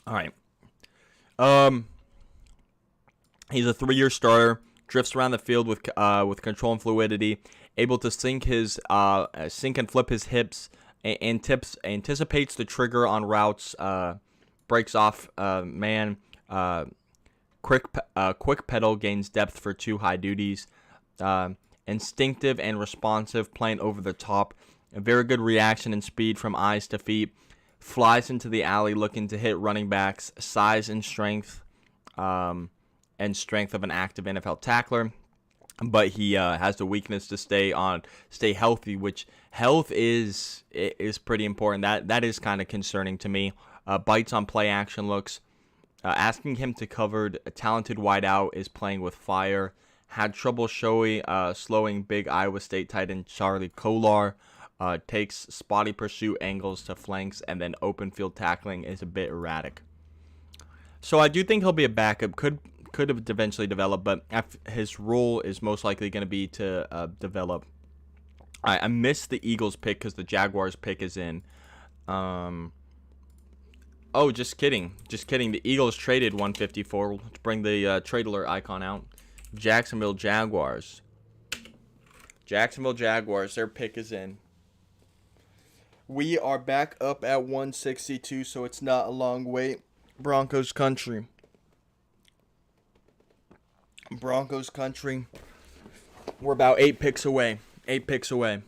All right. He's a 3-year starter. Drifts around the field with control and fluidity. Able to sink and flip his hips, and anticipates the trigger on routes. Breaks off man. Quick pedal, gains depth for 2 high duties. Instinctive and responsive, playing over the top. A very good reaction and speed from eyes to feet. Flies into the alley looking to hit running backs. Size and strength of an active NFL tackler. But he has the weakness to stay healthy, which health is pretty important. That is kind of concerning to me. Bites on play action looks. Asking him to cover a talented wideout is playing with fire. Had trouble slowing big Iowa State tight end Charlie Kolar. Takes spotty pursuit angles to flanks, and then open field tackling is a bit erratic. So I do think he'll be a backup. Could have eventually developed, but his role is most likely going to be to develop I missed the Eagles pick because the Jaguars pick is in. Um, oh, just kidding. Just kidding. The Eagles traded 154. Let's bring the trade alert icon out. Jacksonville Jaguars. Jacksonville Jaguars. Their pick is in. We are back up at 162, so it's not a long wait. Broncos country. Broncos country. We're about 8 picks away. 8 picks away.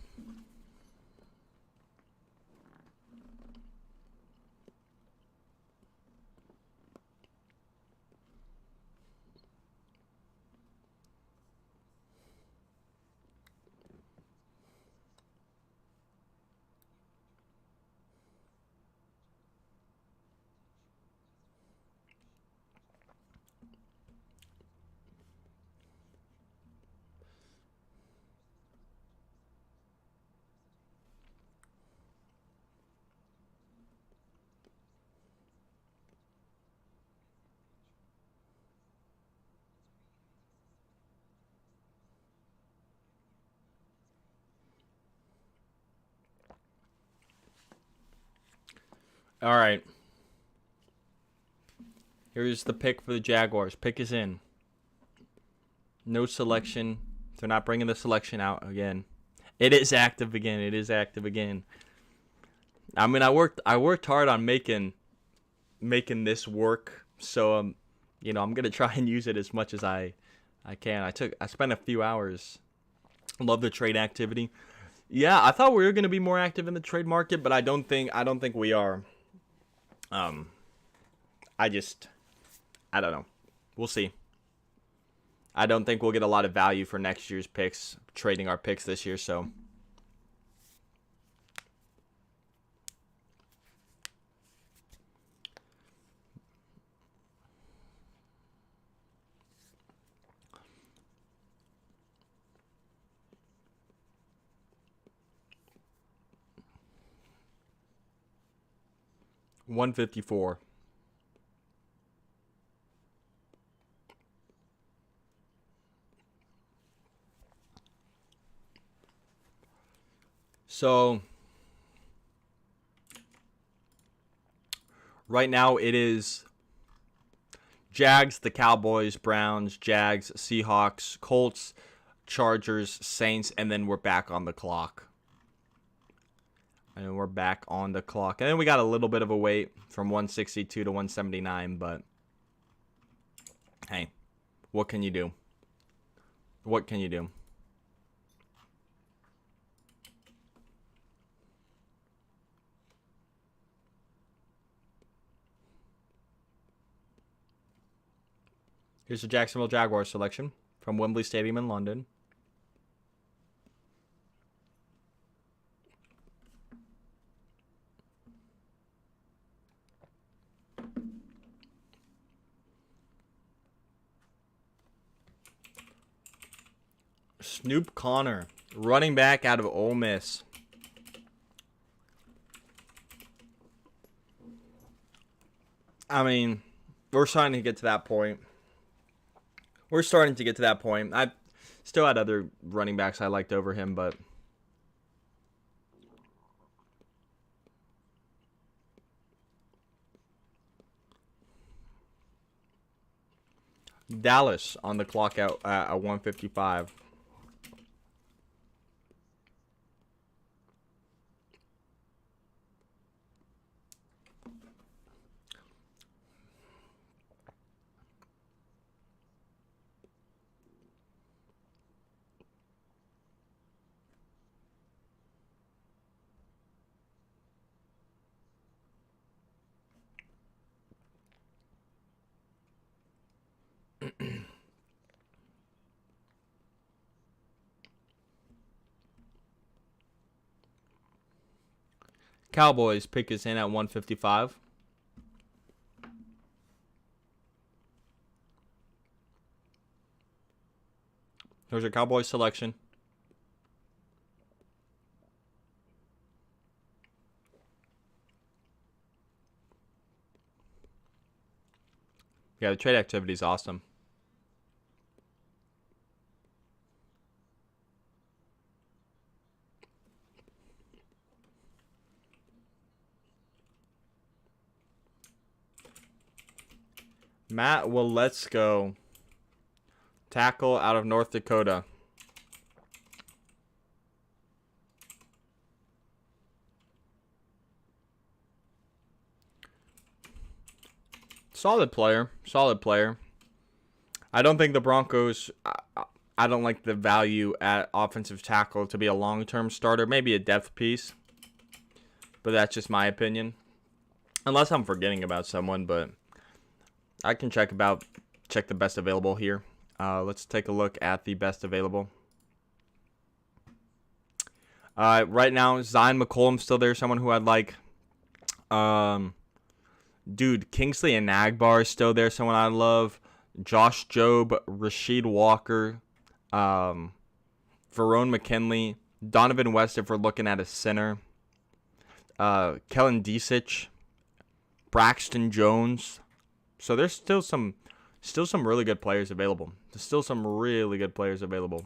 All right. Here's the pick for the Jaguars. Pick is in. No selection. They're not bringing the selection out again. It is active again. It is active again. I mean, I worked hard on making this work. So I'm gonna try and use it as much as I can. I spent a few hours. Love the trade activity. Yeah, I thought we were gonna be more active in the trade market, but I don't think we are. I don't know. We'll see. I don't think we'll get a lot of value for next year's picks, trading our picks this year, so. $154. So right now it is Jags, the Cowboys, Browns, Jags, Seahawks, Colts, Chargers, Saints, and then we're back on the clock. And then we're back on the clock. And then we got a little bit of a wait from 162 to 179, but hey, what can you do? What can you do? Here's the Jacksonville Jaguars selection from Wembley Stadium in London. Snoop Connor, running back out of Ole Miss. I mean, we're starting to get to that point. I still had other running backs I liked over him, but Dallas on the clock out at 155. Cowboys pick is in at 155. There's a Cowboys selection. Yeah, the trade activity is awesome. Matt Waletzko, tackle out of North Dakota. Solid player. Solid player. I don't think the Broncos... I don't like the value at offensive tackle to be a long-term starter. Maybe a depth piece. But that's just my opinion. Unless I'm forgetting about someone, but I can check the best available here. Let's take a look at the best available. Right now, Zion McCollum's still there, someone who I'd like. Dude, Kingsley Enagbare is still there, someone I love. Josh Jobe, Rasheed Walker, Verone McKinley, Donovan West if we're looking at a center. Kellen Disic, Braxton Jones. So there's still some really good players available. There's still some really good players available.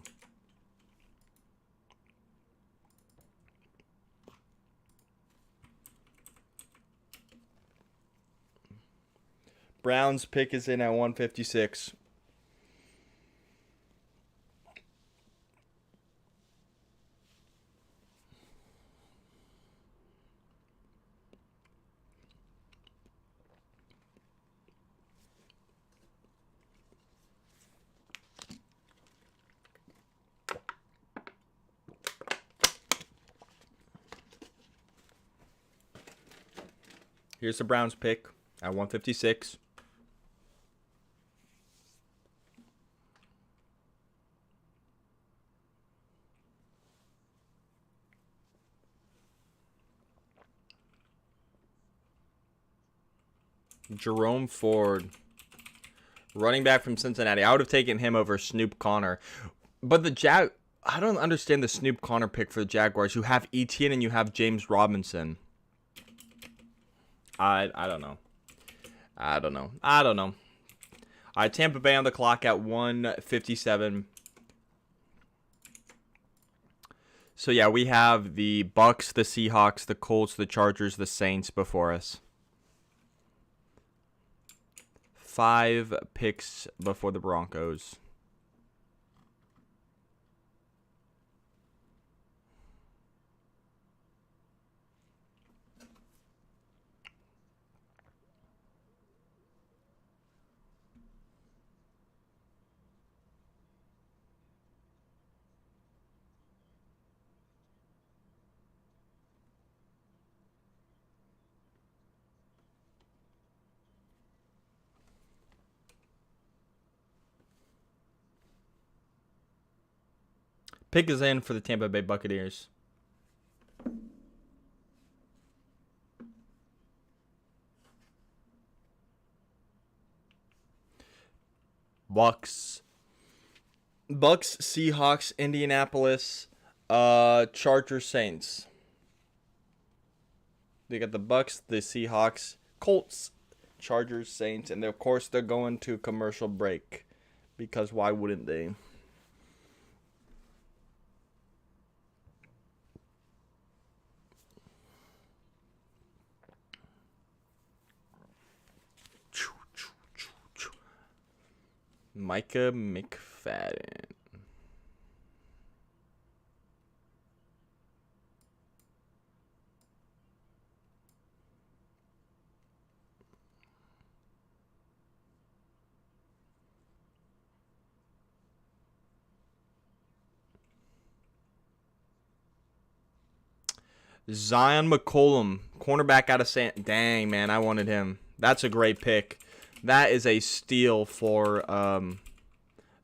Browns pick is in at 156. Here's the Browns pick at 156. Jerome Ford, running back from Cincinnati. I would have taken him over Snoop Connor. But I don't understand the Snoop Connor pick for the Jaguars. You have Etienne and you have James Robinson. I don't know. I don't know. All right, Tampa Bay on the clock at 157. So, yeah, we have the Bucks, the Seahawks, the Colts, the Chargers, the Saints before us. 5 picks before the Broncos. Pick is in for the Tampa Bay Buccaneers. Bucks, Seahawks, Indianapolis, Chargers, Saints. They got the Bucks, the Seahawks, Colts, Chargers, Saints, and of course they're going to commercial break because why wouldn't they? Micah McFadden. Zion McCollum, cornerback out of Dang, man, I wanted him. That's a great pick. That is a steal for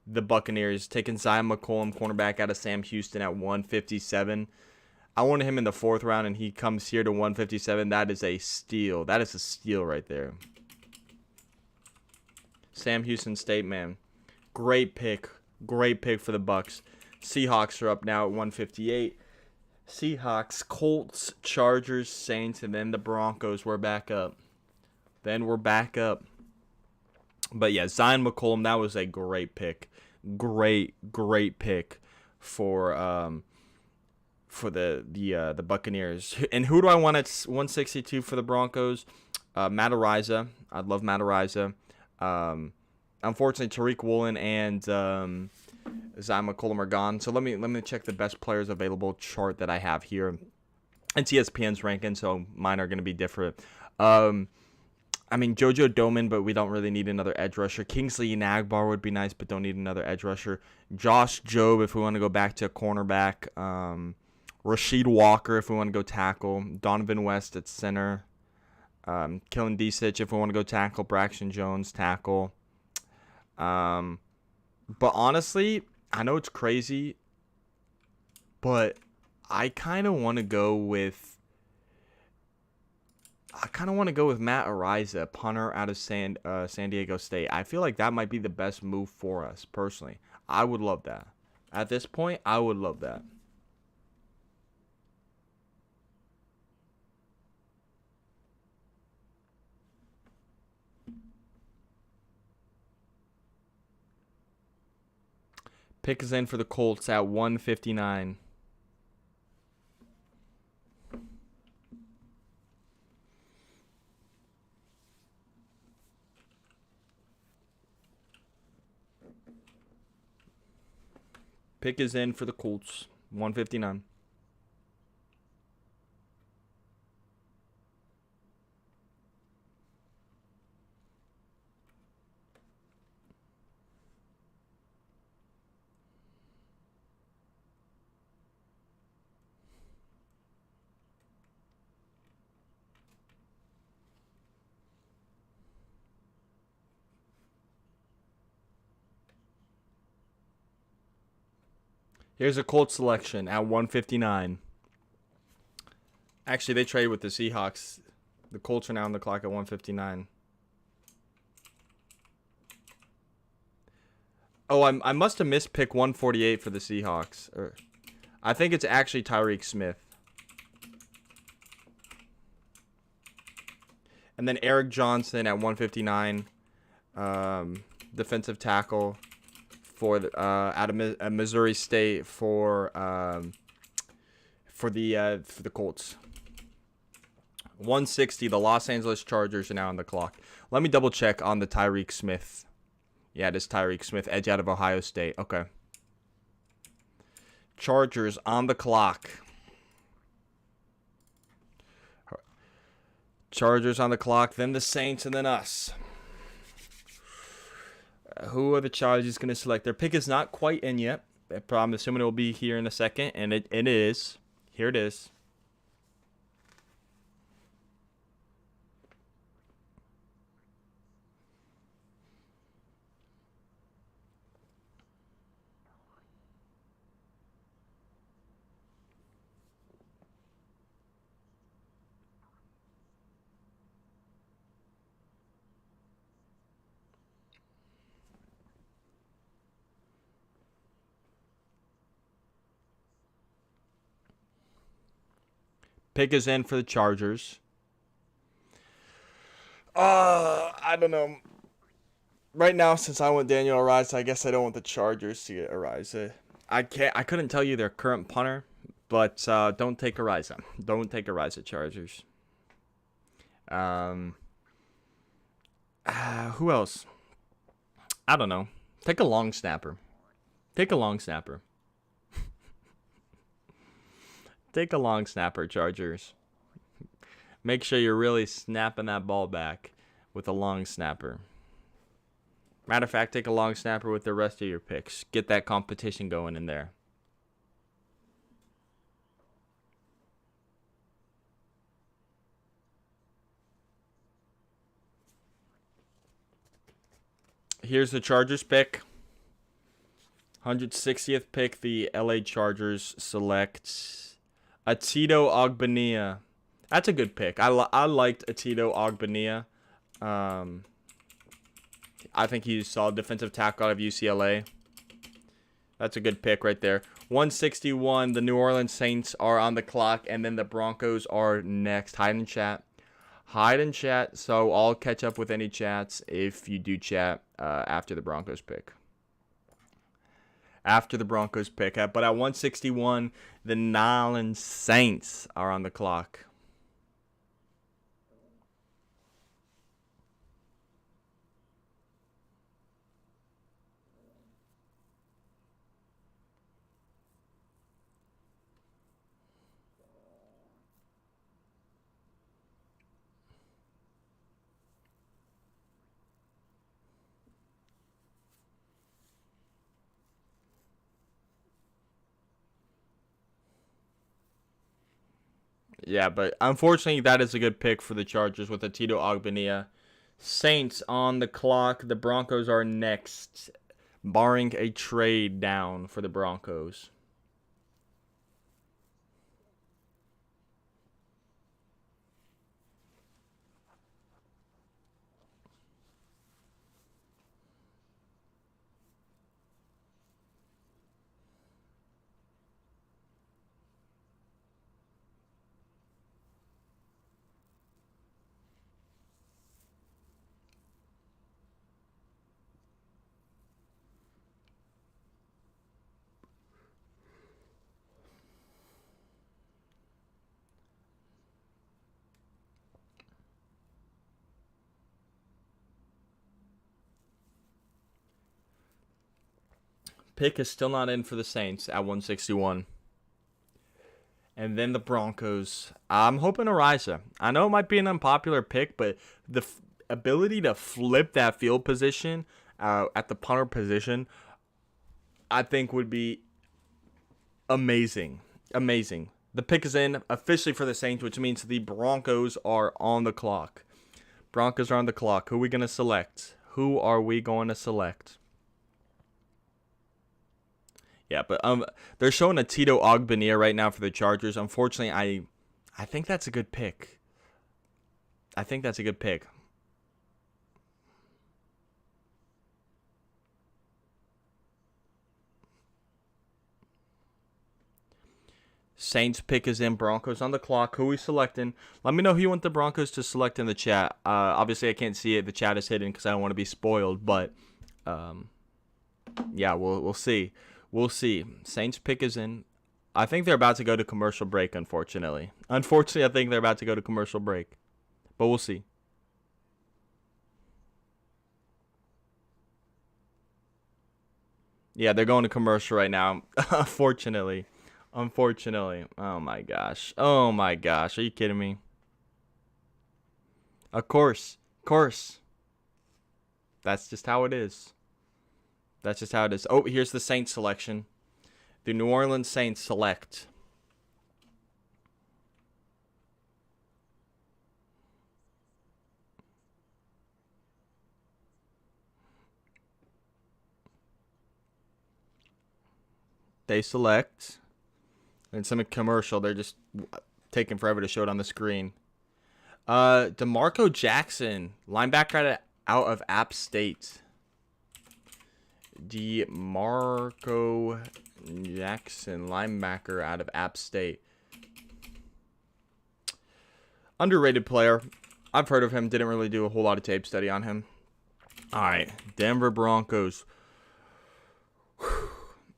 the Buccaneers, taking Zion McCollum, cornerback out of Sam Houston at 157. I wanted him in the 4th round, and he comes here to 157. That is a steal. That is a steal right there. Sam Houston State, man. Great pick. Great pick for the Bucks. Seahawks are up now at 158. Seahawks, Colts, Chargers, Saints, and then the Broncos. We're back up. But yeah, Zion McCollum, that was a great pick. Great pick for the Buccaneers. And who do I want at 162 for the Broncos? Matt Araiza. I'd love Matt Araiza. Unfortunately, Tariq Woolen and Zach McCollum are gone. So let me check the best players available chart that I have here. It's ESPN's ranking, so mine are going to be different. I mean, Jojo Doman, but we don't really need another edge rusher. Kingsley Enagbare would be nice, but don't need another edge rusher. Josh Jobe, if we want to go back to cornerback. Rasheed Walker, if we want to go tackle. Donovan West at center. Killen Disic, if we want to go tackle. Braxton Jones, tackle. But honestly, I know it's crazy, but I kind of want to go with Matt Araiza, punter out of San Diego State. I feel like that might be the best move for us, personally. I would love that. At this point, I would love that. Pick is in for the Colts at 159. Pick is in for the Colts, 159. Here's a Colts selection at 159. Actually, they traded with the Seahawks. The Colts are now on the clock at 159. Oh, I must have missed pick 148 for the Seahawks. I think it's actually Tyreek Smith. And then Eric Johnson at 159. Defensive tackle for the out of Missouri State for the Colts. 160. The Los Angeles Chargers are now on the clock. Let me double check on the Tyreek Smith. Yeah, it is Tyreek Smith, edge out of Ohio State. Okay. Chargers on the clock. Chargers on the clock, then the Saints, and then us. Who are the Chargers going to select? Their pick is not quite in yet. I'm assuming it will be here in a second, and it is. Here it is. Pick is in for the Chargers. I don't know. Right now, since I want Daniel Araiza, I guess I don't want the Chargers to get Araiza. I couldn't tell you their current punter, but don't take Araiza. Don't take Araiza, Chargers. Who else? I don't know. Take a long snapper. Take a long snapper. Take a long snapper, Chargers. Make sure you're really snapping that ball back with a long snapper. Matter of fact, take a long snapper with the rest of your picks. Get that competition going in there. Here's the Chargers pick. 160th pick, the LA Chargers select Atito Ogbonnia. That's a good pick. I liked Atito Ogbonnia. I think he's a solid defensive tackle out of UCLA. That's a good pick right there. 161, the New Orleans Saints are on the clock, and then the Broncos are next. Hide in chat. Hide in chat, so I'll catch up with any chats if you do chat after the Broncos pick. After the Broncos pick. But at 161, the New Orleans Saints are on the clock. Yeah, but unfortunately, that is a good pick for the Chargers with the Tito Ogbania. Saints on the clock. The Broncos are next, barring a trade down for the Broncos. Pick is still not in for the Saints at 161. And then the Broncos. I'm hoping Ariza. I know it might be an unpopular pick, but the ability to flip that field position at the punter position, I think would be amazing. Amazing. The pick is in officially for the Saints, which means the Broncos are on the clock. Broncos are on the clock. Who are we going to select? Who are we going to select? Yeah, but they're showing a Tito Ogbania right now for the Chargers. Unfortunately, I think that's a good pick. I think that's a good pick. Saints pick is in. Broncos on the clock. Who are we selecting? Let me know who you want the Broncos to select in the chat. Obviously, I can't see it. The chat is hidden because I don't want to be spoiled. But yeah, we'll see. We'll see. Saints pick is in. I think they're about to go to commercial break, unfortunately. Unfortunately, I think they're about to go to commercial break. But we'll see. Yeah, they're going to commercial right now. Unfortunately. Unfortunately. Oh my gosh. Oh my gosh. Are you kidding me? Of course. Of course. That's just how it is. That's just how it is. Oh, here's the Saints selection. The New Orleans Saints select. They select. And some commercial. They're just taking forever to show it on the screen. DeMarco Jackson, linebacker out of App State. DeMarco Jackson, linebacker out of App State. Underrated player. I've heard of him. Didn't really do a whole lot of tape study on him. All right, Denver Broncos.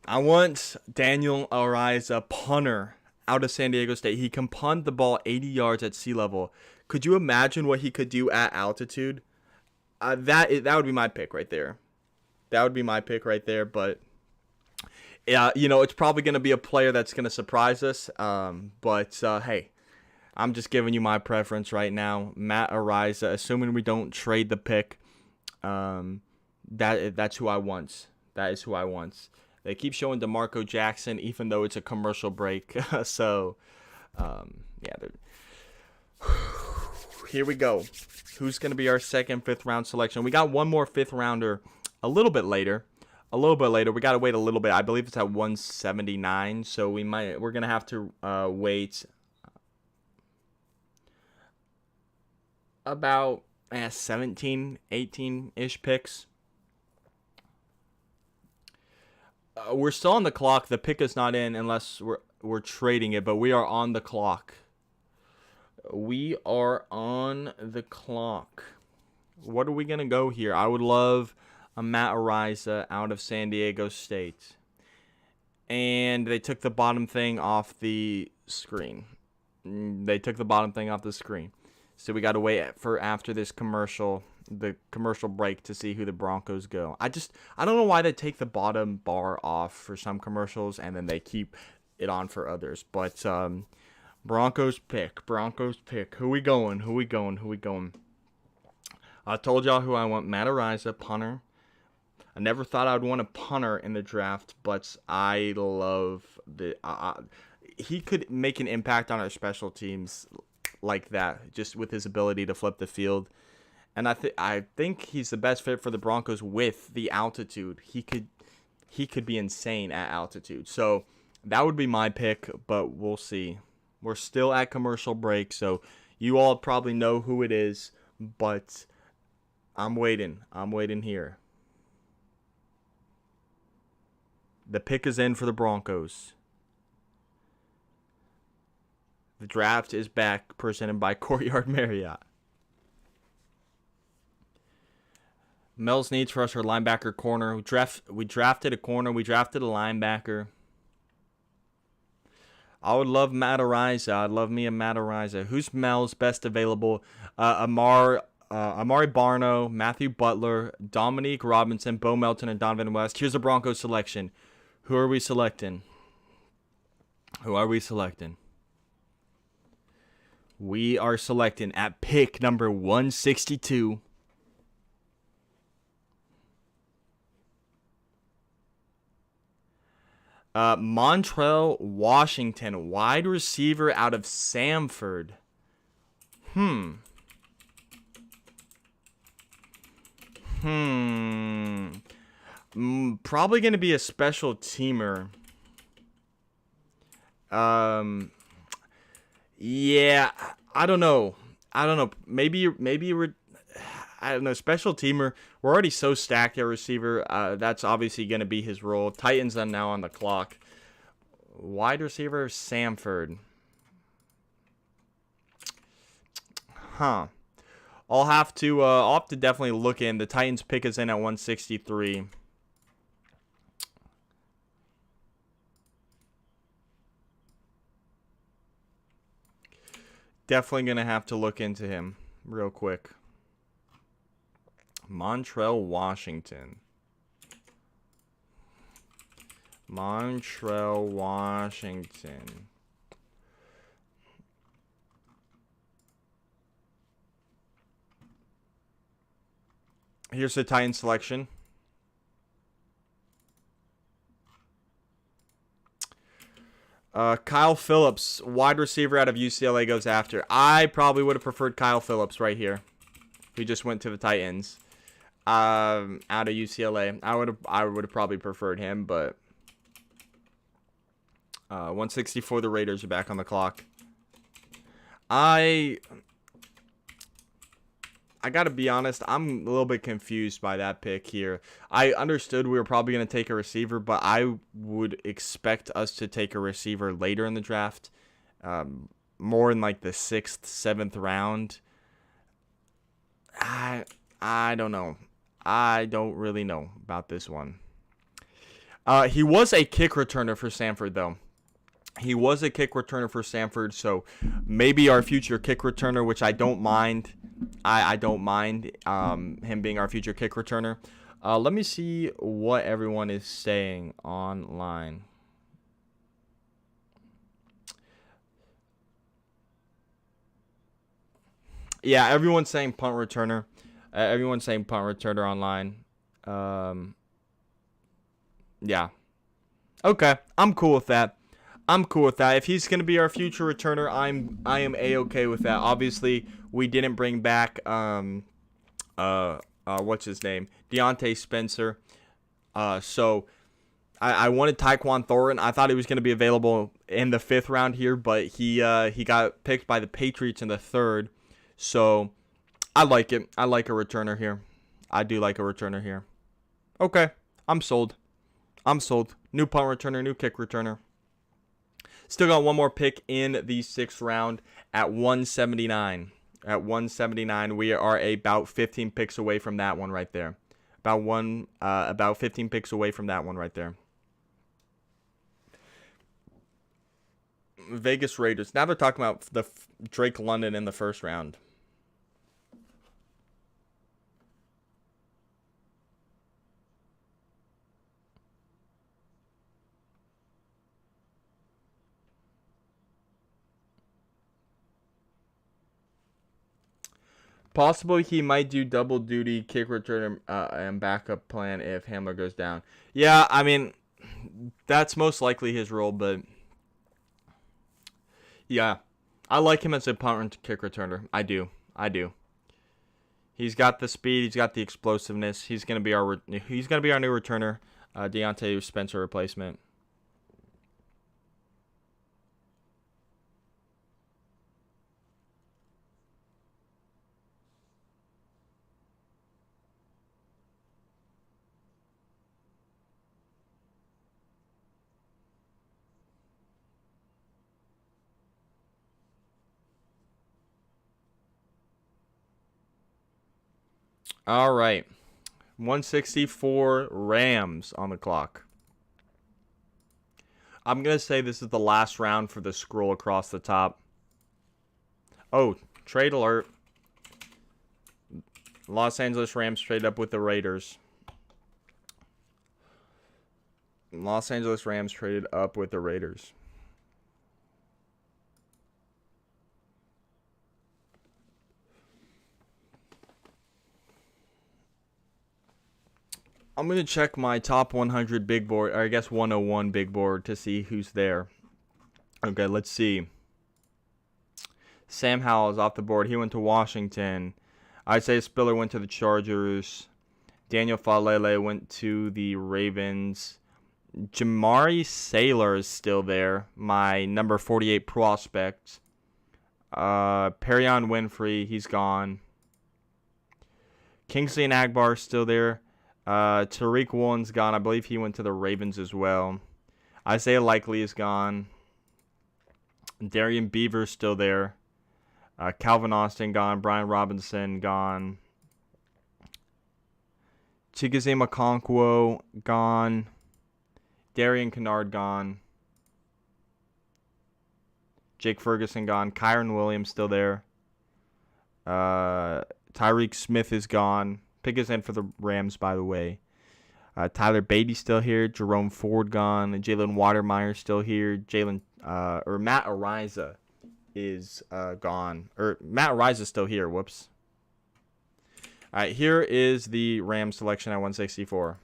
I want Daniel Ariza, punter out of San Diego State. He can punt the ball 80 yards at sea level. Could you imagine what he could do at altitude? That would be my pick right there. That would be my pick right there. But yeah, it's probably going to be a player that's going to surprise us. But hey, I'm just giving you my preference right now. Matt Ariza, assuming we don't trade the pick, that's who I want. That is who I want. They keep showing DeMarco Jackson, even though it's a commercial break. So, yeah. Here we go. Who's going to be our second, fifth round selection? We got one more fifth rounder a little bit later. We got to wait a little bit. I believe it's at 179. So we're going to have to wait about 17, 18-ish picks. We're still on the clock. The pick is not in unless we're trading it, but we are on the clock. We are on the clock. What are we going to go here? I would love a Matt Ariza out of San Diego State. And they took the bottom thing off the screen. So we got to wait for after this commercial, the commercial break, to see who the Broncos go. I don't know why they take the bottom bar off for some commercials and then they keep it on for others. But Broncos pick. Who we going? I told y'all who I want. Matt Ariza, punter. I never thought I'd want a punter in the draft, but I love he could make an impact on our special teams like that, just with his ability to flip the field. And I think he's the best fit for the Broncos with the altitude. He could be insane at altitude. So that would be my pick, but we'll see. We're still at commercial break, so you all probably know who it is, but I'm waiting. I'm waiting here. The pick is in for the Broncos. The draft is back, presented by Courtyard Marriott. Mel's needs for us are linebacker, corner. We drafted a corner. We drafted a linebacker. I would love Matt Araiza. I'd love me a Matt Araiza. Who's Mel's best available? Amari Barno, Matthew Butler, Dominique Robinson, Bo Melton, and Donovan West. Here's the Broncos selection. Who are we selecting? Who are we selecting? We are selecting at pick number 162. Montrell Washington, wide receiver out of Samford. Probably going to be a special teamer. Yeah, I don't know. Maybe I don't know. Special teamer. We're already so stacked at receiver. That's obviously going to be his role. Titans are now on the clock. Wide receiver Samford. I'll have to definitely look in. The Titans pick us in at 163. Definitely going to have to look into him real quick. Montrell Washington. Here's the Titan selection. Kyle Phillips, wide receiver out of UCLA, goes after. I probably would have preferred Kyle Phillips right here. He just went to the Titans. Out of UCLA, I would have probably preferred him, but 164. The Raiders are back on the clock. I gotta be honest, I'm a little bit confused by that pick here. I understood we were probably gonna take a receiver, but I would expect us to take a receiver later in the draft, more in like the 6th, 7th round. I don't know. I don't really know about this one. He was a kick returner for Samford, though. He was a kick returner for Samford, so maybe our future kick returner, which I don't mind. I don't mind him being our future kick returner. Let me see what everyone is saying online. Yeah, everyone's saying punt returner. Everyone's saying punt returner online. Yeah. Okay, I'm cool with that. If he's gonna be our future returner, I am a-okay with that. Obviously, we didn't bring back what's his name, Deontay Spencer. So I wanted Tyquan Thornton. I thought he was gonna be available in the 5th round here, but he got picked by the Patriots in the 3rd. So I like it. I like a returner here. I do like a returner here. Okay, I'm sold. New punt returner, new kick returner. Still got one more pick in the 6th round at 179. At 179, we are about 15 picks away from that one right there. About 15 picks away from that one right there. Vegas Raiders. Now they're talking about the Drake London in the 1st round. Possibly he might do double duty, kick return, and backup plan if Hamler goes down. Yeah, I mean, that's most likely his role, but Yeah, I like him as a punt kick returner. I do. I do. He's got the speed. He's got the explosiveness. He's gonna be our new returner. Deontay Spencer replacement. All right. 164 Rams on the clock. I'm going to say this is the last round for the scroll across the top. Oh, trade alert. Los Angeles Rams trade up with the Raiders. Los Angeles Rams traded up with the Raiders. I'm going to check my top 100 big board, or I guess 101 big board to see who's there. Okay, let's see. Sam Howell is off the board. He went to Washington. Isaiah Spiller went to the Chargers. Daniel Falele went to the Ravens. Jamari Sailor is still there, my number 48 prospect. Perion Winfrey, he's gone. Kingsley Agbar is still there. Tariq Woolen's gone. I believe he went to the Ravens as well. Isaiah Likely is gone. Darian Beaver's still there. Calvin Austin gone. Brian Robinson gone. Chigoziem Okonkwo gone. Darian Kennard gone. Jake Ferguson gone. Kyron Williams still there. Tyreek Smith is gone. Pick is in for the Rams, by the way. Tyler Beatty still here. Jerome Ford gone. Jalen Watermeyer still here. Matt Ariza is gone. Matt Ariza is still here. Whoops. All right, here is the Rams selection at 164.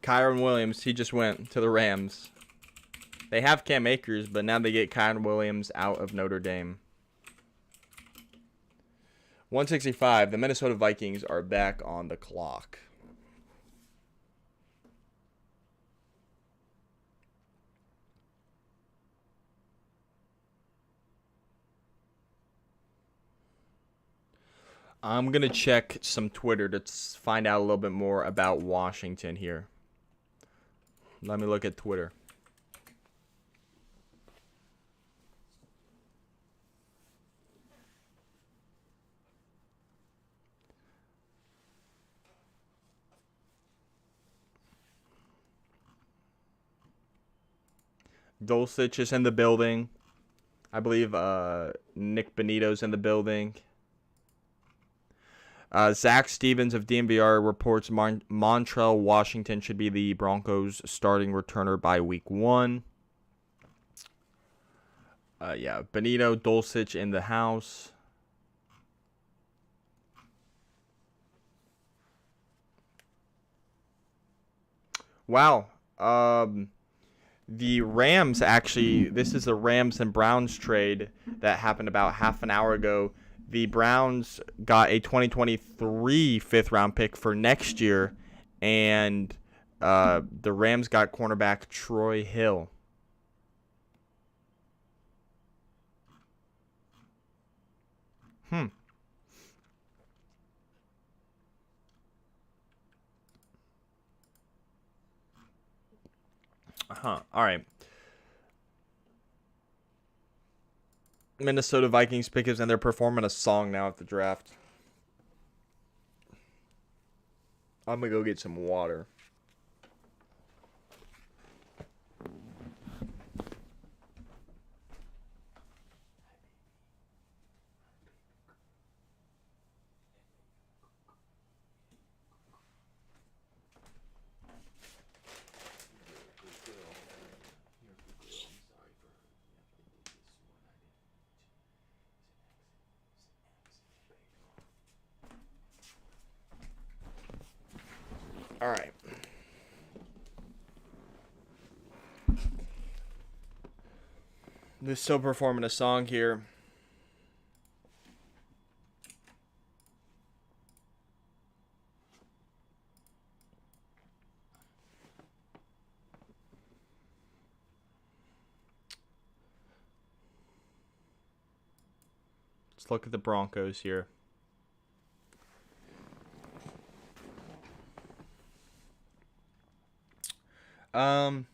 Kyron Williams, he just went to the Rams. They have Cam Akers, but now they get Kyron Williams out of Notre Dame. 165, the Minnesota Vikings are back on the clock. I'm going to check some Twitter to find out a little bit more about Washington here. Let me look at Twitter. Dulcich is in the building. I believe Nick Benito's in the building. Zach Stevens of DNVR reports Montrell Washington should be the Broncos' starting returner by week 1. Benito, Dulcich in the house. Wow. The Rams actually, this is the Rams and Browns trade that happened about half an hour ago. The Browns got a 2023 fifth-round pick for next year, and the Rams got cornerback Troy Hill. All right. Minnesota Vikings pickers, and they're performing a song now at the draft. I'm going to go get some water. All right. They're still performing a song here. Let's look at the Broncos here. Um,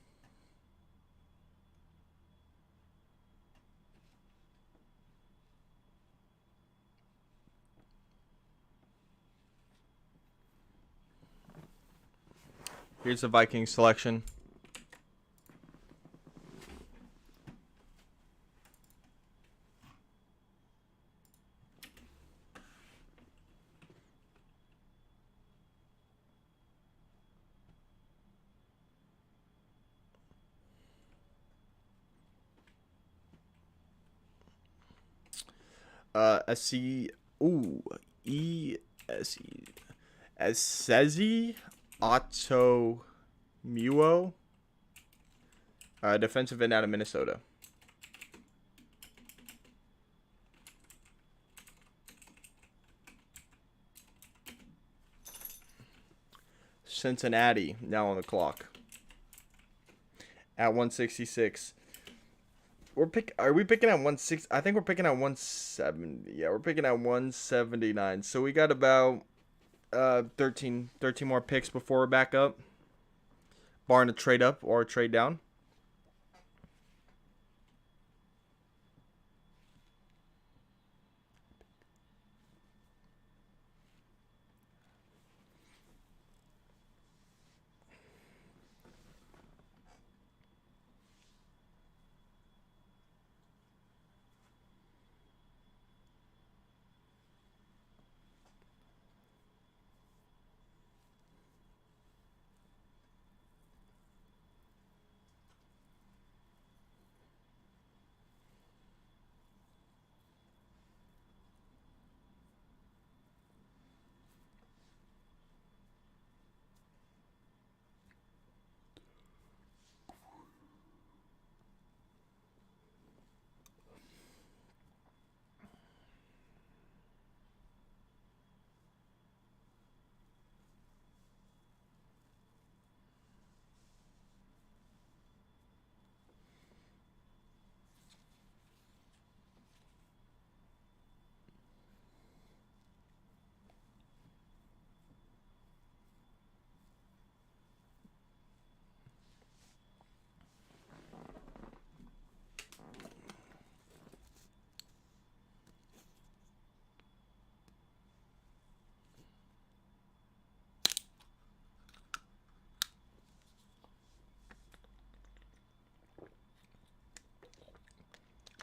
Here's the Vikings selection. SC. Ooh. ESE. Esezi Otto Muo. Defensive end out of Minnesota. Cincinnati now on the clock at 166. Are we picking at 160? I think we're picking at 170. Yeah, we're picking at 179. So we got about 13 more picks before we're back up, barring a trade up or a trade down.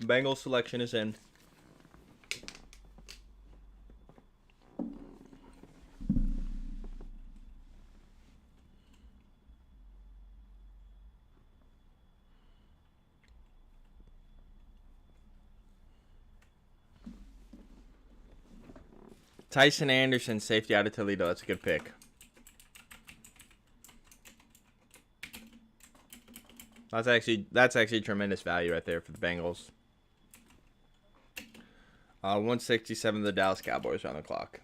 Bengals selection is in. Tyson Anderson, safety out of Toledo. That's a good pick. That's actually tremendous value right there for the Bengals. 167, the Dallas Cowboys are on the clock.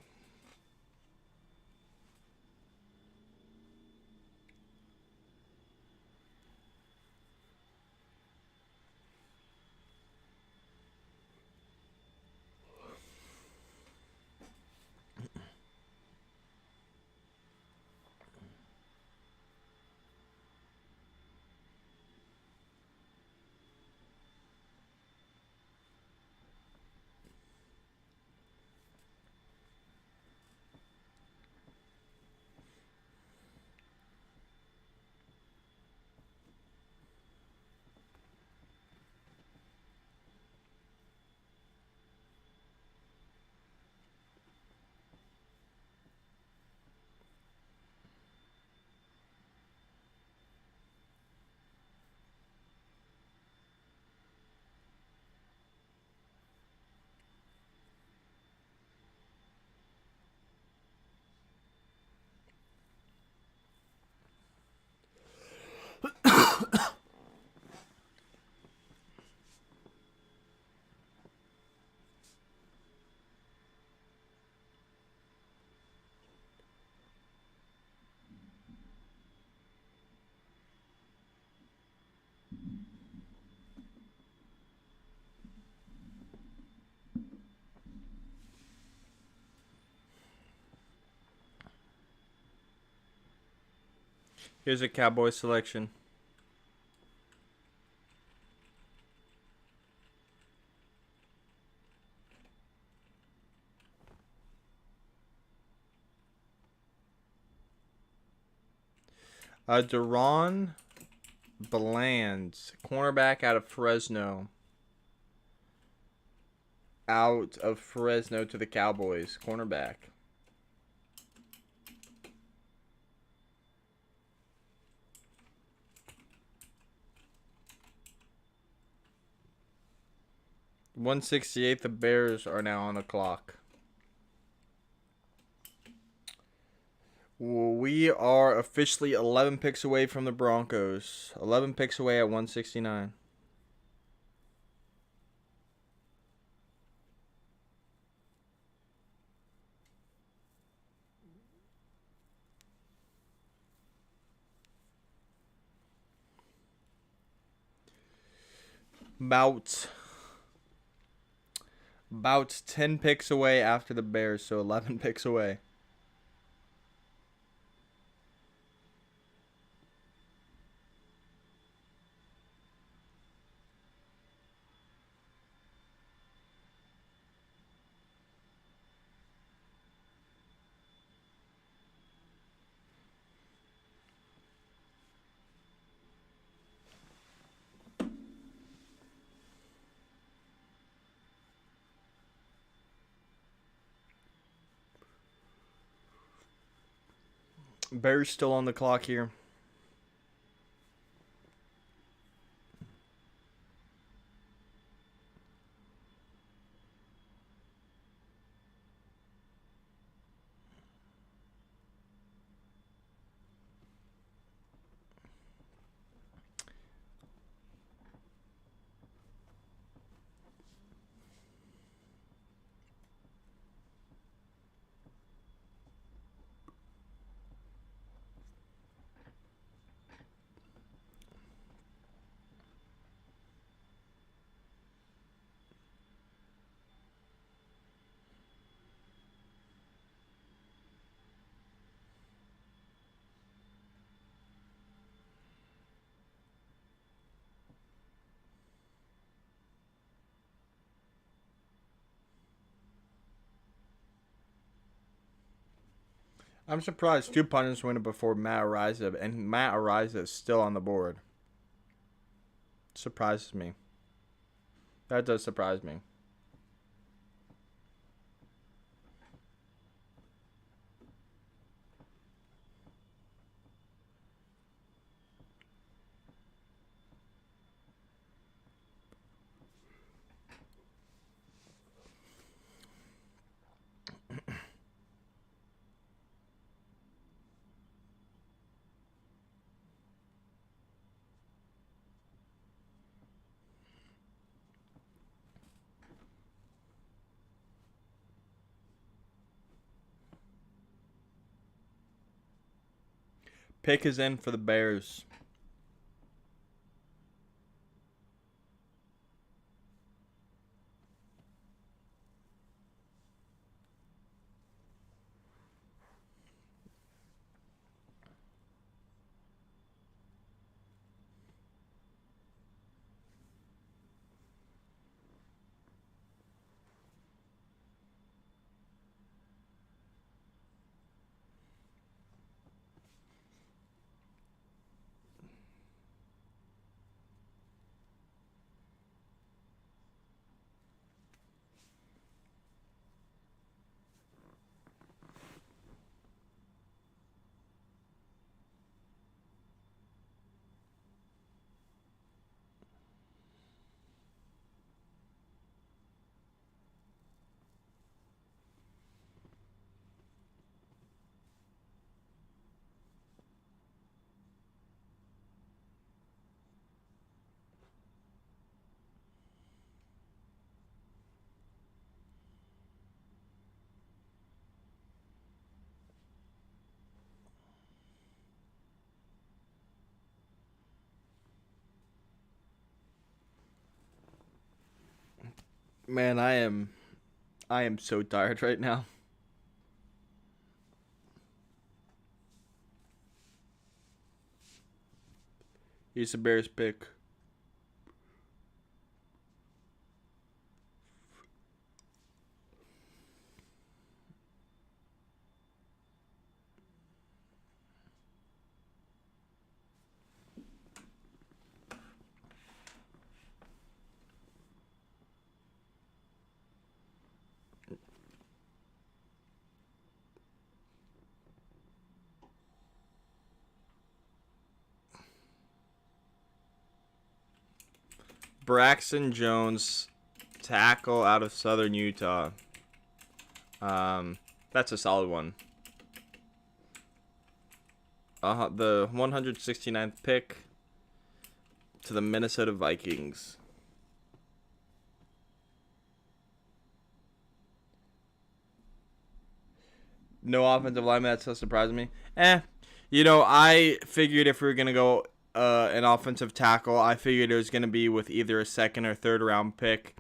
Here's a Cowboy selection. Deron Bland, cornerback out of Fresno. Out of Fresno to the Cowboys, cornerback. .168. The Bears are now on the clock. We are officially 11 picks away from the Broncos. 11 picks away at 169. About 10 picks away after the Bears, so 11 picks away. Bears still on the clock here. I'm surprised two punters went it before Matt Araiza, and Matt Araiza is still on the board. Surprises me. That does surprise me. Pick is in for the Bears. Man, I am so tired right now. He's the Bears pick. Braxton Jones, tackle out of Southern Utah. That's a solid one. The 169th pick to the Minnesota Vikings. No offensive lineman. That's so surprising me. I figured if we were gonna go an offensive tackle, I figured it was gonna be with either a second or third round pick.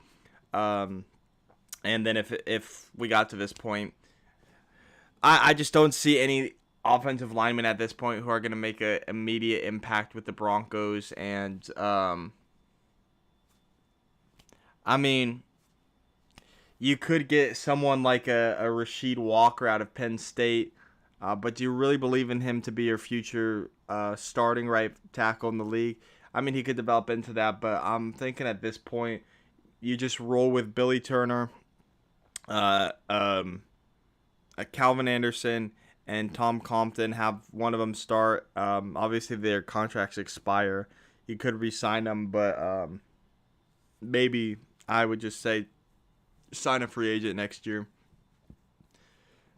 And then if we got to this point, I just don't see any offensive linemen at this point who are gonna make an immediate impact with the Broncos. And I mean, you could get someone like a Rasheed Walker out of Penn State, but do you really believe in him to be your future starting right tackle in the league? I mean, he could develop into that, but I'm thinking at this point, you just roll with Billy Turner, Calvin Anderson, and Tom Compton. Have one of them start. Obviously, their contracts expire. You could re-sign them, but maybe I would just say sign a free agent next year.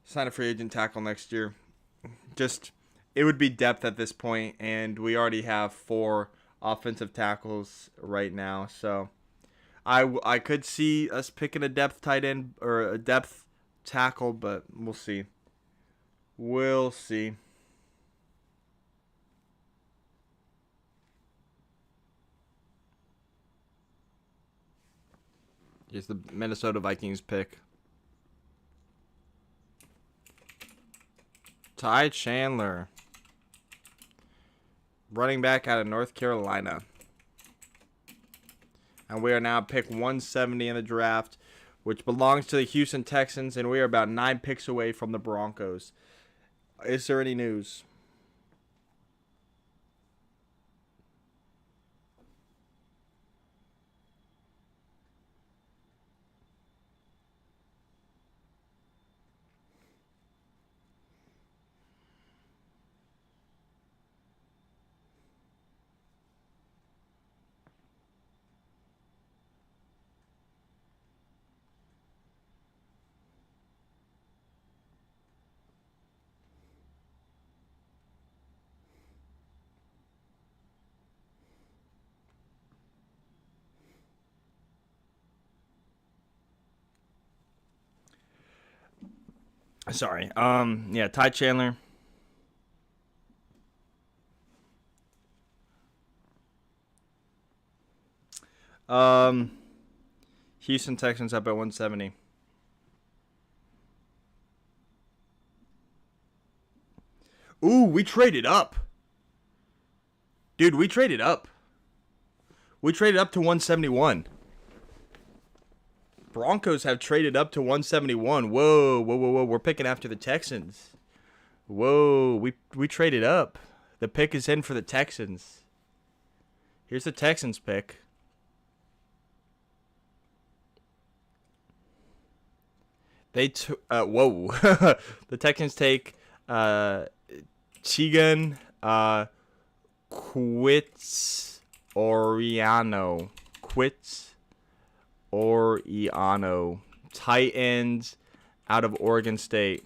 Sign a free agent tackle next year. Just, it would be depth at this point, and we already have 4 offensive tackles right now. So I could see us picking a depth tight end or a depth tackle, but we'll see. We'll see. Here's the Minnesota Vikings pick. Ty Chandler, running back out of North Carolina. And we are now pick 170 in the draft, which belongs to the Houston Texans, and we are about 9 picks away from the Broncos. Is there any news? Sorry. Yeah, Ty Chandler. Houston Texans up at 170. Ooh, we traded up. Dude, we traded up. We traded up to 171. Broncos have traded up to 171. Whoa. We're picking after the Texans. Whoa, we traded up. The pick is in for the Texans. Here's the Texans pick. Whoa. The Texans take Chigan Oriano, tight end out of Oregon State.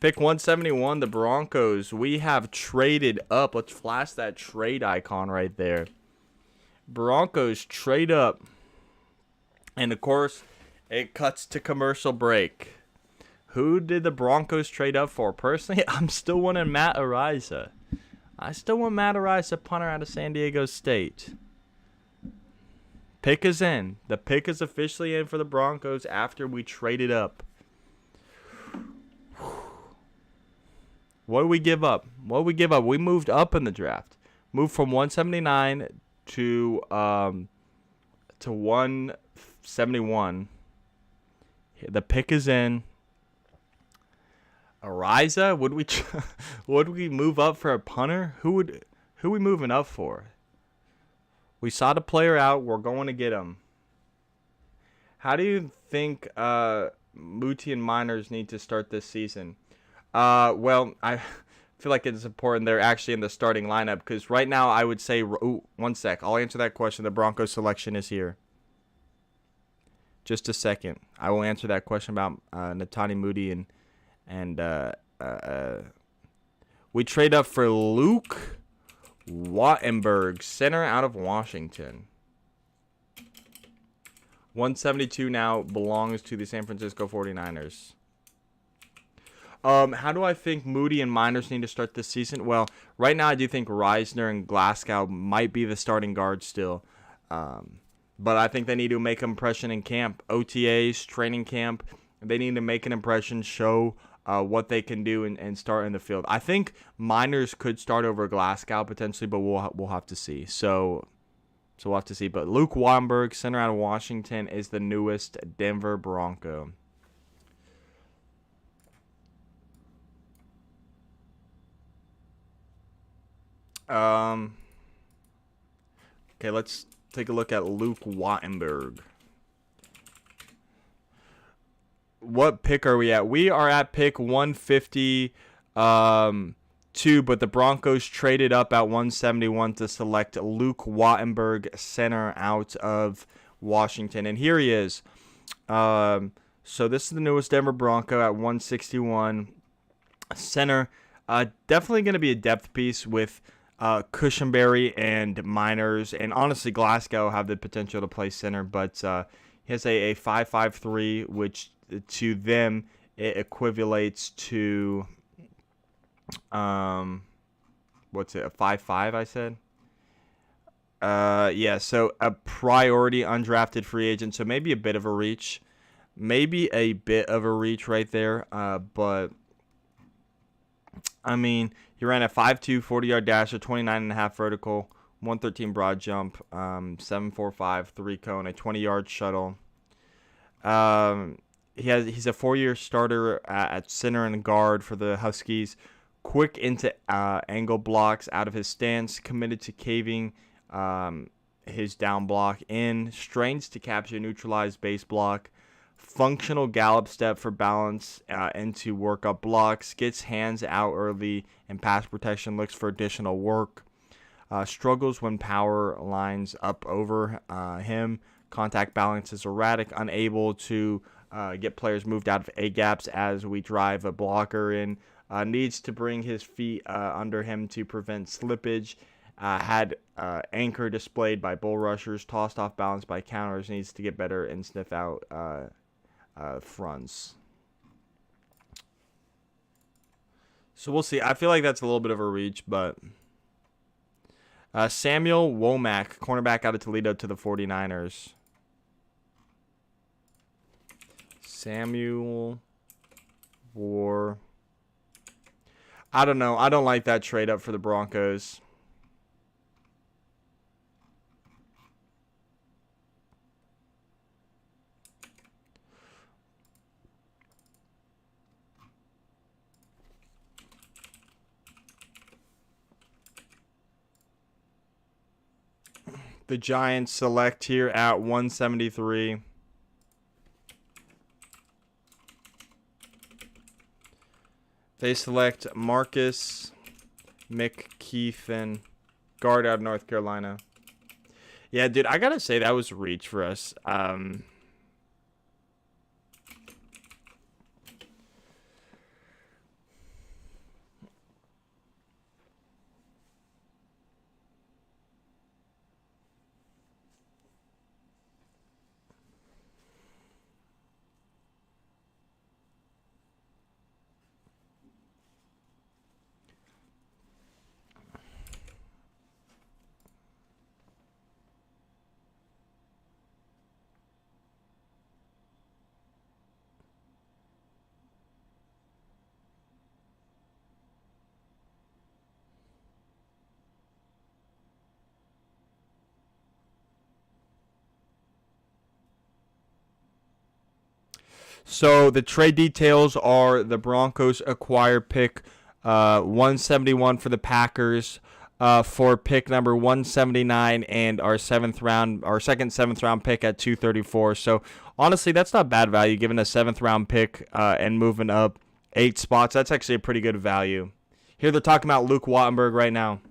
Pick 171, the Broncos. We have traded up. Let's flash that trade icon right there. Broncos trade up. And, of course, it cuts to commercial break. Who did the Broncos trade up for? Personally, I'm still wanting Matt Araiza. I still want Matt Araiza, punter out of San Diego State. Pick is in. The pick is officially in for the Broncos after we traded up. What did we give up? What did we give up? We moved up in the draft. Moved from 179 to 171. The pick is in. Ariza, would we move up for a punter? Who we moving up for? We saw the player out. We're going to get him. How do you think Muti and Miners need to start this season? Well, I feel like it's important they're actually in the starting lineup because right now I would say, one sec, I'll answer that question. The Broncos selection is here. Just a second. I will answer that question about Netane Muti and we trade up for Luke Wattenberg, center out of Washington. 172 now belongs to the San Francisco 49ers. How do I think Muti and Miners need to start this season? Well, right now I do think Reisner and Glasgow might be the starting guards still. But I think they need to make an impression in camp. OTAs, training camp, they need to make an impression, show what they can do and start in the field. I think Miners could start over Glasgow potentially, but we'll have to see. So we'll have to see. But Luke Wattenberg, center out of Washington, is the newest Denver Bronco. Okay, let's take a look at Luke Wattenberg. What pick are we at? We are at pick 152, but the Broncos traded up at 171 to select Luke Wattenberg, center out of Washington. And here he is. So this is the newest Denver Bronco at 161. Center. Definitely going to be a depth piece with Cushenberry and Miners. And honestly, Glasgow have the potential to play center, but he has a 5.53, which to them it equivalates to what's it, a 5.5 I said? Yeah, so a priority undrafted free agent, so maybe a bit of a reach. Maybe a bit of a reach right there, but I mean, he ran a 5.2 40-yard dash, a 29.5 vertical, 113 broad jump, 7.45 3-cone, a 20-yard shuttle. He's a 4-year starter at center and guard for the Huskies. Quick into angle blocks out of his stance, committed to caving his down block in, strains to capture neutralized base block, functional gallop step for balance into work up blocks, gets hands out early and pass protection, looks for additional work, struggles when power lines up over him, contact balance is erratic, unable to get players moved out of A-gaps as we drive a blocker in, needs to bring his feet under him to prevent slippage, had anchor displayed by bull rushers, tossed off balance by counters, needs to get better and sniff out fronts. So we'll see. I feel like that's a little bit of a reach, but Samuel Womack, cornerback out of Toledo to the 49ers. Samuel War. I don't know. I don't like that trade up for the Broncos. The Giants select here at 173. They select Marcus McKeithen, guard out of North Carolina. Yeah, dude, I gotta say that was a reach for us. So the trade details are the Broncos acquire pick 171 for the Packers for pick number 179 and our second seventh round pick at 234. So honestly, that's not bad value given a seventh round pick and moving up 8 spots. That's actually a pretty good value. Here they're talking about Luke Wattenberg right now.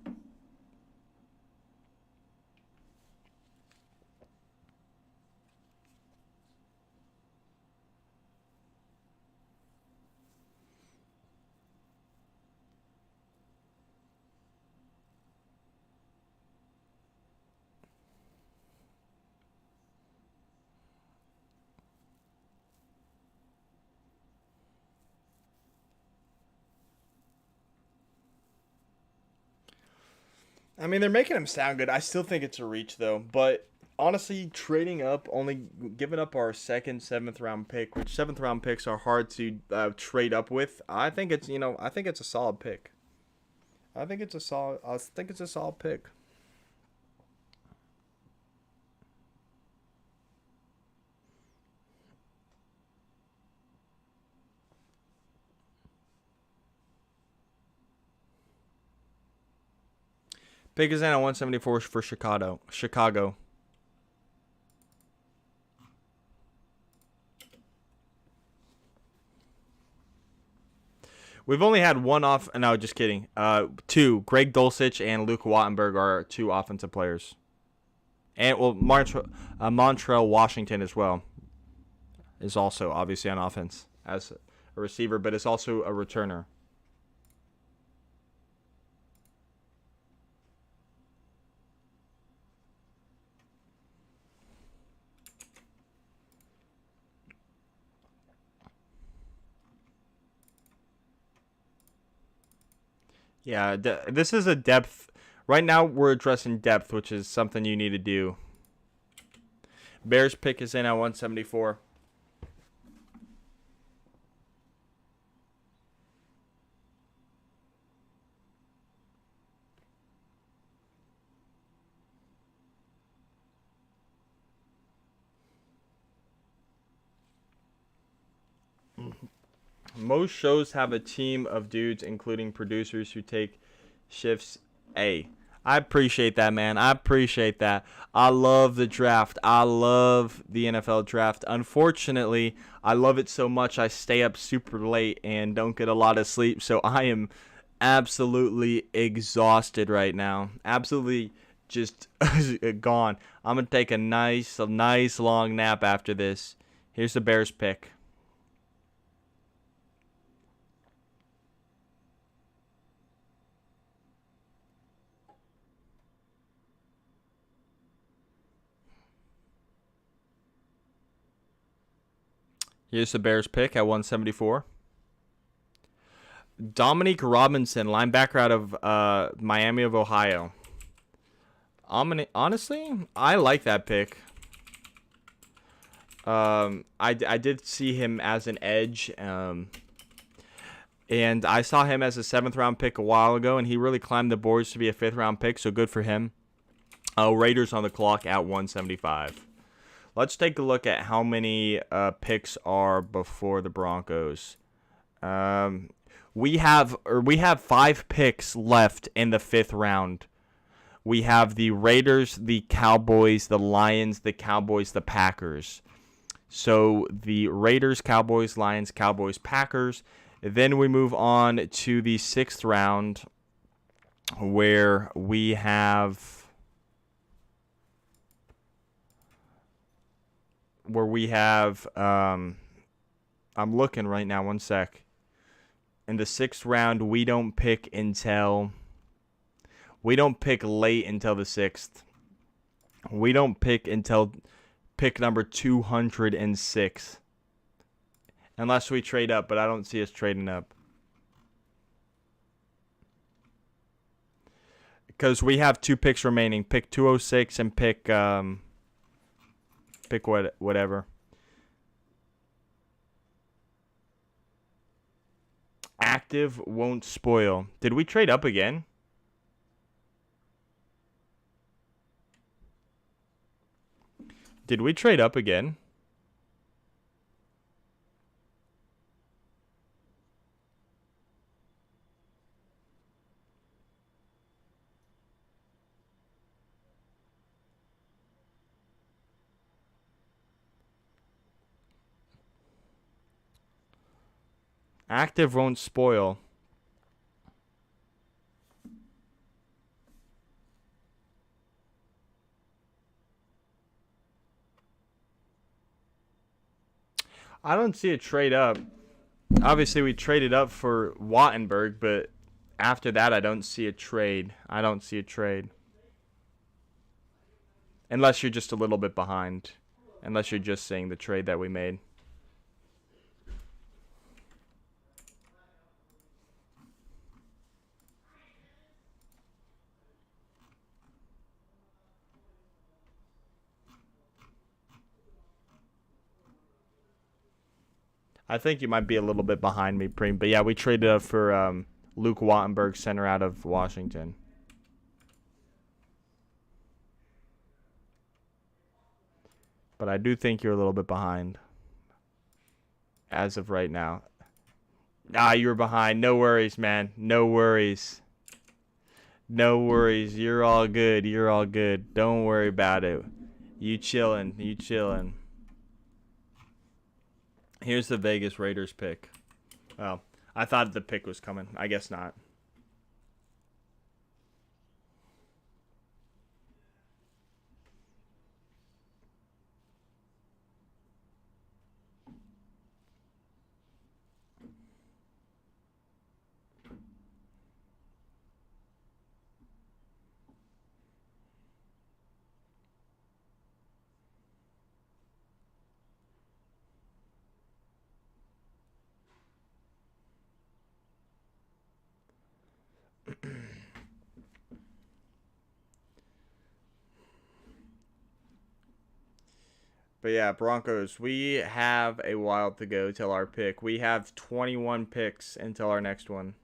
I mean, they're making him sound good. I still think it's a reach, though. But honestly, trading up, only giving up our second, seventh round pick, which seventh round picks are hard to trade up with. I think it's I think it's a solid pick. I think it's a solid pick. Pick is in at 174 for Chicago. Chicago. We've only had one off. No, just kidding. Two. Greg Dulcich and Luke Wattenberg are two offensive players. And well, Montrell Washington as well is also obviously on offense as a receiver, but is also a returner. Yeah, this is a depth. Right now, we're addressing depth, which is something you need to do. Bears pick is in at 174. Most shows have a team of dudes, including producers, who take shifts. I appreciate that, man. I appreciate that. I love the draft. I love the NFL draft. Unfortunately, I love it so much I stay up super late and don't get a lot of sleep. So I am absolutely exhausted right now. Absolutely just gone. I'm going to take a nice long nap after this. Here's the Bears pick. Here's the Bears pick at 174. Dominique Robinson, linebacker out of Miami of Ohio. Honestly, I like that pick. I did see him as an edge, and I saw him as a 7th round pick a while ago, and he really climbed the boards to be a 5th round pick, so good for him. Raiders on the clock at 175. Let's take a look at how many picks are before the Broncos. We have 5 picks left in the 5th round. We have the Raiders, the Cowboys, the Lions, the Cowboys, the Packers. So the Raiders, Cowboys, Lions, Cowboys, Packers. Then we move on to the 6th round where we have I'm looking right now, one sec. In the 6th round, we don't pick late until the 6th. We don't pick until pick number 206. Unless we trade up, but I don't see us trading up. Because we have 2 picks remaining. Pick 206 and pick whatever. Active won't spoil. Did we trade up again? Did we trade up again? Active won't spoil. I don't see a trade up. Obviously, we traded up for Wattenberg, but after that, I don't see a trade. I don't see a trade. Unless you're just a little bit behind. Unless you're just saying the trade that we made. I think you might be a little bit behind me, Preem. But yeah, we traded up for Luke Wattenberg, center out of Washington. But I do think you're a little bit behind. As of right now. Ah, you were behind. No worries, man. No worries. No worries. You're all good. You're all good. Don't worry about it. You chillin'. You chillin'. Here's the Vegas Raiders pick. Well, I thought the pick was coming. I guess not. But yeah, Broncos, we have a while to go till our pick. We have 21 picks until our next one.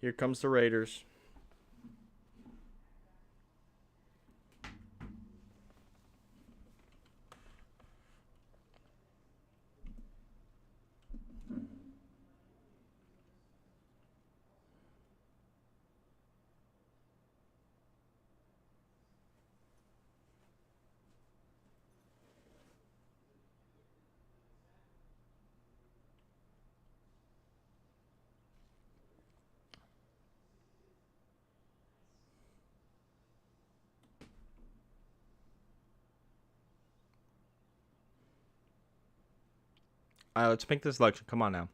Here comes the Raiders. All right, let's make this selection. Come on now.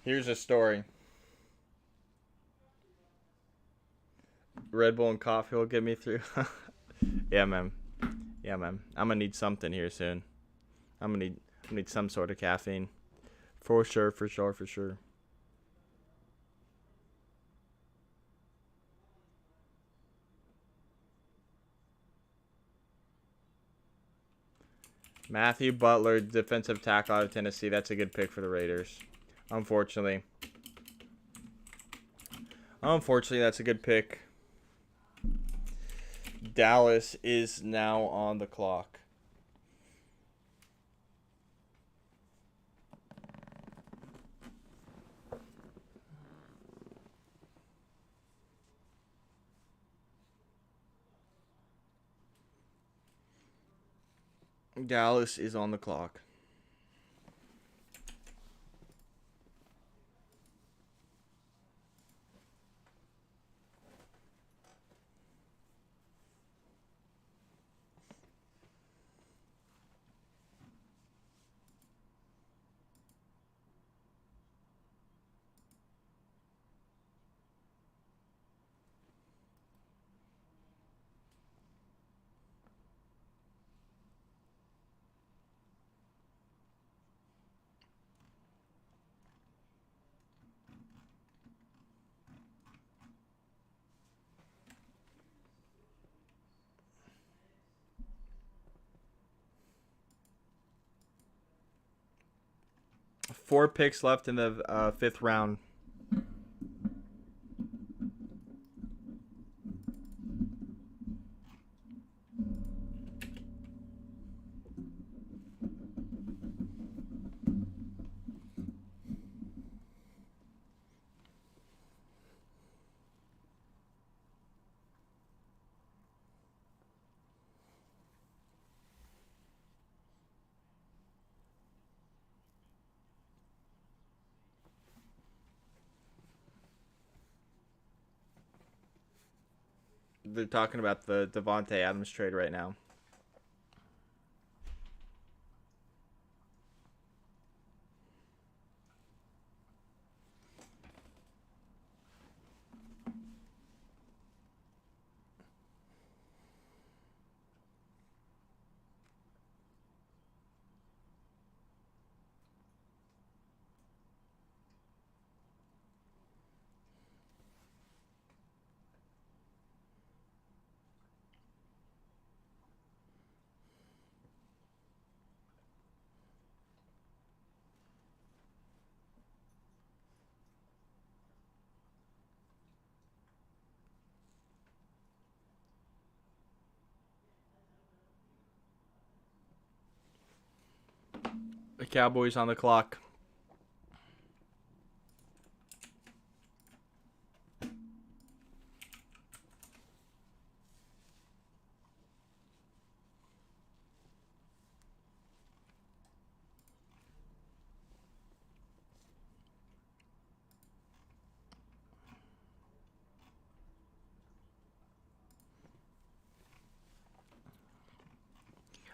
Here's a story. Red Bull and coffee will get me through. Yeah, man. Yeah, man. I'm gonna need something here soon. I'm gonna need some sort of caffeine. For sure, for sure, for sure. Matthew Butler, defensive tackle out of Tennessee. That's a good pick for the Raiders. Unfortunately. Unfortunately, that's a good pick. Dallas is now on the clock. Dallas is on the clock. 4 picks left in the 5th round. They're talking about the Devontae Adams trade right now. The Cowboys on the clock.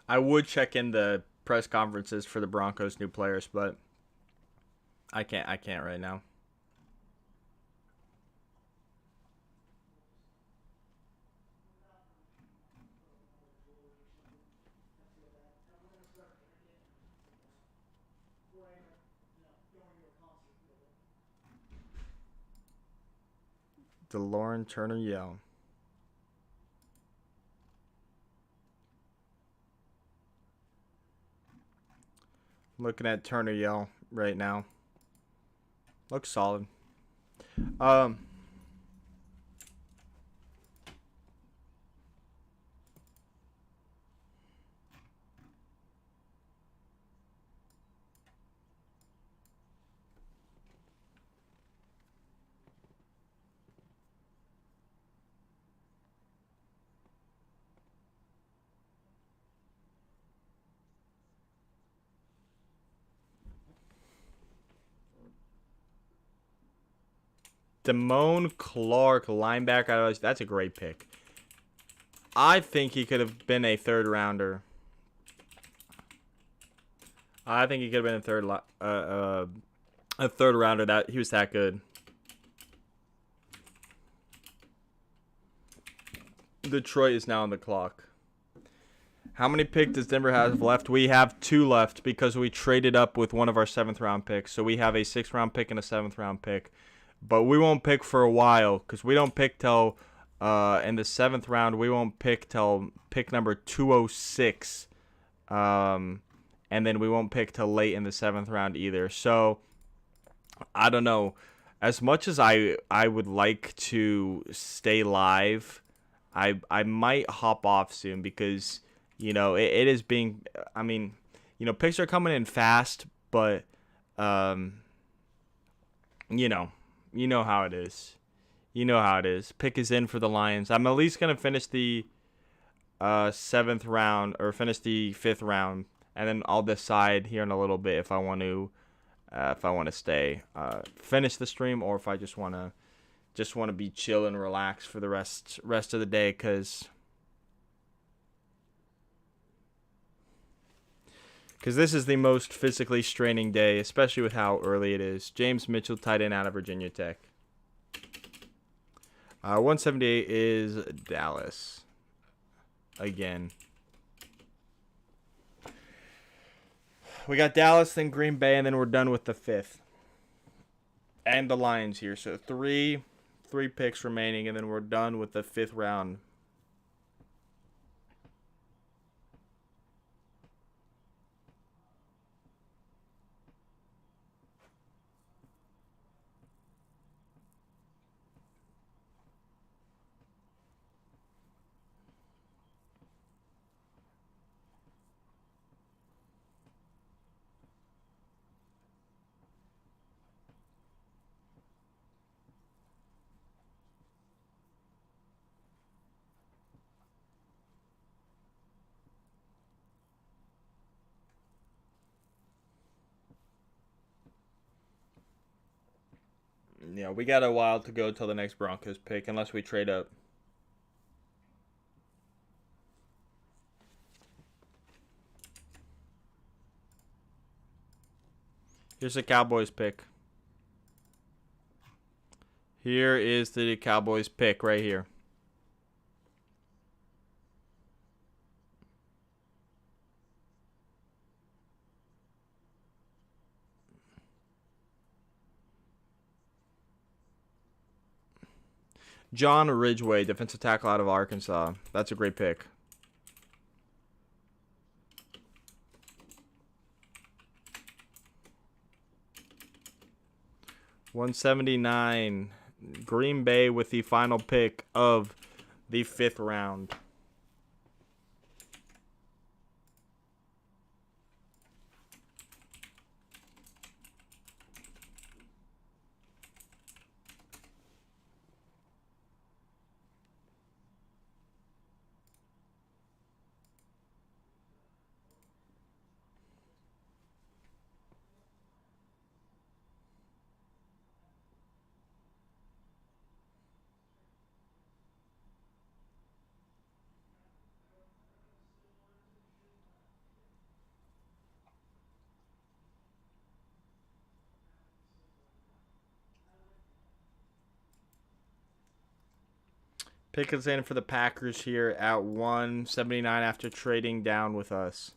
I would check in the press conferences for the Broncos' new players, but I can't right now. DeLorean Turner Yell. Looking at Turner Yell right now. Looks solid. Damone Clark, linebacker. That's a great pick. I think he could have been a 3rd rounder. I think he could have been a 3rd rounder. That he was that good. Detroit is now on the clock. How many picks does Denver have left? We have 2 left because we traded up with one of our 7th round picks. So we have a 6th round pick and a 7th round pick. But we won't pick for a while because we don't pick till in the 7th round. We won't pick till pick number 206. And then we won't pick till late in the 7th round either. So I don't know. As much as I would like to stay live, I might hop off soon because, you know, it is being, I mean, you know, picks are coming in fast, but, you know how it is. You know how it is. Pick is in for the Lions. I'm at least going to finish the 7th round or finish the 5th round, and then I'll decide here in a little bit if I want to stay, finish the stream, or if I just want to be chill and relax for the rest of the day, because this is the most physically straining day, especially with how early it is. James Mitchell, tight end out of Virginia Tech. 178 is Dallas. Again. We got Dallas, then Green Bay, and then we're done with the 5th. And the Lions here. So three picks remaining, and then we're done with the 5th round. Yeah, we got a while to go till the next Broncos pick, unless we trade up. Here's the Cowboys pick. Here is the Cowboys pick right here. John Ridgeway, defensive tackle out of Arkansas. That's a great pick. $179. Green Bay with the final pick of the 5th round. Pick is in for the Packers here at 179 after trading down with us.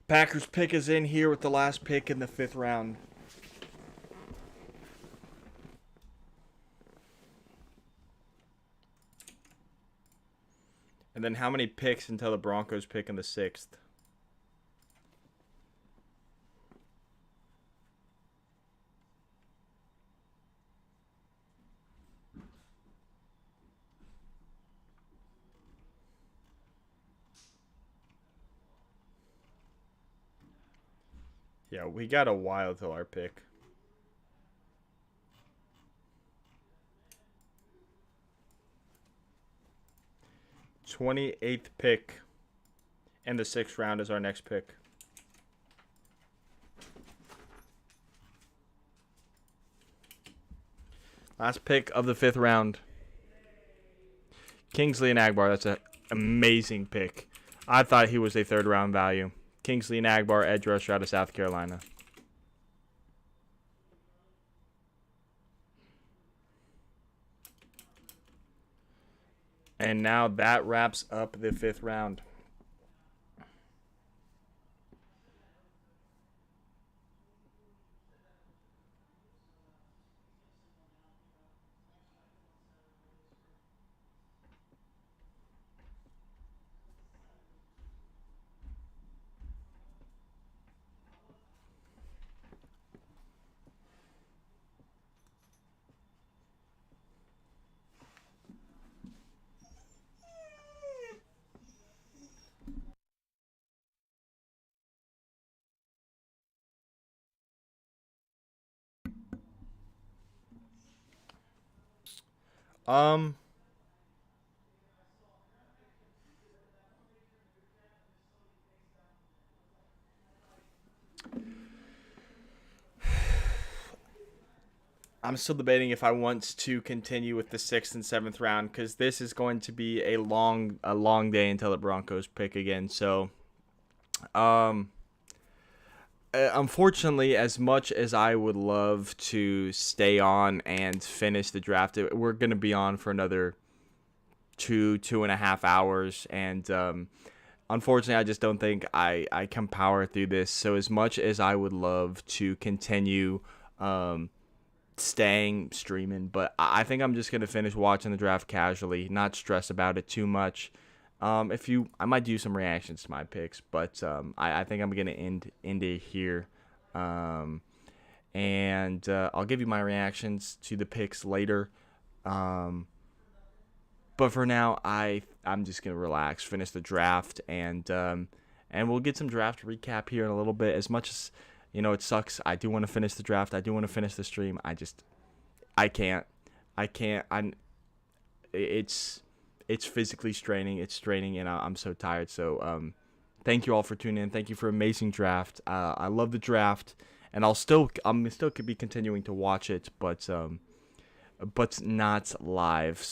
Packers pick is in here with the last pick in the 5th round. And then how many picks until the Broncos pick in the 6th? Yeah, we got a while till our pick. '28th pick. And the 6th round is our next pick. Last pick of the 5th round. Kingsley Enagbare. That's an amazing pick. I thought he was a 3rd round value. Kingsley Enagbare, edge rusher out of South Carolina. And now that wraps up the 5th round. Um, I'm still debating if I want to continue with the 6th and 7th round because this is going to be a long day until the Broncos pick again. So, unfortunately, as much as I would love to stay on and finish the draft, we're going to be on for another 2.5 hours, and unfortunately, I just don't think I can power through this. So, as much as I would love to continue staying streaming, but I think I'm just going to finish watching the draft casually, not stress about it too much. I might do some reactions to my picks, but I think I'm gonna end it here. Um, and I'll give you my reactions to the picks later. Um, but for now, I'm just gonna relax, finish the draft, and we'll get some draft recap here in a little bit. As much as it sucks. I do want to finish the draft. I do want to finish the stream. I can't. I can't. It's physically straining. It's straining, and I'm so tired. So thank you all for tuning in. Thank you for amazing draft. I love the draft, and I'm still could be continuing to watch it, but not live.